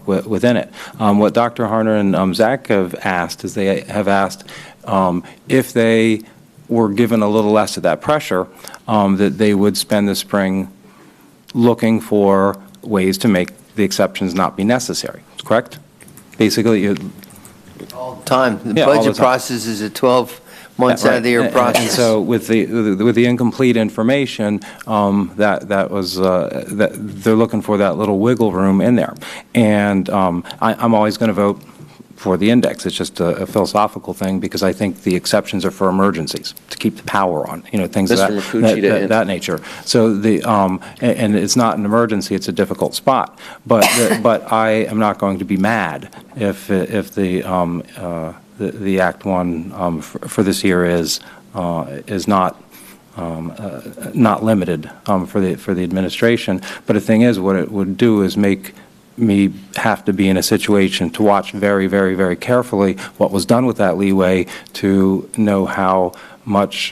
[SPEAKER 11] within it. What Dr. Harner and Zach have asked is they have asked if they were given a little less of that pressure, that they would spend the spring looking for ways to make the exceptions not be necessary, correct? Basically,
[SPEAKER 2] All the time. The
[SPEAKER 11] Yeah, all the
[SPEAKER 2] budget
[SPEAKER 11] time.
[SPEAKER 2] process is a 12 months out of the year process.
[SPEAKER 11] And so with the incomplete information, that was that they're looking for that little wiggle room in there. And I'm always going to vote for the index. It's just a philosophical thing because I think the exceptions are for emergencies to keep the power on, things of that nature. So and it's not an emergency; it's a difficult spot. But I am not going to be mad if the Act 1 for this year is not. Not limited for the administration, but the thing is, what it would do is make me have to be in a situation to watch very, very, very carefully what was done with that leeway to know how much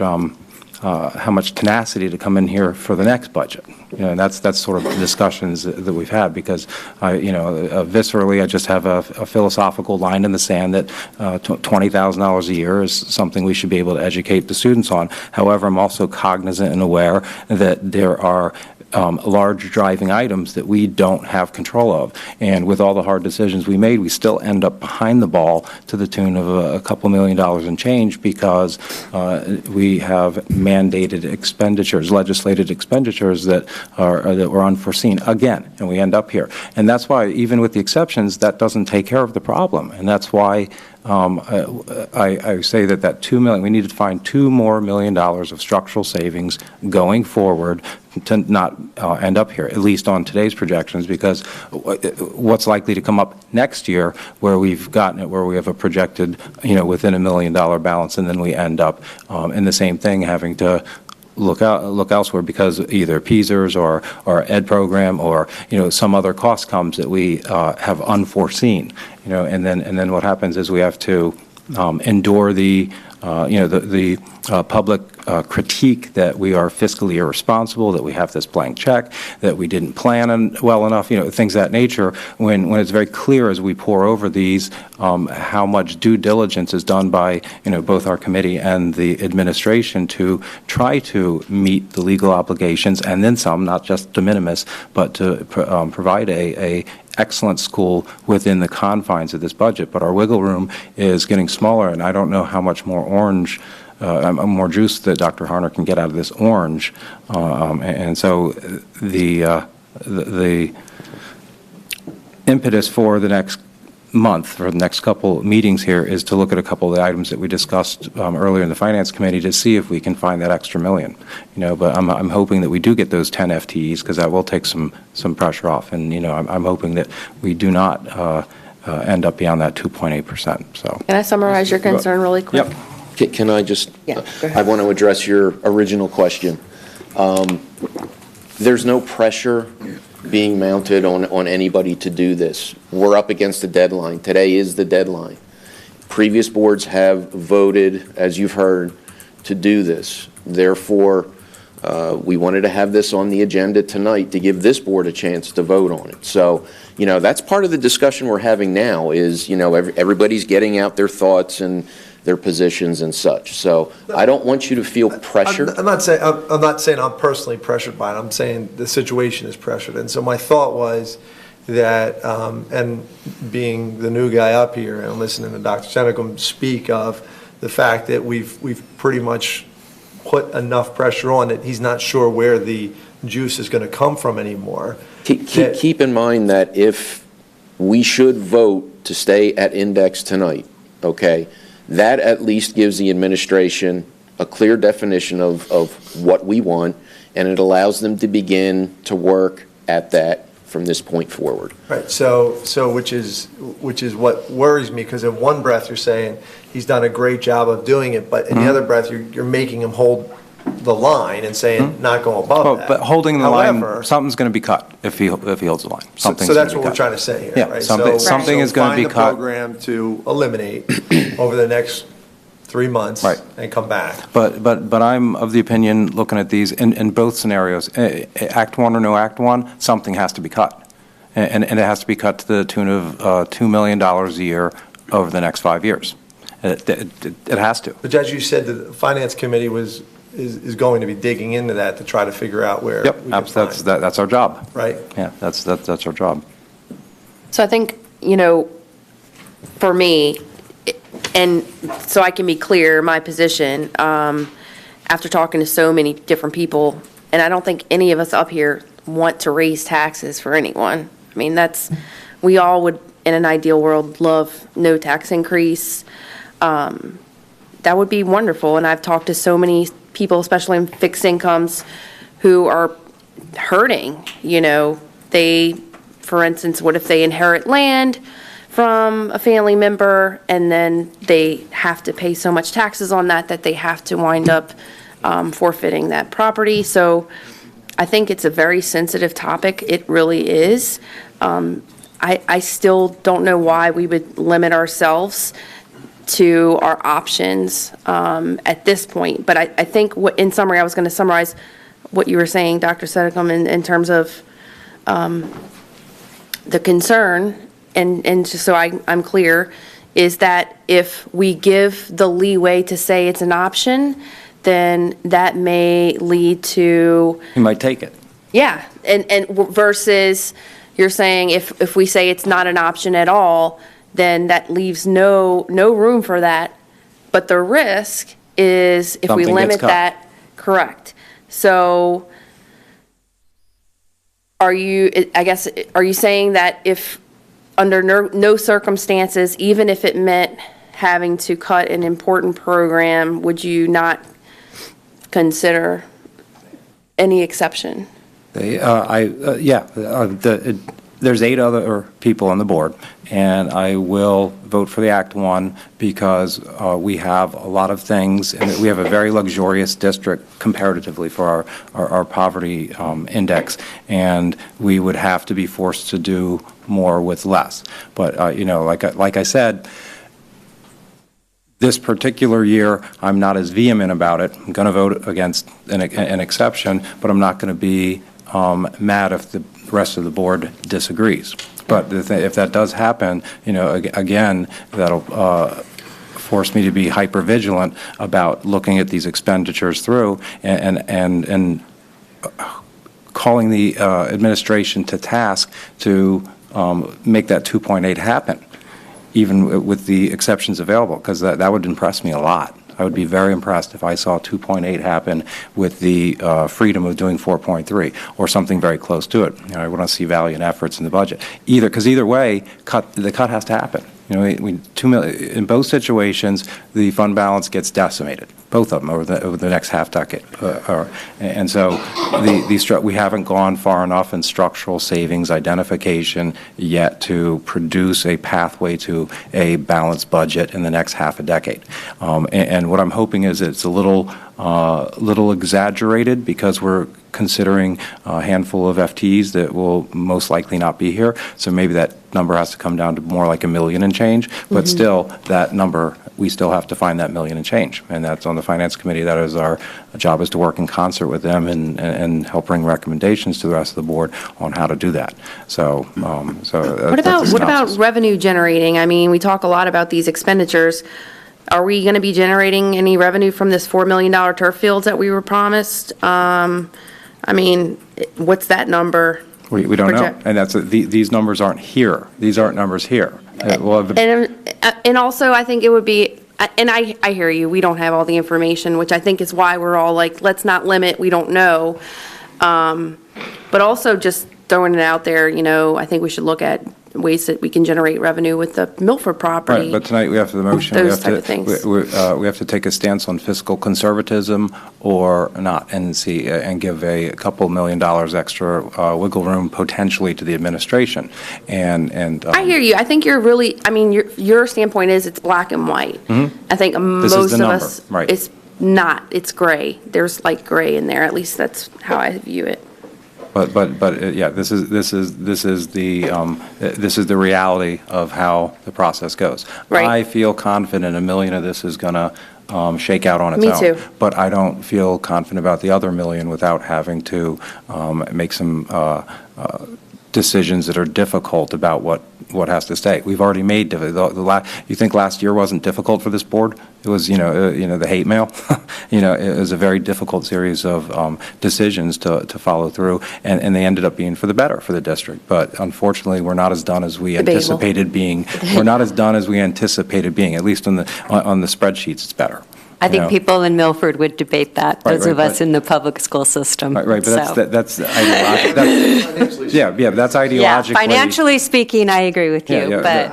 [SPEAKER 11] tenacity to come in here for the next budget. And that's sort of the discussions that we've had because, viscerally, I just have a philosophical line in the sand that $20,000 a year is something we should be able to educate the students on. However, I'm also cognizant and aware that there are large driving items that we don't have control of. And with all the hard decisions we made, we still end up behind the ball to the tune of a couple $1 million and change because we have mandated expenditures, legislated expenditures that were unforeseen again, and we end up here. And that's why, even with the exceptions, that doesn't take care of the problem. And that's why I say that $2 million, we need to find $2 more million of structural savings going forward to not end up here, at least on today's projections, because what's likely to come up next year where we've gotten it, where we have a projected, within $1 million balance, and then we end up in the same thing, having to look elsewhere because either PSERS or ed program or some other cost comes that we have unforeseen, and then what happens is we have to endure the public critique that we are fiscally irresponsible, that we have this blank check, that we didn't plan well enough, things of that nature, when it's very clear as we pour over these how much due diligence is done by both our committee and the administration to try to meet the legal obligations and then some, not just de minimis, but to provide a excellent school within the confines of this budget. But our wiggle room is getting smaller, and I don't know how much more more juice that Dr. Harner can get out of this orange. And so the impetus for the next month, for the next couple meetings here, is to look at a couple of the items that we discussed earlier in the Finance Committee to see if we can find that extra $1 million. But I'm hoping that we do get those 10 FTEs because that will take some pressure off. And I'm hoping that we do not end up beyond that 2.8%. So
[SPEAKER 6] Can I summarize your concern really quick?
[SPEAKER 11] Yep.
[SPEAKER 4] Can I just,
[SPEAKER 6] Yeah, go ahead.
[SPEAKER 4] I want to address your original question. There's no pressure being mounted on anybody to do this. We're up against the deadline. Today is the deadline. Previous boards have voted, as you've heard, to do this. Therefore, we wanted to have this on the agenda tonight to give this board a chance to vote on it. So, that's part of the discussion we're having now is, everybody's getting out their thoughts and their positions and such. So I don't want you to feel pressure.
[SPEAKER 19] I'm not saying I'm personally pressured by it. I'm saying the situation is pressured. And so my thought was that, and being the new guy up here and listening to Dr. Seneca speak of the fact that we've pretty much put enough pressure on that he's not sure where the juice is going to come from anymore.
[SPEAKER 4] Keep in mind that if we should vote to stay at index tonight, okay, that at least gives the administration a clear definition of what we want, and it allows them to begin to work at that from this point forward.
[SPEAKER 19] Right. So which is what worries me, because in one breath you're saying he's done a great job of doing it, but in the other breath you're making him hold the line and saying not go above that.
[SPEAKER 11] But holding the
[SPEAKER 19] However,
[SPEAKER 11] line, something's going to be cut if he holds the line.
[SPEAKER 19] So that's what we're trying to say here,
[SPEAKER 11] Yeah,
[SPEAKER 19] right?
[SPEAKER 11] something is going to be cut.
[SPEAKER 19] Find a program to eliminate over the next 3 months and come back.
[SPEAKER 11] But I'm of the opinion, looking at these, in both scenarios, Act 1 or no Act 1, something has to be cut. And it has to be cut to the tune of $2 million a year over the next 5 years. It has to.
[SPEAKER 19] But as you said, the Finance Committee is going to be digging into that to try to figure out where.
[SPEAKER 11] Yep, that's our job.
[SPEAKER 19] Right.
[SPEAKER 11] Yeah, that's our job.
[SPEAKER 6] So I think, for me, and so I can be clear, my position, after talking to so many different people, and I don't think any of us up here want to raise taxes for anyone. I mean, we all would, in an ideal world, love no tax increase. That would be wonderful. And I've talked to so many people, especially in fixed incomes, who are hurting. They, for instance, what if they inherit land from a family member and then they have to pay so much taxes on that they have to wind up forfeiting that property. So I think it's a very sensitive topic. It really is. I still don't know why we would limit ourselves to our options at this point. But I think in summary, I was going to summarize what you were saying, Dr. Sedicum, in terms of the concern, and just so I'm clear, is that if we give the leeway to say it's an option, then that may lead to...
[SPEAKER 11] You might take it.
[SPEAKER 6] Yeah, and versus you're saying if we say it's not an option at all, then that leaves no room for that. But the risk is if we limit that, correct. So are you saying that if under no circumstances, even if it meant having to cut an important program, would you not consider any exception?
[SPEAKER 11] There's 8 other people on the board, and I will vote for the Act 1 because we have a lot of things, and we have a very luxurious district comparatively for our poverty index, and we would have to be forced to do more with less. But, like I said, this particular year, I'm not as vehement about it. I'm going to vote against an exception, but I'm not going to be mad if the rest of the board disagrees. But if that does happen, again, that'll force me to be hyper vigilant about looking at these expenditures through and calling the administration to task to make that 2.8 happen, even with the exceptions available, because that would impress me a lot. I would be very impressed if I saw 2.8 happen with the freedom of doing 4.3 or something very close to it. I want to see valiant efforts in the budget. Because either way, the cut has to happen. You know, we 2 million, in both situations, the fund balance gets decimated, both of them over the next half decade. And so we haven't gone far enough in structural savings identification yet to produce a pathway to a balanced budget in the next half a decade. And what I'm hoping is it's a little exaggerated because we're considering a handful of FTEs that will most likely not be here. So maybe that number has to come down to more like $1 million and change. But still, that number, we still have to find that $1 million and change. And that's on the Finance Committee. That is our job, is to work in concert with them and help bring recommendations to the rest of the board on how to do that. So,
[SPEAKER 6] What about revenue generating? I mean, we talk a lot about these expenditures. Are we going to be generating any revenue from this $4 million turf fields that we were promised? I mean, what's that number?
[SPEAKER 11] We don't know, and these numbers aren't here. These aren't numbers here.
[SPEAKER 6] And also, I think it would be, and I hear you, we don't have all the information, which I think is why we're all like, let's not limit, we don't know. But also just throwing it out there, you know, I think we should look at ways that we can generate revenue with the Milford property.
[SPEAKER 11] Right, but tonight we have the motion.
[SPEAKER 6] Those type of things.
[SPEAKER 11] We have to take a stance on fiscal conservatism or not, and see and give a couple $1 million extra wiggle room potentially to the administration. And
[SPEAKER 6] I hear you. I think you're really. I mean, your standpoint is it's black and white. I think most of us, it's not. It's gray. There's light gray in there. At least that's how I view it.
[SPEAKER 11] But yeah, this is the reality of how the process goes.
[SPEAKER 6] Right.
[SPEAKER 11] I feel confident $1 million of this is going to shake out on its
[SPEAKER 6] Me
[SPEAKER 11] own.
[SPEAKER 6] too.
[SPEAKER 11] But I don't feel confident about the other $1 million without having to make some decisions that are difficult about what has to stay. We've already made you think last year wasn't difficult for this board? It was, the hate mail. It was a very difficult series of decisions to follow through, and they ended up being for the better for the district. But unfortunately, we're not as done as we anticipated being. We're not as done as we anticipated being. At least on the spreadsheets, it's better.
[SPEAKER 14] I think people in Milford would debate that, those of us in the public school system.
[SPEAKER 11] Right, but that's ideological. That's ideologically.
[SPEAKER 14] Yeah, financially speaking, I agree with you, but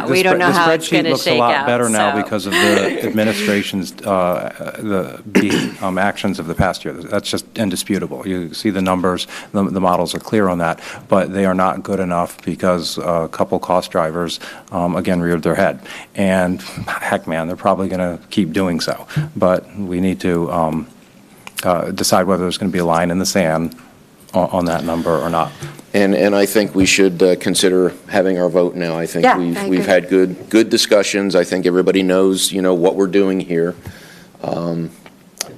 [SPEAKER 14] we don't know how it's going to shake out.
[SPEAKER 11] The spreadsheet looks a lot better now because of the administration's actions of the past year. That's just indisputable. You see the numbers, the models are clear on that, but they are not good enough because a couple cost drivers, again, reared their head. And heck, man, they're probably going to keep doing so. But we need to decide whether there's going to be a line in the sand on that number or not.
[SPEAKER 4] And I think we should consider having our vote now. I think we've had good discussions. I think everybody knows, what we're doing here.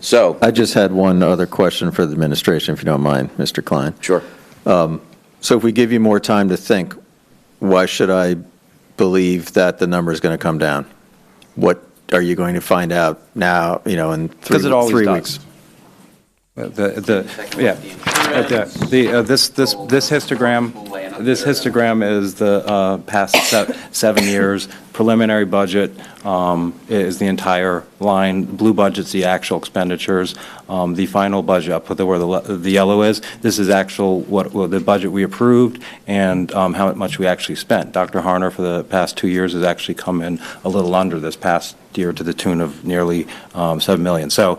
[SPEAKER 4] So
[SPEAKER 18] I just had one other question for the administration, if you don't mind, Mr. Klein.
[SPEAKER 4] Sure.
[SPEAKER 18] So if we give you more time to think, why should I believe that the number is going to come down? What are you going to find out now, in 3 weeks?
[SPEAKER 11] This histogram is the past 7 years. Preliminary budget is the entire line. Blue budget's the actual expenditures. The final budget, I'll put where the yellow is. This is actual the budget we approved and how much we actually spent. Dr. Harner for the past 2 years has actually come in a little under this past year to the tune of nearly $7 million. So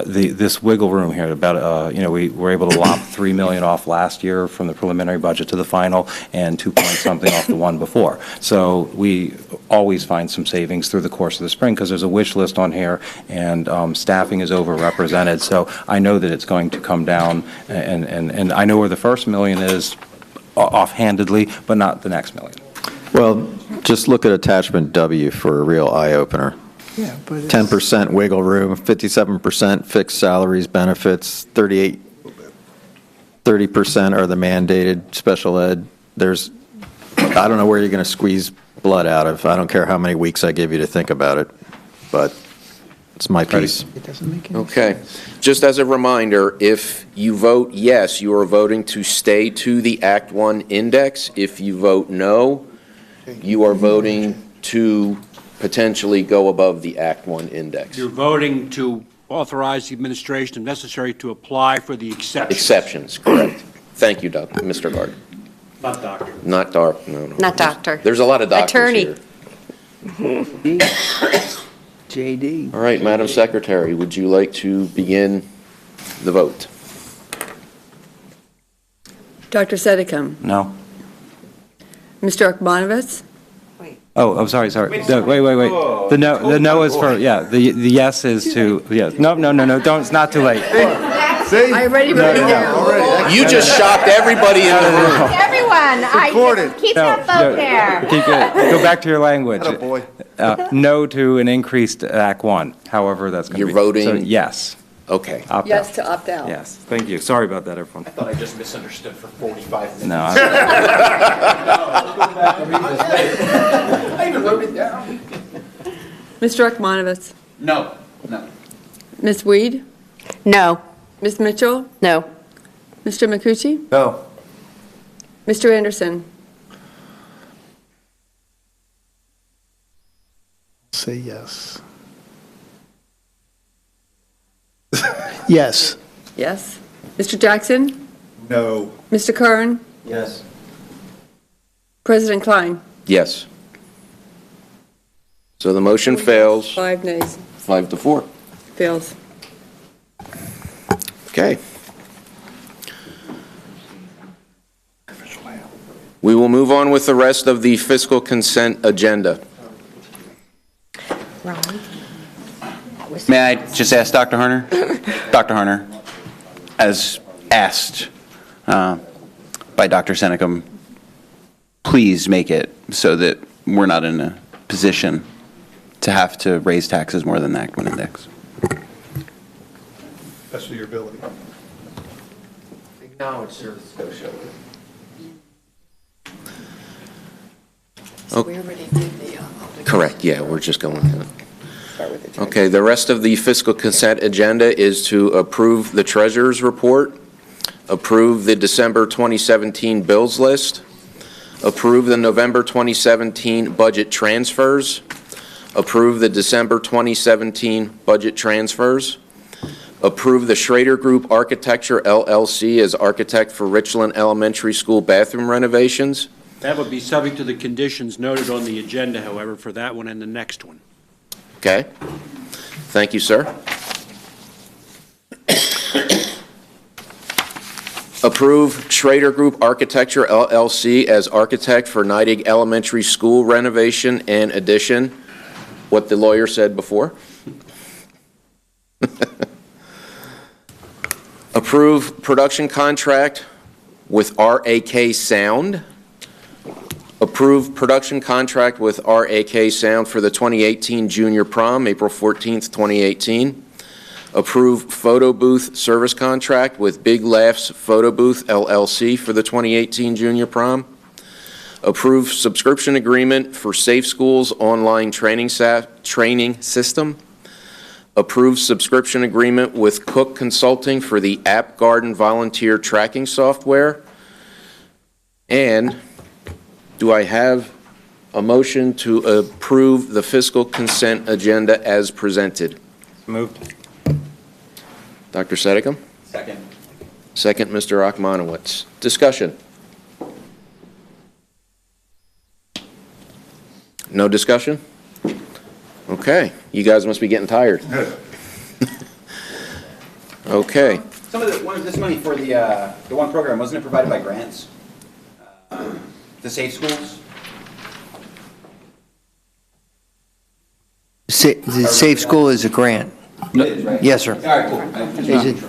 [SPEAKER 11] this wiggle room here, about we were able to lop $3 million off last year from the preliminary budget to the final, and 2 point something off the one before. So we always find some savings through the course of the spring because there's a wish list on here, and staffing is overrepresented. So I know that it's going to come down, and I know where the first $1 million is offhandedly, but not the next $1 million.
[SPEAKER 18] Well, just look at attachment W for a real eye-opener.
[SPEAKER 10] Yeah, but
[SPEAKER 18] 10% wiggle room, 57% fixed salaries, benefits, 30% are the mandated special ed. I don't know where you're going to squeeze blood out of. I don't care how many weeks I give you to think about it, but it's my piece.
[SPEAKER 10] It doesn't make any sense.
[SPEAKER 4] Just as a reminder, if you vote yes, you are voting to stay to the Act 1 index. If you vote no, you are voting to potentially go above the Act 1 index.
[SPEAKER 16] You're voting to authorize the administration, if necessary, to apply for the exceptions.
[SPEAKER 4] Exceptions, correct. Thank you, Mr. Gardner.
[SPEAKER 16] Not doctor.
[SPEAKER 4] Not doc, no.
[SPEAKER 14] Not doctor.
[SPEAKER 4] There's a lot of doctors
[SPEAKER 14] Attorney.
[SPEAKER 4] here.
[SPEAKER 2] JD.
[SPEAKER 4] All right, Madam Secretary, would you like to begin the vote?
[SPEAKER 1] Dr. Sedicum,
[SPEAKER 11] No.
[SPEAKER 1] Mr. Akmanovitz,
[SPEAKER 11] Oh, I'm sorry. Wait. The no is for, yeah, the yes is to, yes. No, don't, it's not too late.
[SPEAKER 1] I already wrote it down.
[SPEAKER 4] You just shocked everybody in the room.
[SPEAKER 14] Everyone, keep that vote there.
[SPEAKER 11] Keep it, go back to your language.
[SPEAKER 19] Attaboy.
[SPEAKER 11] No to an increased Act 1, however that's going to be.
[SPEAKER 4] You're voting?
[SPEAKER 11] So, yes.
[SPEAKER 4] Okay.
[SPEAKER 11] Opt
[SPEAKER 1] Yes
[SPEAKER 11] out.
[SPEAKER 1] to opt out.
[SPEAKER 11] Yes, thank you. Sorry about that, everyone.
[SPEAKER 7] I thought I just misunderstood for 45 minutes.
[SPEAKER 11] No,
[SPEAKER 7] I even wrote it down.
[SPEAKER 1] Mr. Akmanovitz,
[SPEAKER 7] No.
[SPEAKER 1] Ms. Weed,
[SPEAKER 14] No.
[SPEAKER 1] Ms. Mitchell,
[SPEAKER 14] No.
[SPEAKER 1] Mr. McCucci,
[SPEAKER 19] No.
[SPEAKER 1] Mr. Anderson.
[SPEAKER 10] Say yes. Yes.
[SPEAKER 1] Yes. Mr. Jackson,
[SPEAKER 3] No.
[SPEAKER 1] Mr. Kern,
[SPEAKER 19] Yes.
[SPEAKER 1] President Klein.
[SPEAKER 4] Yes. So the motion fails
[SPEAKER 1] 5 nays.
[SPEAKER 4] 5-4.
[SPEAKER 1] Fails.
[SPEAKER 4] Okay. We will move on with the rest of the fiscal consent agenda.
[SPEAKER 7] May I just ask Dr. Harner? Dr. Harner, as asked by Dr. Seneca, please make it so that we're not in a position to have to raise taxes more than the Act 1 index.
[SPEAKER 3] Best of your ability.
[SPEAKER 9] Acknowledge service Scotia.
[SPEAKER 1] So we already did the
[SPEAKER 4] Correct, yeah, we're just going to. Okay, the rest of the fiscal consent agenda is to approve the treasurer's report, approve the December 2017 bills list, approve the November 2017 budget transfers, approve the December 2017 budget transfers, approve the Schrader Group Architecture LLC as architect for Richland Elementary School bathroom renovations.
[SPEAKER 16] That would be subject to the conditions noted on the agenda, however, for that one and the next one.
[SPEAKER 4] Okay. Thank you, sir. Approve Schrader Group Architecture LLC as architect for Neidig Elementary School renovation and addition. What the lawyer said before. Approve production contract with RAK Sound. Approve production contract with RAK Sound for the 2018 Junior Prom, April 14th, 2018. Approve photo booth service contract with Big Laughs Photo Booth LLC for the 2018 Junior Prom. Approve subscription agreement for Safe Schools online training system. Approve subscription agreement with Cook Consulting for the App Garden volunteer tracking software. And do I have a motion to approve the fiscal consent agenda as presented?
[SPEAKER 11] Moved.
[SPEAKER 4] Dr. Sedicum?
[SPEAKER 7] Second.
[SPEAKER 4] Second, Mr. Akmanowitz. Discussion? No discussion? Okay, you guys must be getting tired. Okay.
[SPEAKER 7] Some of this money for the one program, wasn't it provided by grants? The Safe Schools?
[SPEAKER 2] The Safe School is a grant.
[SPEAKER 7] It is, right?
[SPEAKER 2] Yes, sir.
[SPEAKER 7] All right, cool.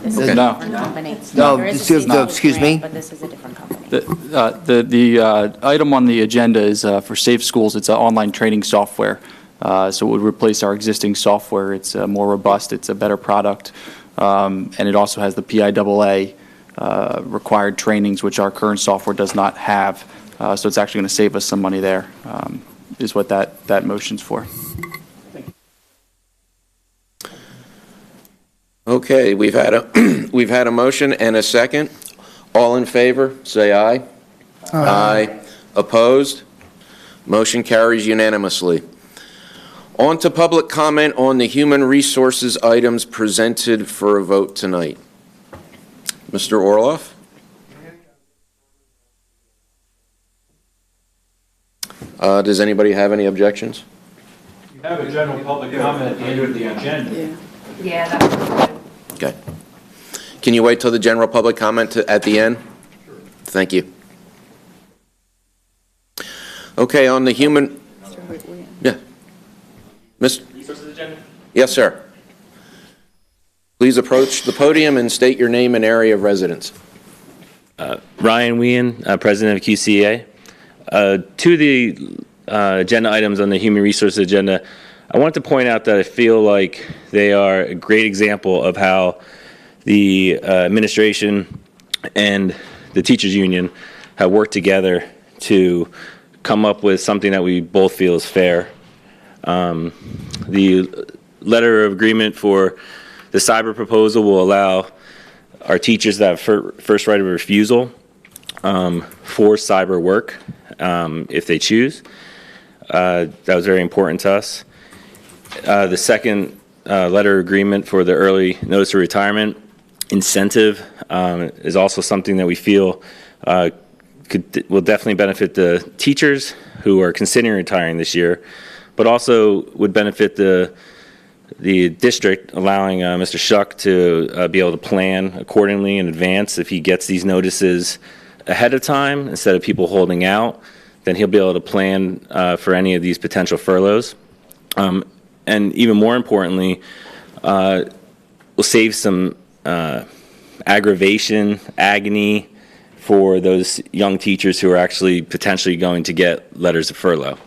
[SPEAKER 2] Is it?
[SPEAKER 11] No.
[SPEAKER 2] Excuse me?
[SPEAKER 14] But this is a different company.
[SPEAKER 22] The item on the agenda is for Safe Schools. It's an online training software. So it would replace our existing software. It's more robust. It's a better product. And it also has the PIAA required trainings, which our current software does not have. So it's actually going to save us some money there, is what that motion's for.
[SPEAKER 4] Okay, we've had a motion and a second. All in favor, say aye. Aye. Opposed? Motion carries unanimously. On to public comment on the human resources items presented for a vote tonight. Mr. Orloff? Does anybody have any objections?
[SPEAKER 16] You have a general public comment at the end of the agenda.
[SPEAKER 6] Yeah, that was good.
[SPEAKER 4] Okay. Can you wait till the general public comment at the end? Sure. Thank you. Okay, on the human... Yeah.
[SPEAKER 15] Resources agenda?
[SPEAKER 4] Yes, sir. Please approach the podium and state your name and area of residence.
[SPEAKER 15] Ryan Wien, president of QCA. To the agenda items on the human resources agenda, I want to point out that I feel like they are a great example of how the administration and the teachers union have worked together to come up with something that we both feel is fair. The letter of agreement for the cyber proposal will allow our teachers to have first right of refusal for cyber work if they choose. That was very important to us. The second letter of agreement for the early notice of retirement incentive is also something that we feel will definitely benefit the teachers who are considering retiring this year, but also would benefit the district, allowing Mr. Shuck to be able to plan accordingly in advance. If he gets these notices ahead of time instead of people holding out, then he'll be able to plan for any of these potential furloughs. And even more importantly, we'll save some aggravation, agony for those young teachers who are actually potentially going to get letters of furlough.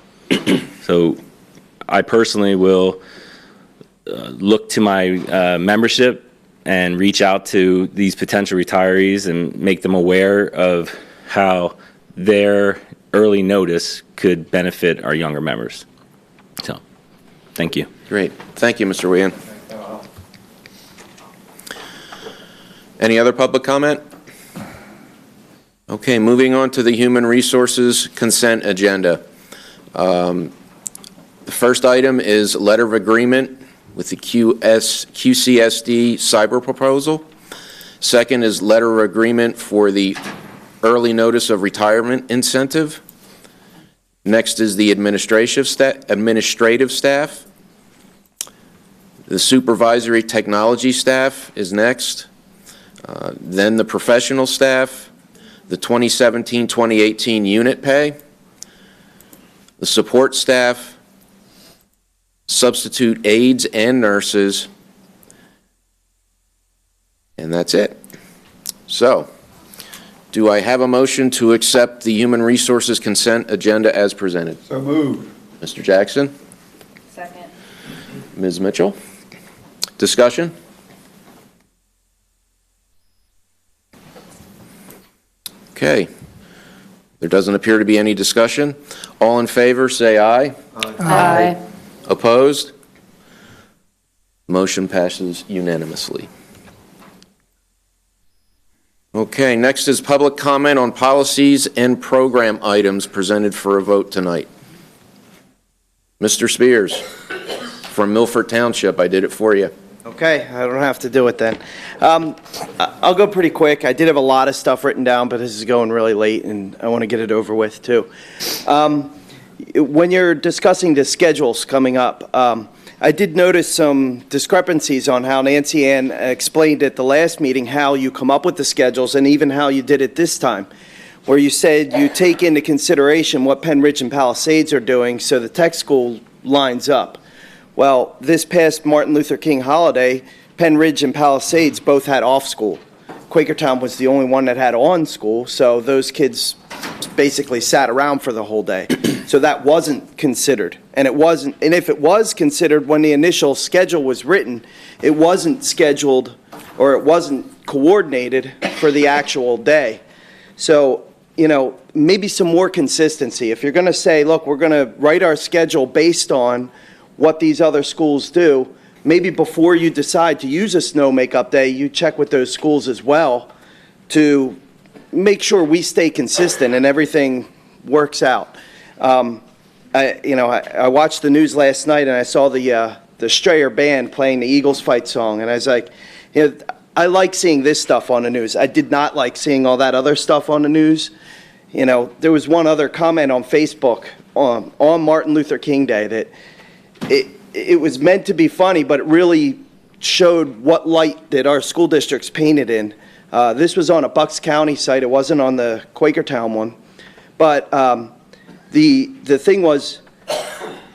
[SPEAKER 15] So I personally will look to my membership and reach out to these potential retirees and make them aware of how their early notice could benefit our younger members. So, thank you.
[SPEAKER 4] Great. Thank you, Mr. Wien. Any other public comment? Okay, moving on to the Human Resources Consent Agenda. The first item is letter of agreement with the QCSD cyber proposal. Second is letter of agreement for the early notice of retirement incentive. Next is the administrative staff. The supervisory technology staff is next. Then the professional staff, the 2017-2018 unit pay, the support staff, substitute aides and nurses, and that's it. So, do I have a motion to accept the Human Resources Consent Agenda as presented?
[SPEAKER 19] So moved.
[SPEAKER 4] Mr. Jackson?
[SPEAKER 6] Second.
[SPEAKER 4] Ms. Mitchell? Discussion? Okay. There doesn't appear to be any discussion. All in favor, say aye.
[SPEAKER 6] Aye.
[SPEAKER 4] Opposed? Motion passes unanimously. Okay, next is public comment on policies and program items presented for a vote tonight. Mr. Spears from Milford Township, I did it for you.
[SPEAKER 17] Okay, I don't have to do it then. I'll go pretty quick. I did have a lot of stuff written down, but this is going really late, and I want to get it over with, too. When you're discussing the schedules coming up, I did notice some discrepancies on how Nancy Ann explained at the last meeting how you come up with the schedules and even how you did it this time, where you said you take into consideration what Penn Ridge and Palisades are doing so the tech school lines up. Well, this past Martin Luther King holiday, Penn Ridge and Palisades both had off school. Quakertown was the only one that had on school, so those kids basically sat around for the whole day. So that wasn't considered. And if it was considered when the initial schedule was written, it wasn't scheduled or it wasn't coordinated for the actual day. So, maybe some more consistency. If you're going to say, look, we're going to write our schedule based on what these other schools do, maybe before you decide to use a snow makeup day, you check with those schools as well to make sure we stay consistent and everything works out. I watched the news last night and I saw the Strayer Band playing the Eagles Fight song, and I was like, I like seeing this stuff on the news. I did not like seeing all that other stuff on the news. There was one other comment on Facebook on Martin Luther King Day that it was meant to be funny, but it really showed what light that our school district's painted in. This was on a Bucks County site. It wasn't on the Quakertown one. But the thing was,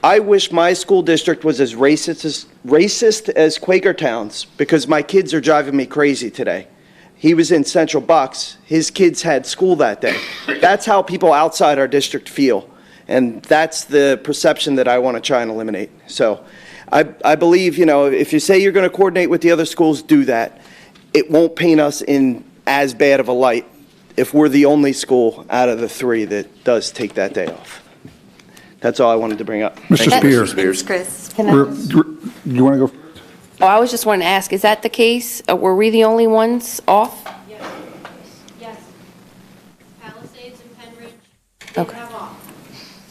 [SPEAKER 17] I wish my school district was as racist as Quakertown's, because my kids are driving me crazy today. He was in Central Bucks. His kids had school that day. That's how people outside our district feel. And that's the perception that I want to try and eliminate. So I believe, you know, if you say you're going to coordinate with the other schools, do that. It won't paint us in as bad of a light if we're the only school out of the 3 that does take that day off. That's all I wanted to bring up.
[SPEAKER 3] Mr. Spears.
[SPEAKER 14] Thanks, Chris.
[SPEAKER 3] You want to go?
[SPEAKER 6] Oh, I was just wanting to ask, is that the case? Were we the only ones off?
[SPEAKER 5] Yes. Palisades and Penridge
[SPEAKER 6] Okay.
[SPEAKER 5] have off.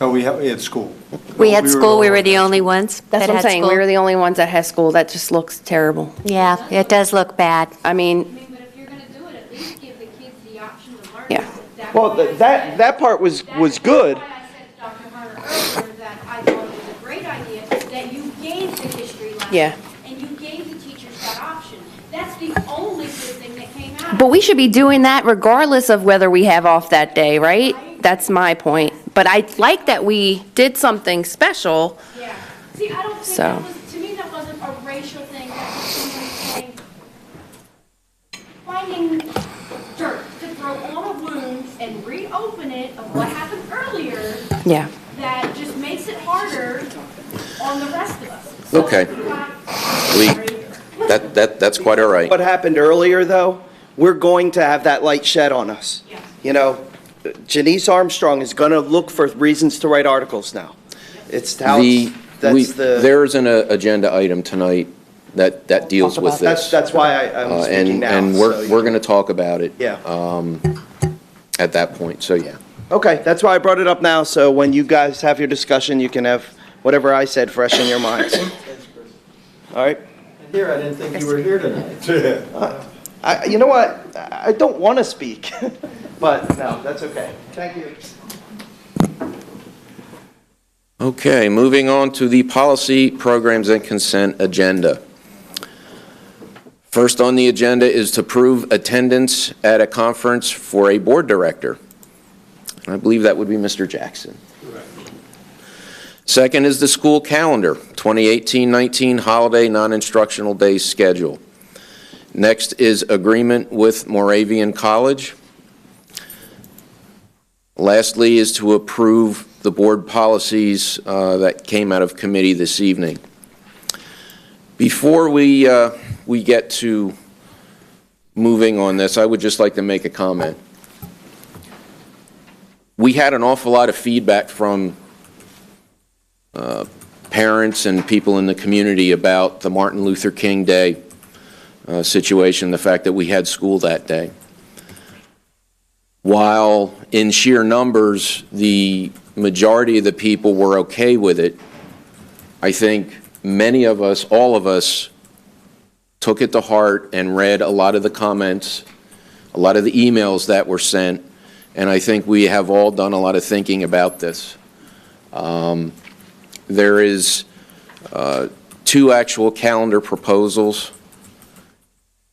[SPEAKER 19] Oh, we had school.
[SPEAKER 14] We had school, we were the only ones that
[SPEAKER 6] That's what I'm
[SPEAKER 14] had
[SPEAKER 6] saying, we
[SPEAKER 14] school.
[SPEAKER 6] were the only ones that had school. That just looks terrible.
[SPEAKER 14] Yeah, it does look bad.
[SPEAKER 6] I mean,
[SPEAKER 5] But if you're gonna do it, at least give the kids the option to learn.
[SPEAKER 6] yeah.
[SPEAKER 17] Well, that part was good.
[SPEAKER 5] That's why I said to Dr. Hunter earlier that I thought it was a great idea that you gave the history lesson.
[SPEAKER 6] Yeah.
[SPEAKER 5] And you gave the teachers that option. That's the only good thing that came out of it.
[SPEAKER 6] But we should be doing that regardless of whether we have off that day, right? That's my point. But I like that we did something special.
[SPEAKER 5] Yeah. See, I don't think
[SPEAKER 6] So.
[SPEAKER 5] that was, to me, that wasn't a racial thing. That was someone saying, finding dirt to throw on a wound and reopen it of what happened earlier.
[SPEAKER 6] Yeah.
[SPEAKER 5] That just makes it harder on the rest of us. So
[SPEAKER 4] Okay. That's quite all right.
[SPEAKER 17] What happened earlier, though, we're going to have that light shed on us. You know, Janice Armstrong is going to look for reasons to write articles now. It's how,
[SPEAKER 4] There's an agenda item tonight that deals with this.
[SPEAKER 17] That's why I'm speaking now.
[SPEAKER 4] And we're going to talk about it.
[SPEAKER 17] Yeah.
[SPEAKER 4] At that point, so yeah.
[SPEAKER 17] Okay, that's why I brought it up now, so when you guys have your discussion, you can have whatever I said fresh in your minds. All right?
[SPEAKER 19] Here, I didn't think you were here tonight.
[SPEAKER 17] You know what? I don't want to speak, but no, that's okay. Thank you.
[SPEAKER 4] Okay, moving on to the policy, programs, and consent agenda. First on the agenda is to approve attendance at a conference for a board director. I believe that would be Mr. Jackson. Second is the school calendar, 2018-19 holiday non-instructional days schedule. Next is agreement with Moravian College. Lastly is to approve the board policies that came out of committee this evening. Before we get to moving on this, I would just like to make a comment. We had an awful lot of feedback from parents and people in the community about the Martin Luther King Day situation, the fact that we had school that day. While in sheer numbers, the majority of the people were okay with it, I think many of us, all of us, took it to heart and read a lot of the comments, a lot of the emails that were sent, and I think we have all done a lot of thinking about this. There is 2 actual calendar proposals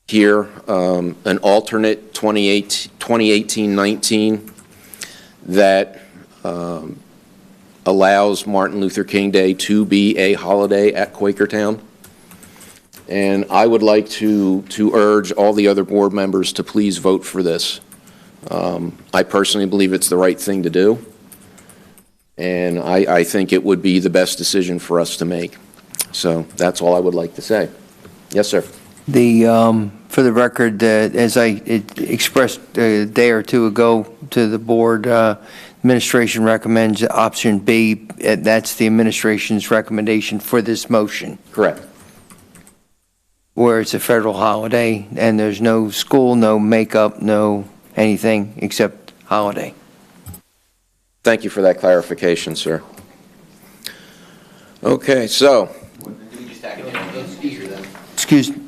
[SPEAKER 4] here, an alternate 2018-19 that allows Martin Luther King Day to be a holiday at Quakertown. And I would like to urge all the other board members to please vote for this. I personally believe it's the right thing to do, and I think it would be the best decision for us to make. So that's all I would like to say. Yes, sir.
[SPEAKER 2] For the record, as I expressed a day or two ago to the board, administration recommends option B. That's the administration's recommendation for this motion.
[SPEAKER 4] Correct.
[SPEAKER 2] Where it's a federal holiday and there's no school, no makeup, no anything except holiday.
[SPEAKER 4] Thank you for that clarification, sir. Okay, so.
[SPEAKER 2] Excuse me.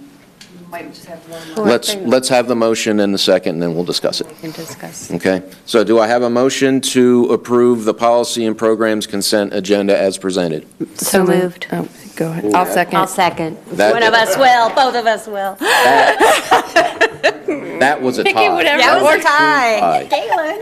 [SPEAKER 6] might just have one more.
[SPEAKER 4] Let's have the motion and the second, and then we'll discuss it.
[SPEAKER 14] We can discuss.
[SPEAKER 4] Okay? So do I have a motion to approve the policy and programs consent agenda as presented?
[SPEAKER 14] So moved.
[SPEAKER 6] Oh, go ahead. I'll second.
[SPEAKER 14] I'll second.
[SPEAKER 4] That-
[SPEAKER 14] One of us will, both of us will.
[SPEAKER 4] That was a tie.
[SPEAKER 14] That was a tie.
[SPEAKER 4] Galen.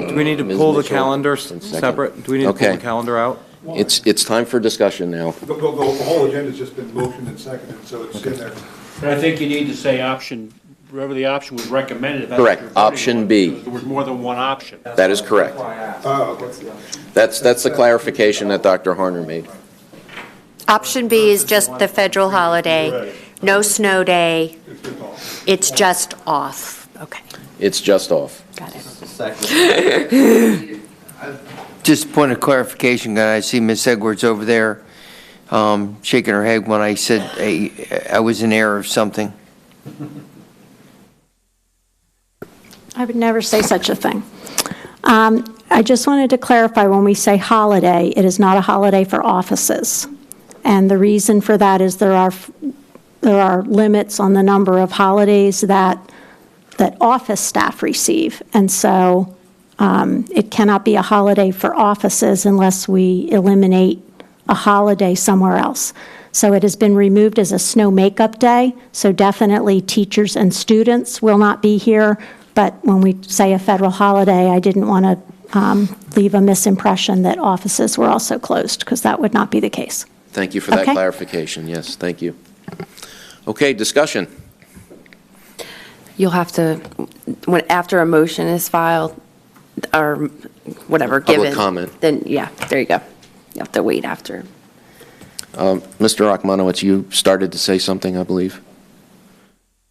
[SPEAKER 11] Do we need to pull the calendar separate? Do we need to pull
[SPEAKER 4] Okay.
[SPEAKER 11] the calendar out?
[SPEAKER 4] It's time for discussion now.
[SPEAKER 3] The whole agenda's just been motioned and seconded, so it's in there.
[SPEAKER 16] But I think you need to say option, wherever the option was recommended. That's
[SPEAKER 4] Correct.
[SPEAKER 16] what you're voting
[SPEAKER 4] Option
[SPEAKER 16] on,
[SPEAKER 4] B.
[SPEAKER 16] because there was more than one option.
[SPEAKER 4] That is correct. That's the clarification that Dr. Harner made.
[SPEAKER 14] Option B is just the federal holiday, no snow day. It's just off. Okay,
[SPEAKER 4] It's just off.
[SPEAKER 14] got it.
[SPEAKER 2] Just point of clarification, guys. I see Ms. Edwards over there shaking her head when I said I was in error of something.
[SPEAKER 8] I would never say such a thing. I just wanted to clarify, when we say holiday, it is not a holiday for offices. And the reason for that is there are limits on the number of holidays that office staff receive. And so it cannot be a holiday for offices unless we eliminate a holiday somewhere else. So it has been removed as a snow makeup day, so definitely teachers and students will not be here. But when we say a federal holiday, I didn't want to leave a misimpression that offices were also closed, because that would not be the case.
[SPEAKER 4] Thank you for that
[SPEAKER 8] Okay.
[SPEAKER 4] clarification. Yes, thank you. Okay, discussion.
[SPEAKER 6] You'll have to, after a motion is filed, or whatever,
[SPEAKER 4] Public
[SPEAKER 6] given.
[SPEAKER 4] comment.
[SPEAKER 6] Then, yeah, there you go. You have to wait after.
[SPEAKER 4] Mr. Rachmanowitz, you started to say something, I believe,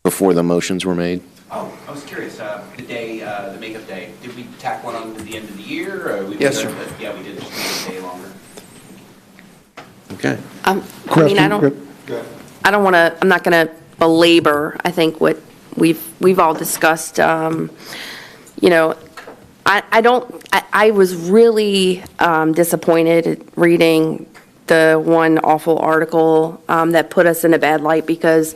[SPEAKER 4] before the motions were made.
[SPEAKER 7] Oh, I was curious, the day, the makeup day, did we tack one on to the end of the year? Or we
[SPEAKER 4] Yes,
[SPEAKER 7] did-
[SPEAKER 4] sir.
[SPEAKER 7] Yeah, we did, just make it a day longer.
[SPEAKER 4] Okay.
[SPEAKER 6] I mean, I don't want to, I'm not going to belabor, I think, what we've all discussed. You know, I was really disappointed reading the one awful article that put us in a bad light, because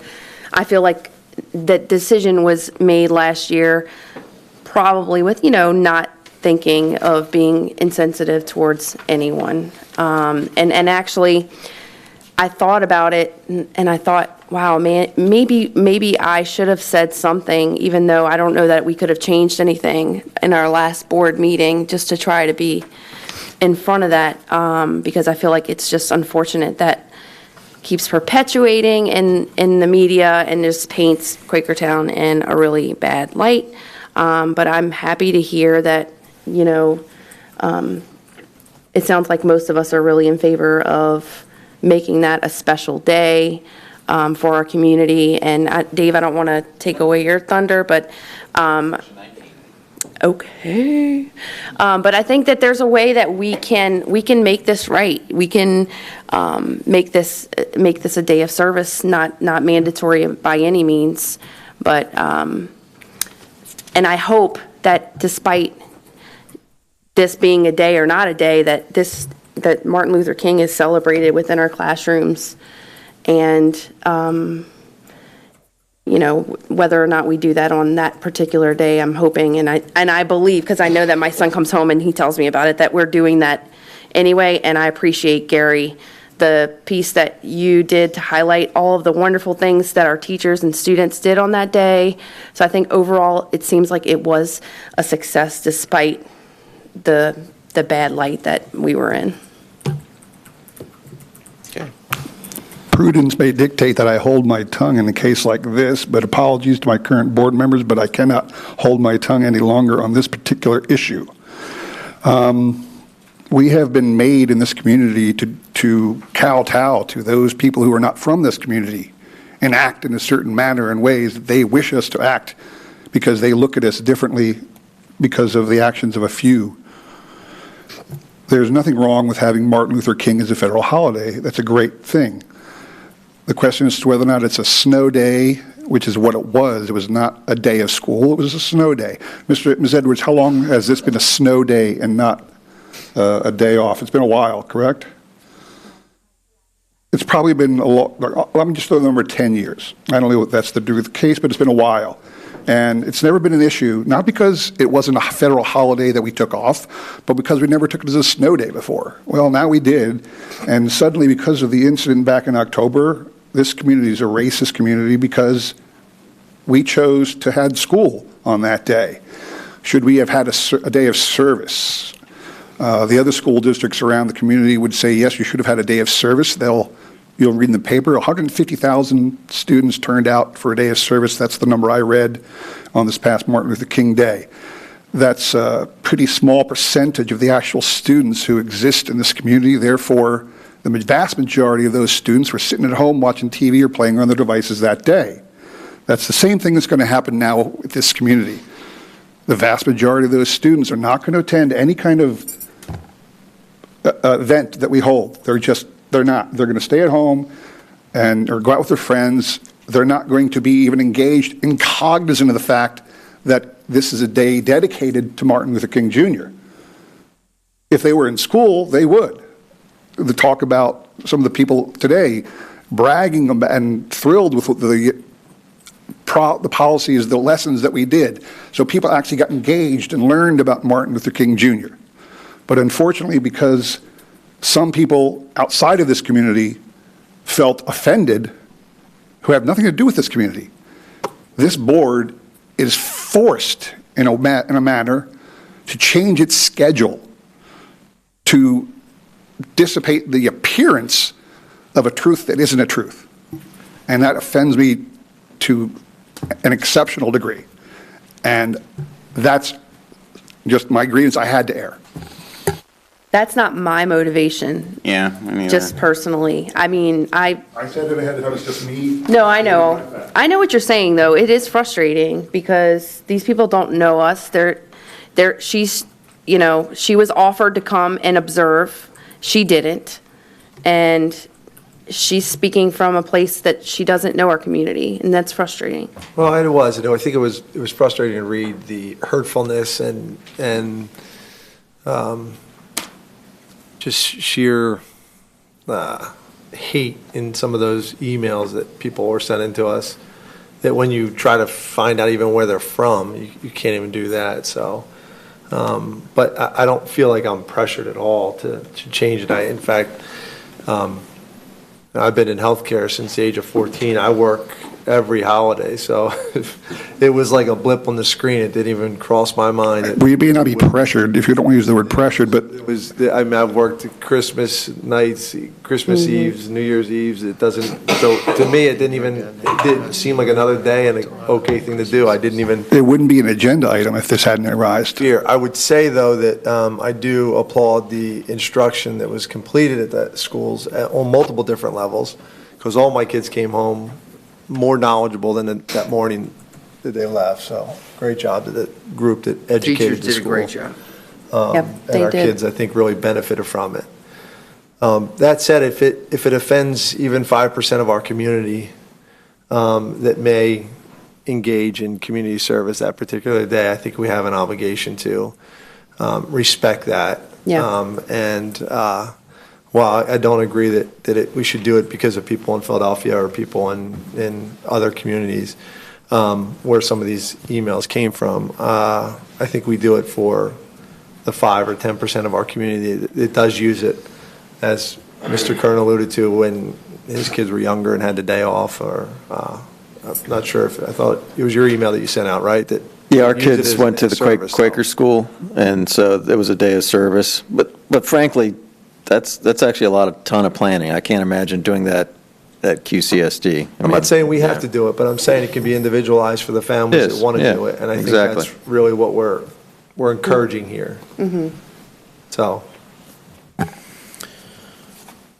[SPEAKER 6] I feel like that decision was made last year, probably with, not thinking of being insensitive towards anyone. And actually, I thought about it, and I thought, wow, man, maybe I should have said something, even though I don't know that we could have changed anything in our last board meeting, just to try to be in front of that, because I feel like it's just unfortunate that keeps perpetuating in the media and just paints Quakertown in a really bad light. But I'm happy to hear that, it sounds like most of us are really in favor of making that a special day for our community. And Dave, I don't want to take away your thunder, but okay. But I think that there's a way that we can make this right. We can make this a day of service, not mandatory by any means, but and I hope that despite this being a day or not a day, that Martin Luther King is celebrated within our classrooms, and whether or not we do that on that particular day, I'm hoping, and I believe, because I know that my son comes home and he tells me about it, that we're doing that anyway. And I appreciate, Gary, the piece that you did to highlight all of the wonderful things that our teachers and students did on that day. So I think overall, it seems like it was a success despite the bad light that we were in.
[SPEAKER 3] Prudence may dictate that I hold my tongue in a case like this, but apologies to my current board members, but I cannot hold my tongue any longer on this particular issue. We have been made in this community to kowtow to those people who are not from this community and act in a certain manner and ways that they wish us to act, because they look at us differently because of the actions of a few. There's nothing wrong with having Martin Luther King as a federal holiday. That's a great thing. The question is whether or not it's a snow day, which is what it was. It was not a day of school. It was a snow day. Ms. Edwards, how long has this been a snow day and not a day off? It's been a while, correct? It's probably been let me just throw the number 10 years. I don't know what that's to do with the case, but it's been a while. And it's never been an issue, not because it wasn't a federal holiday that we took off, but because we never took it as a snow day before. Well, now we did, and suddenly because of the incident back in October, this community is a racist community because we chose to have school on that day. Should we have had a day of service? The other school districts around the community would say, yes, you should have had a day of service. You'll read in the paper, 150,000 students turned out for a day of service. That's the number I read on this past Martin Luther King Day. That's a pretty small percentage of the actual students who exist in this community. Therefore, the vast majority of those students were sitting at home watching TV or playing on their devices that day. That's the same thing that's going to happen now with this community. The vast majority of those students are not going to attend any kind of event that we hold. They're not. They're going to stay at home or go out with their friends. They're not going to be even engaged and cognizant of the fact that this is a day dedicated to Martin Luther King Jr. If they were in school, they would. The talk about some of the people today bragging about and thrilled with the policies, the lessons that we did. So people actually got engaged and learned about Martin Luther King Jr. But unfortunately, because some people outside of this community felt offended, who have nothing to do with this community, this board is forced in a manner to change its schedule to dissipate the appearance of a truth that isn't a truth. And that offends me to an exceptional degree. And that's just my grievance I had to air.
[SPEAKER 6] That's not my motivation.
[SPEAKER 7] Yeah, I mean,
[SPEAKER 6] Just personally. I mean,
[SPEAKER 3] I said it ahead of time, it's just me.
[SPEAKER 6] No, I know. I know what you're saying, though. It is frustrating because these people don't know us. She's, she was offered to come and observe. She didn't. And she's speaking from a place that she doesn't know our community, and that's frustrating.
[SPEAKER 19] Well, it was. I think it was frustrating to read the hurtfulness and just sheer hate in some of those emails that people were sending to us, that when you try to find out even where they're from, you can't even do that. So, but I don't feel like I'm pressured at all to change it. In fact, I've been in healthcare since the age of 14. I work every holiday, so it was like a blip on the screen. It didn't even cross my mind.
[SPEAKER 3] We may not be pressured, if you don't want to use the word pressured, but
[SPEAKER 19] it was. I mean, I've worked Christmas nights, Christmas Eves, New Year's Eves. It doesn't. So to me, it didn't seem like another day and an okay thing to do. I didn't even.
[SPEAKER 3] It wouldn't be an agenda item if this hadn't arisen.
[SPEAKER 19] Here, I would say though that I do applaud the instruction that was completed at the schools on multiple different levels, because all my kids came home more knowledgeable than that morning that they left. So great job to the group that educated the school.
[SPEAKER 2] Teachers did a great job.
[SPEAKER 6] Yep,
[SPEAKER 19] And
[SPEAKER 6] they
[SPEAKER 19] our
[SPEAKER 6] did.
[SPEAKER 19] kids, I think, really benefited from it. That said, if it offends even 5% of our community that may engage in community service that particular day, I think we have an obligation to respect that.
[SPEAKER 6] Yeah.
[SPEAKER 19] Well, I don't agree that we should do it because of people in Philadelphia or people in other communities where some of these emails came from. I think we do it for the 5 or 10% of our community that does use it, as Mr. Kern alluded to, when his kids were younger and had the day off. Or I'm not sure I thought it was your email that you sent out, right? That
[SPEAKER 18] Yeah, our
[SPEAKER 19] use it
[SPEAKER 18] kids
[SPEAKER 19] as
[SPEAKER 18] went to
[SPEAKER 19] a
[SPEAKER 18] the
[SPEAKER 19] service,
[SPEAKER 18] Quaker school, and so it was a day of service. But frankly, that's actually a ton of planning. I can't imagine doing that at QCSD.
[SPEAKER 19] I'm not saying we have to do it, but I'm saying it can be individualized for the families that want to do it, and I think that's really what we're encouraging here.
[SPEAKER 6] Mm-hmm.
[SPEAKER 19] So.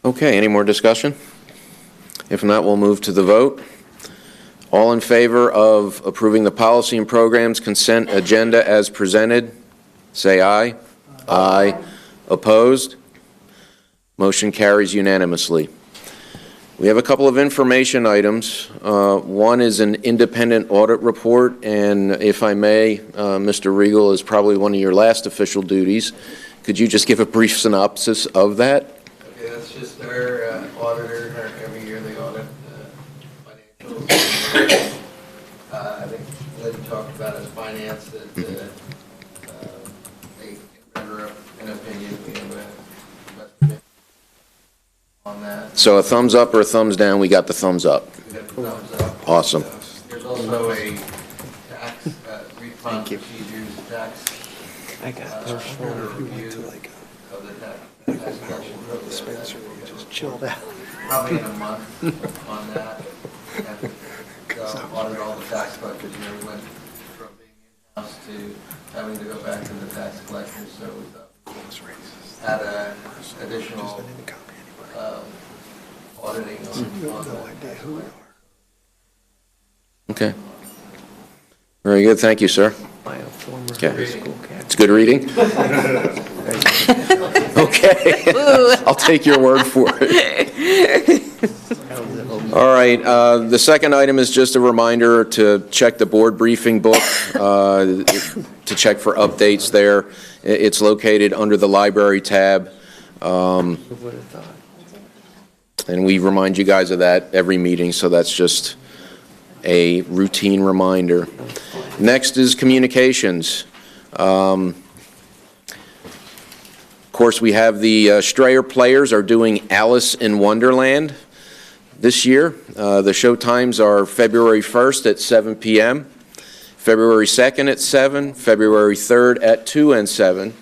[SPEAKER 4] Okay, any more discussion? If not, we'll move to the vote. All in favor of approving the policy and programs consent agenda as presented, say aye. Aye. Opposed? Motion carries unanimously. We have a couple of information items. One is an independent audit report, and if I may, Mr. Regal, is probably one of your last official duties. Could you just give a brief synopsis of that?
[SPEAKER 21] Okay, that's just our auditor, every year they audit financials. I think Lynn talked about his finance, that they can render up an opinion, on that.
[SPEAKER 4] So a thumbs up or a thumbs down, we got the thumbs up.
[SPEAKER 21] We got the thumbs up.
[SPEAKER 4] Awesome.
[SPEAKER 21] There's also a tax refund procedures, tax review of the tax collection program. Just chilled out. Probably in a month on that. Audit all the tax collectors, we went from being in-house to having to go back to the tax collectors, so we thought had an additional auditing on that.
[SPEAKER 4] Okay. Very good. Thank you, sir. Okay. It's good reading. Okay. I'll take your word for it. All right. The second item is just a reminder to check the board briefing book, to check for updates there. It's located under the library tab. And we remind you guys of that every meeting, so that's just a routine reminder. Next is communications. Of course, we have the Strayer Players are doing Alice in Wonderland this year. The show times are February 1st at 7 p.m., February 2nd at 7, February 3rd at 2 and 7.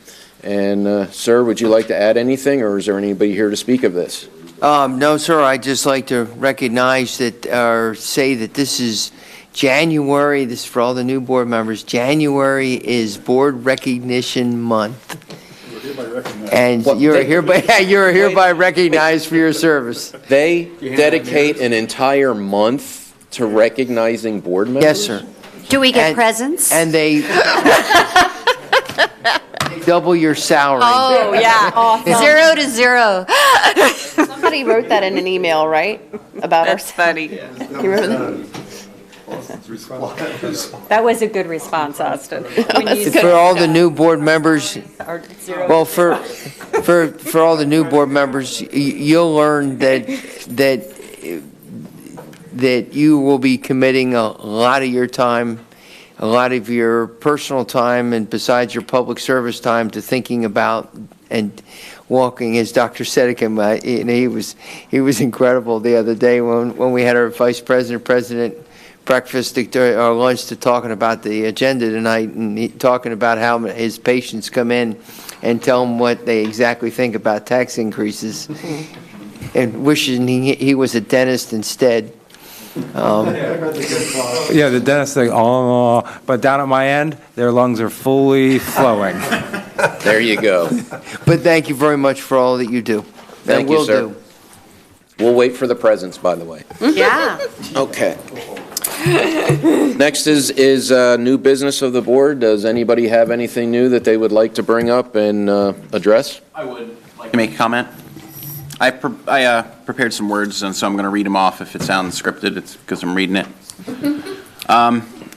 [SPEAKER 4] And, sir, would you like to add anything, or is there anybody here to speak of this?
[SPEAKER 2] No, sir. I'd just like to recognize that, or say that this is January. This is for all the new board members. January is Board Recognition Month. And you're hereby recognized for your service.
[SPEAKER 4] They dedicate an entire month to recognizing board members?
[SPEAKER 2] Yes, sir.
[SPEAKER 14] Do we get presents?
[SPEAKER 2] And they double your salary.
[SPEAKER 6] Oh, yeah.
[SPEAKER 14] Awesome. 0 to 0.
[SPEAKER 6] Somebody wrote that in an email, right? About
[SPEAKER 14] That's funny.
[SPEAKER 6] You remember that?
[SPEAKER 14] That was a good response, Austin. When you
[SPEAKER 2] For all the new board members,
[SPEAKER 14] Or 0
[SPEAKER 2] well,
[SPEAKER 14] to
[SPEAKER 2] for all the new board members, you'll learn that you will be committing a lot of your time, a lot of your personal time, and besides your public service time, to thinking about and walking, as Dr. Sedicum, he was incredible the other day when we had our vice president breakfast or lunch to talking about the agenda tonight, and talking about how his patients come in and tell him what they exactly think about tax increases, and wishing he was a dentist instead.
[SPEAKER 13] Yeah, the dentist thing, but down at my end, their lungs are fully flowing.
[SPEAKER 4] There you go.
[SPEAKER 2] But thank you very much for all that you do.
[SPEAKER 4] Thank you, sir. We'll wait for the presents, by the way.
[SPEAKER 14] Yeah.
[SPEAKER 4] Okay. Next is new business of the board. Does anybody have anything new that they would like to bring up and address?
[SPEAKER 7] I would like to make a comment. I prepared some words, and so I'm going to read them off. If it sounds scripted, it's because I'm reading it.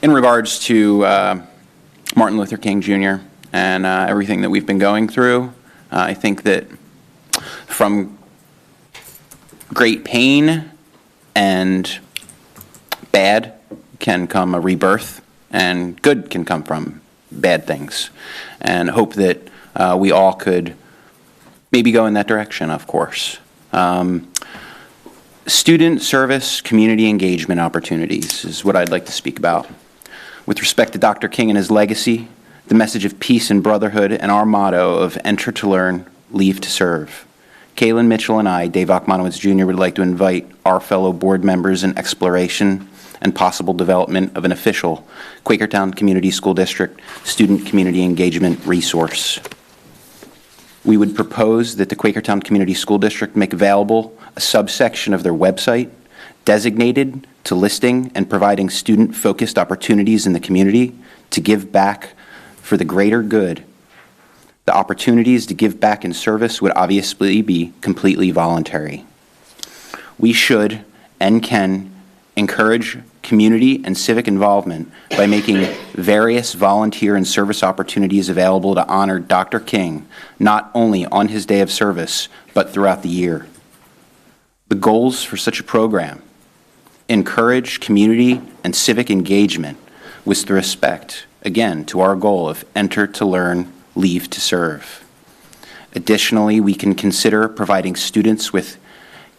[SPEAKER 7] In regards to Martin Luther King Jr. and everything that we've been going through, I think that from great pain and bad can come a rebirth, and good can come from bad things. And hope that we all could maybe go in that direction, of course. Student service, community engagement opportunities is what I'd like to speak about. With respect to Dr. King and his legacy, the message of peace and brotherhood, and our motto of enter to learn, leave to serve. Kaylin Mitchell and I, Dave Ochmanowitz Jr., would like to invite our fellow board members in exploration and possible development of an official Quakertown Community School District student community engagement resource. We would propose that the Quakertown Community School District make available a subsection of their website designated to listing and providing student-focused opportunities in the community to give back for the greater good. The opportunities to give back in service would obviously be completely voluntary. We should and can encourage community and civic involvement by making various volunteer and service opportunities available to honor Dr. King, not only on his day of service, but throughout the year. The goals for such a program: encourage community and civic engagement with respect, again, to our goal of enter to learn, leave to serve. Additionally, we can consider providing students with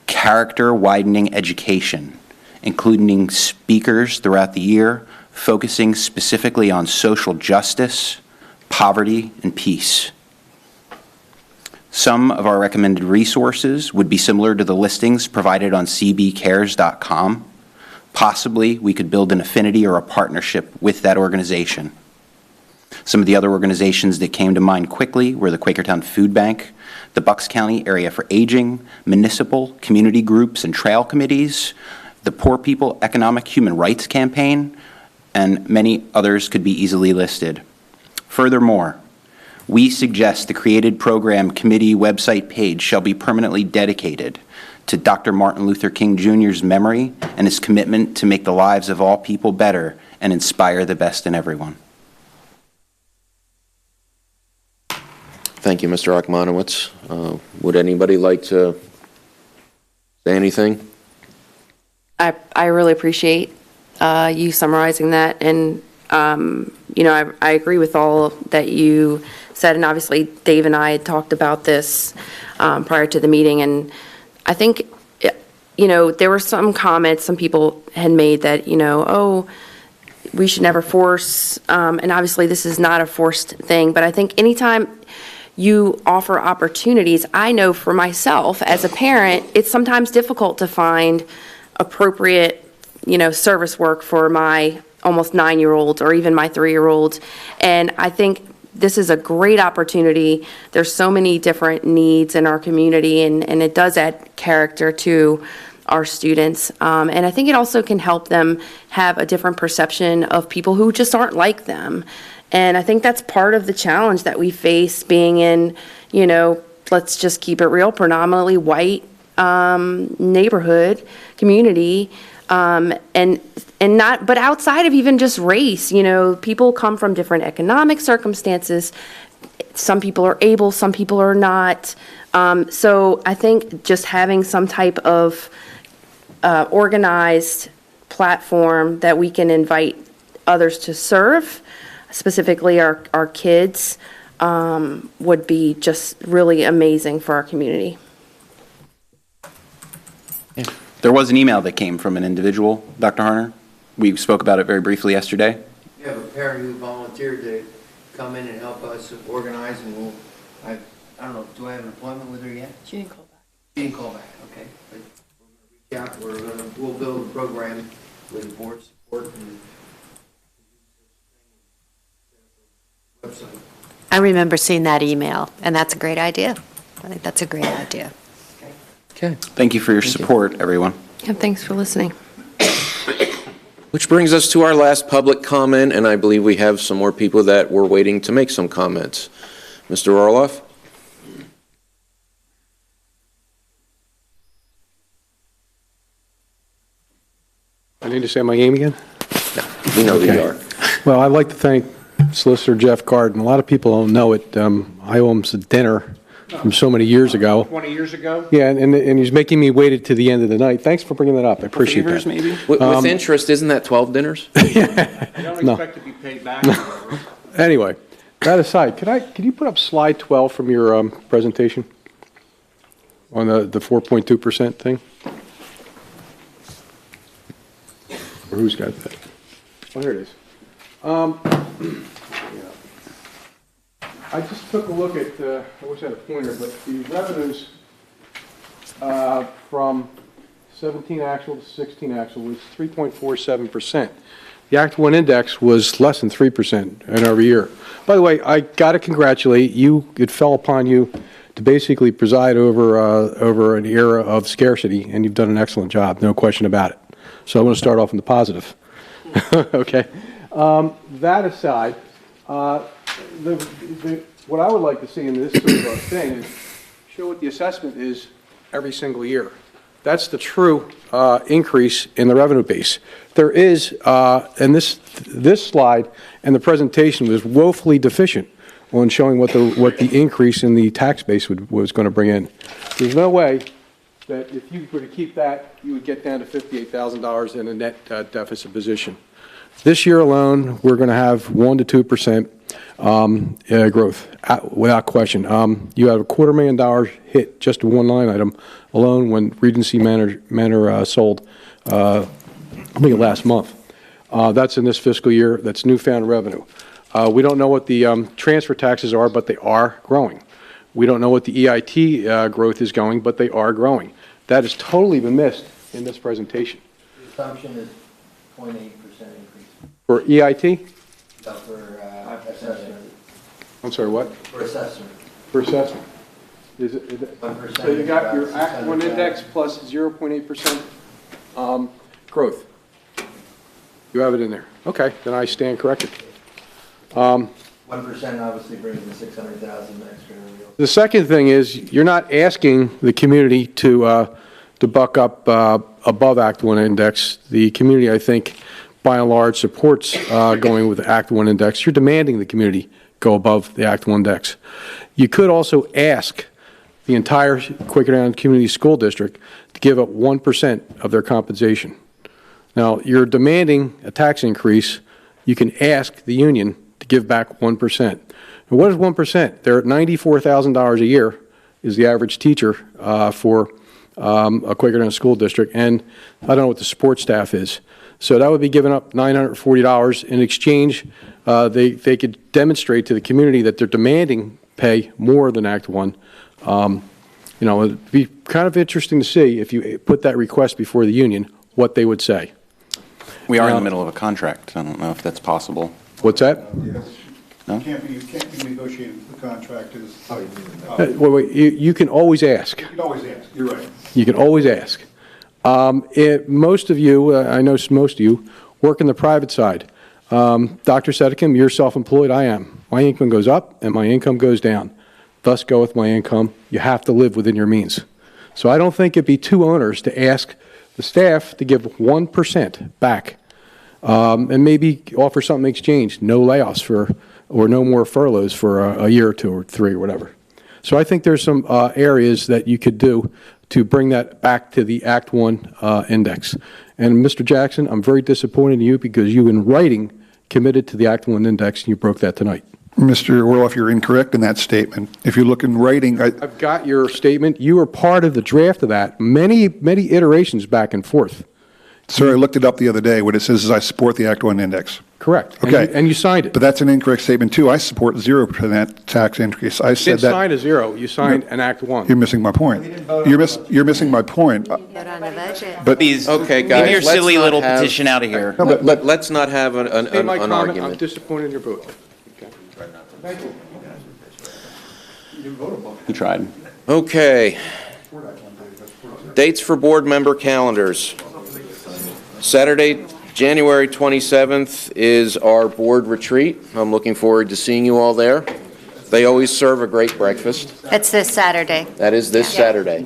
[SPEAKER 7] character-widening education, including speakers throughout the year, focusing specifically on social justice, poverty, and peace. Some of our recommended resources would be similar to the listings provided on cbcares.com. Possibly, we could build an affinity or a partnership with that organization. Some of the other organizations that came to mind quickly were the Quakertown Food Bank, the Bucks County Area for Aging, municipal, community groups and trail committees, the Poor People Economic Human Rights Campaign, and many others could be easily listed. Furthermore, we suggest the created program committee website page shall be permanently dedicated to Dr. Martin Luther King Jr.'s memory and his commitment to make the lives of all people better and inspire the best in everyone.
[SPEAKER 4] Thank you, Mr. Akmanowicz. Would anybody like to say anything?
[SPEAKER 6] I really appreciate you summarizing that, and I agree with all that you said, and obviously Dave and I had talked about this prior to the meeting, and I think there were some comments some people had made that we should never force, and obviously this is not a forced thing, but I think anytime you offer opportunities, I know for myself as a parent, it's sometimes difficult to find appropriate service work for my almost 9-year-old or even my 3-year-old. And I think this is a great opportunity. There's so many different needs in our community, and it does add character to our students. And I think it also can help them have a different perception of people who just aren't like them. And I think that's part of the challenge that we face being in, let's just keep it real, predominantly white neighborhood, community, and not, but outside of even just race, people come from different economic circumstances. Some people are able, some people are not. So I think just having some type of organized platform that we can invite others to serve, specifically our kids, would be just really amazing for our community.
[SPEAKER 7] There was an email that came from an individual, Dr. Harner. We spoke about it very briefly yesterday.
[SPEAKER 9] We have a parent who volunteered to come in and help us organize, and I don't know, do I have an appointment with her yet?
[SPEAKER 6] She didn't call back.
[SPEAKER 9] She didn't call back, okay. But we'll build a program with board support and website.
[SPEAKER 14] I remember seeing that email, and that's a great idea. I think that's a great idea.
[SPEAKER 4] Okay.
[SPEAKER 7] Thank you for your support, everyone.
[SPEAKER 6] And thanks for listening.
[SPEAKER 4] Which brings us to our last public comment, and I believe we have some more people that were waiting to make some comments. Mr. Orloff?
[SPEAKER 12] I need to say my name again?
[SPEAKER 4] We know who you are.
[SPEAKER 12] Well, I'd like to thank Solicitor Jeff Garden. A lot of people don't know it. I owe him some dinner from so many years ago.
[SPEAKER 16] 20 years ago?
[SPEAKER 12] Yeah, and he's making me wait to the end of the night. Thanks for bringing that up. I appreciate
[SPEAKER 4] favors,
[SPEAKER 12] that.
[SPEAKER 4] Maybe? With interest, isn't that 12 dinners?
[SPEAKER 16] You don't expect to be paid back.
[SPEAKER 12] Anyway, that aside, could you put up slide 12 from your presentation on the 4.2% thing? Or who's got that? Oh, here it is. I just took a look at, I wish I had a pointer, but the revenues from 17 actual to 16 actual was 3.47%. The Act 1 index was less than 3% every year. By the way, I got to congratulate you. It fell upon you to basically preside over an era of scarcity, and you've done an excellent job, no question about it. So I want to start off in the positive. Okay. That aside, what I would like to see in this sort of a thing is show what the assessment is every single year. That's the true increase in the revenue base. There is, and this slide and the presentation was woefully deficient on showing what the increase in the tax base was going to bring in. There's no way that if you were to keep that, you would get down to $58,000 in a net deficit position. This year alone, we're going to have 1 to 2% growth, without question. You have a $250,000 hit just to one line item alone when Regency Manor sold, I think last month. That's in this fiscal year. That's newfound revenue. We don't know what the transfer taxes are, but they are growing. We don't know what the EIT growth is going, but they are growing. That has totally been missed in this presentation.
[SPEAKER 9] The assumption is 0.8% increase.
[SPEAKER 12] For EIT?
[SPEAKER 9] For assessment.
[SPEAKER 12] I'm sorry, what?
[SPEAKER 9] For assessment.
[SPEAKER 12] For assessment. Is it,
[SPEAKER 9] 1%
[SPEAKER 12] so you got your
[SPEAKER 9] is
[SPEAKER 12] Act 1
[SPEAKER 9] about
[SPEAKER 12] index plus 0.8% growth. You have it in there. Okay, then I stand corrected.
[SPEAKER 9] 1% obviously brings in 600,000 extra.
[SPEAKER 12] The second thing is you're not asking the community to buck up above Act 1 index. The community, I think, by and large, supports going with the Act 1 index. You're demanding the community go above the Act 1 index. You could also ask the entire Quakertown Community School District to give up 1% of their compensation. Now, you're demanding a tax increase. You can ask the union to give back 1%. And what is 1%? They're at $94,000 a year is the average teacher for a Quakertown School District, and I don't know what the support staff is. So that would be giving up $940. In exchange, they could demonstrate to the community that they're demanding pay more than Act 1. You know, it'd be kind of interesting to see if you put that request before the union, what they would say.
[SPEAKER 7] We are in the middle of a contract. I don't know if that's possible.
[SPEAKER 12] What's that?
[SPEAKER 3] Yes.
[SPEAKER 7] No?
[SPEAKER 3] You can't be negotiating the contract
[SPEAKER 12] Wait, you can always ask.
[SPEAKER 3] You can always ask, you're right.
[SPEAKER 12] You can always ask. Most of you, I know most of you, work in the private side. Dr. Sedicum, you're self-employed, I am. My income goes up and my income goes down. Thus goeth my income. You have to live within your means. So I don't think it'd be too onerous to ask the staff to give 1% back and maybe offer something in exchange, no layoffs or no more furloughs for a year or two or three or whatever. So I think there's some areas that you could do to bring that back to the Act 1 index. And Mr. Jackson, I'm very disappointed in you because you, in writing, committed to the Act 1 index, and you broke that tonight.
[SPEAKER 3] Mr. Orloff, you're incorrect in that statement. If you look in writing,
[SPEAKER 12] I've got your statement. You were part of the draft of that. Many iterations back and forth.
[SPEAKER 3] Sir, I looked it up the other day. What it says is I support the Act 1 index.
[SPEAKER 12] Correct.
[SPEAKER 3] Okay.
[SPEAKER 12] And you signed it.
[SPEAKER 3] But that's an incorrect statement, too. I support 0% tax increase. I
[SPEAKER 12] You
[SPEAKER 3] said
[SPEAKER 12] didn't
[SPEAKER 3] that.
[SPEAKER 12] sign a zero. You signed an Act 1.
[SPEAKER 3] You're missing my point. You're missing my point.
[SPEAKER 4] But these, okay, guys,
[SPEAKER 7] Get your
[SPEAKER 4] let's
[SPEAKER 7] silly
[SPEAKER 4] not
[SPEAKER 7] little
[SPEAKER 4] have-
[SPEAKER 7] petition out of here.
[SPEAKER 3] No, but
[SPEAKER 4] Let's not have an
[SPEAKER 12] Made my comment. I'm
[SPEAKER 4] argument.
[SPEAKER 12] disappointed in your vote. Okay. Thank you.
[SPEAKER 7] He tried.
[SPEAKER 4] Okay. Dates for board member calendars. Saturday, January 27th is our board retreat. I'm looking forward to seeing you all there. They always serve a great breakfast.
[SPEAKER 14] That's this Saturday.
[SPEAKER 4] That is this Saturday.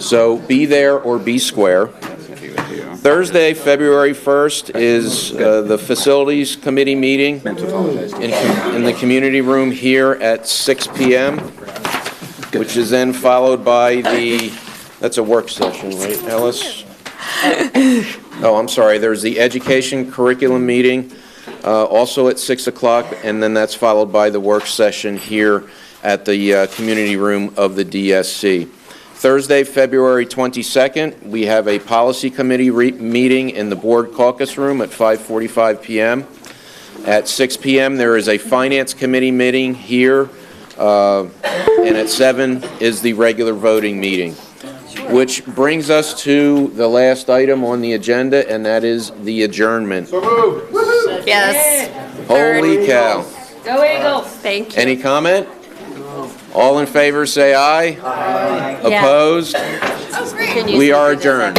[SPEAKER 4] So be there or be square. Thursday, February 1st is the Facilities Committee meeting in the community room here at 6 p.m., which is then followed by that's a work session, right, Ellis? Oh, I'm sorry, there's the Education Curriculum meeting, also at 6 o'clock, and then that's followed by the work session here at the community room of the DSC. Thursday, February 22nd, we have a Policy Committee meeting in the Board Caucus Room at 5:45 p.m. At 6 p.m., there is a Finance Committee meeting here, and at 7 is the regular voting meeting, which brings us to the last item on the agenda, and that is the adjournment.
[SPEAKER 14] Yes.
[SPEAKER 4] Holy cow.
[SPEAKER 14] Go Eagles. Thank you.
[SPEAKER 4] Any comment? All in favor, say aye.
[SPEAKER 14] Aye.
[SPEAKER 4] Opposed?
[SPEAKER 14] Can you
[SPEAKER 4] We
[SPEAKER 14] see
[SPEAKER 4] are
[SPEAKER 14] this?
[SPEAKER 4] adjourned.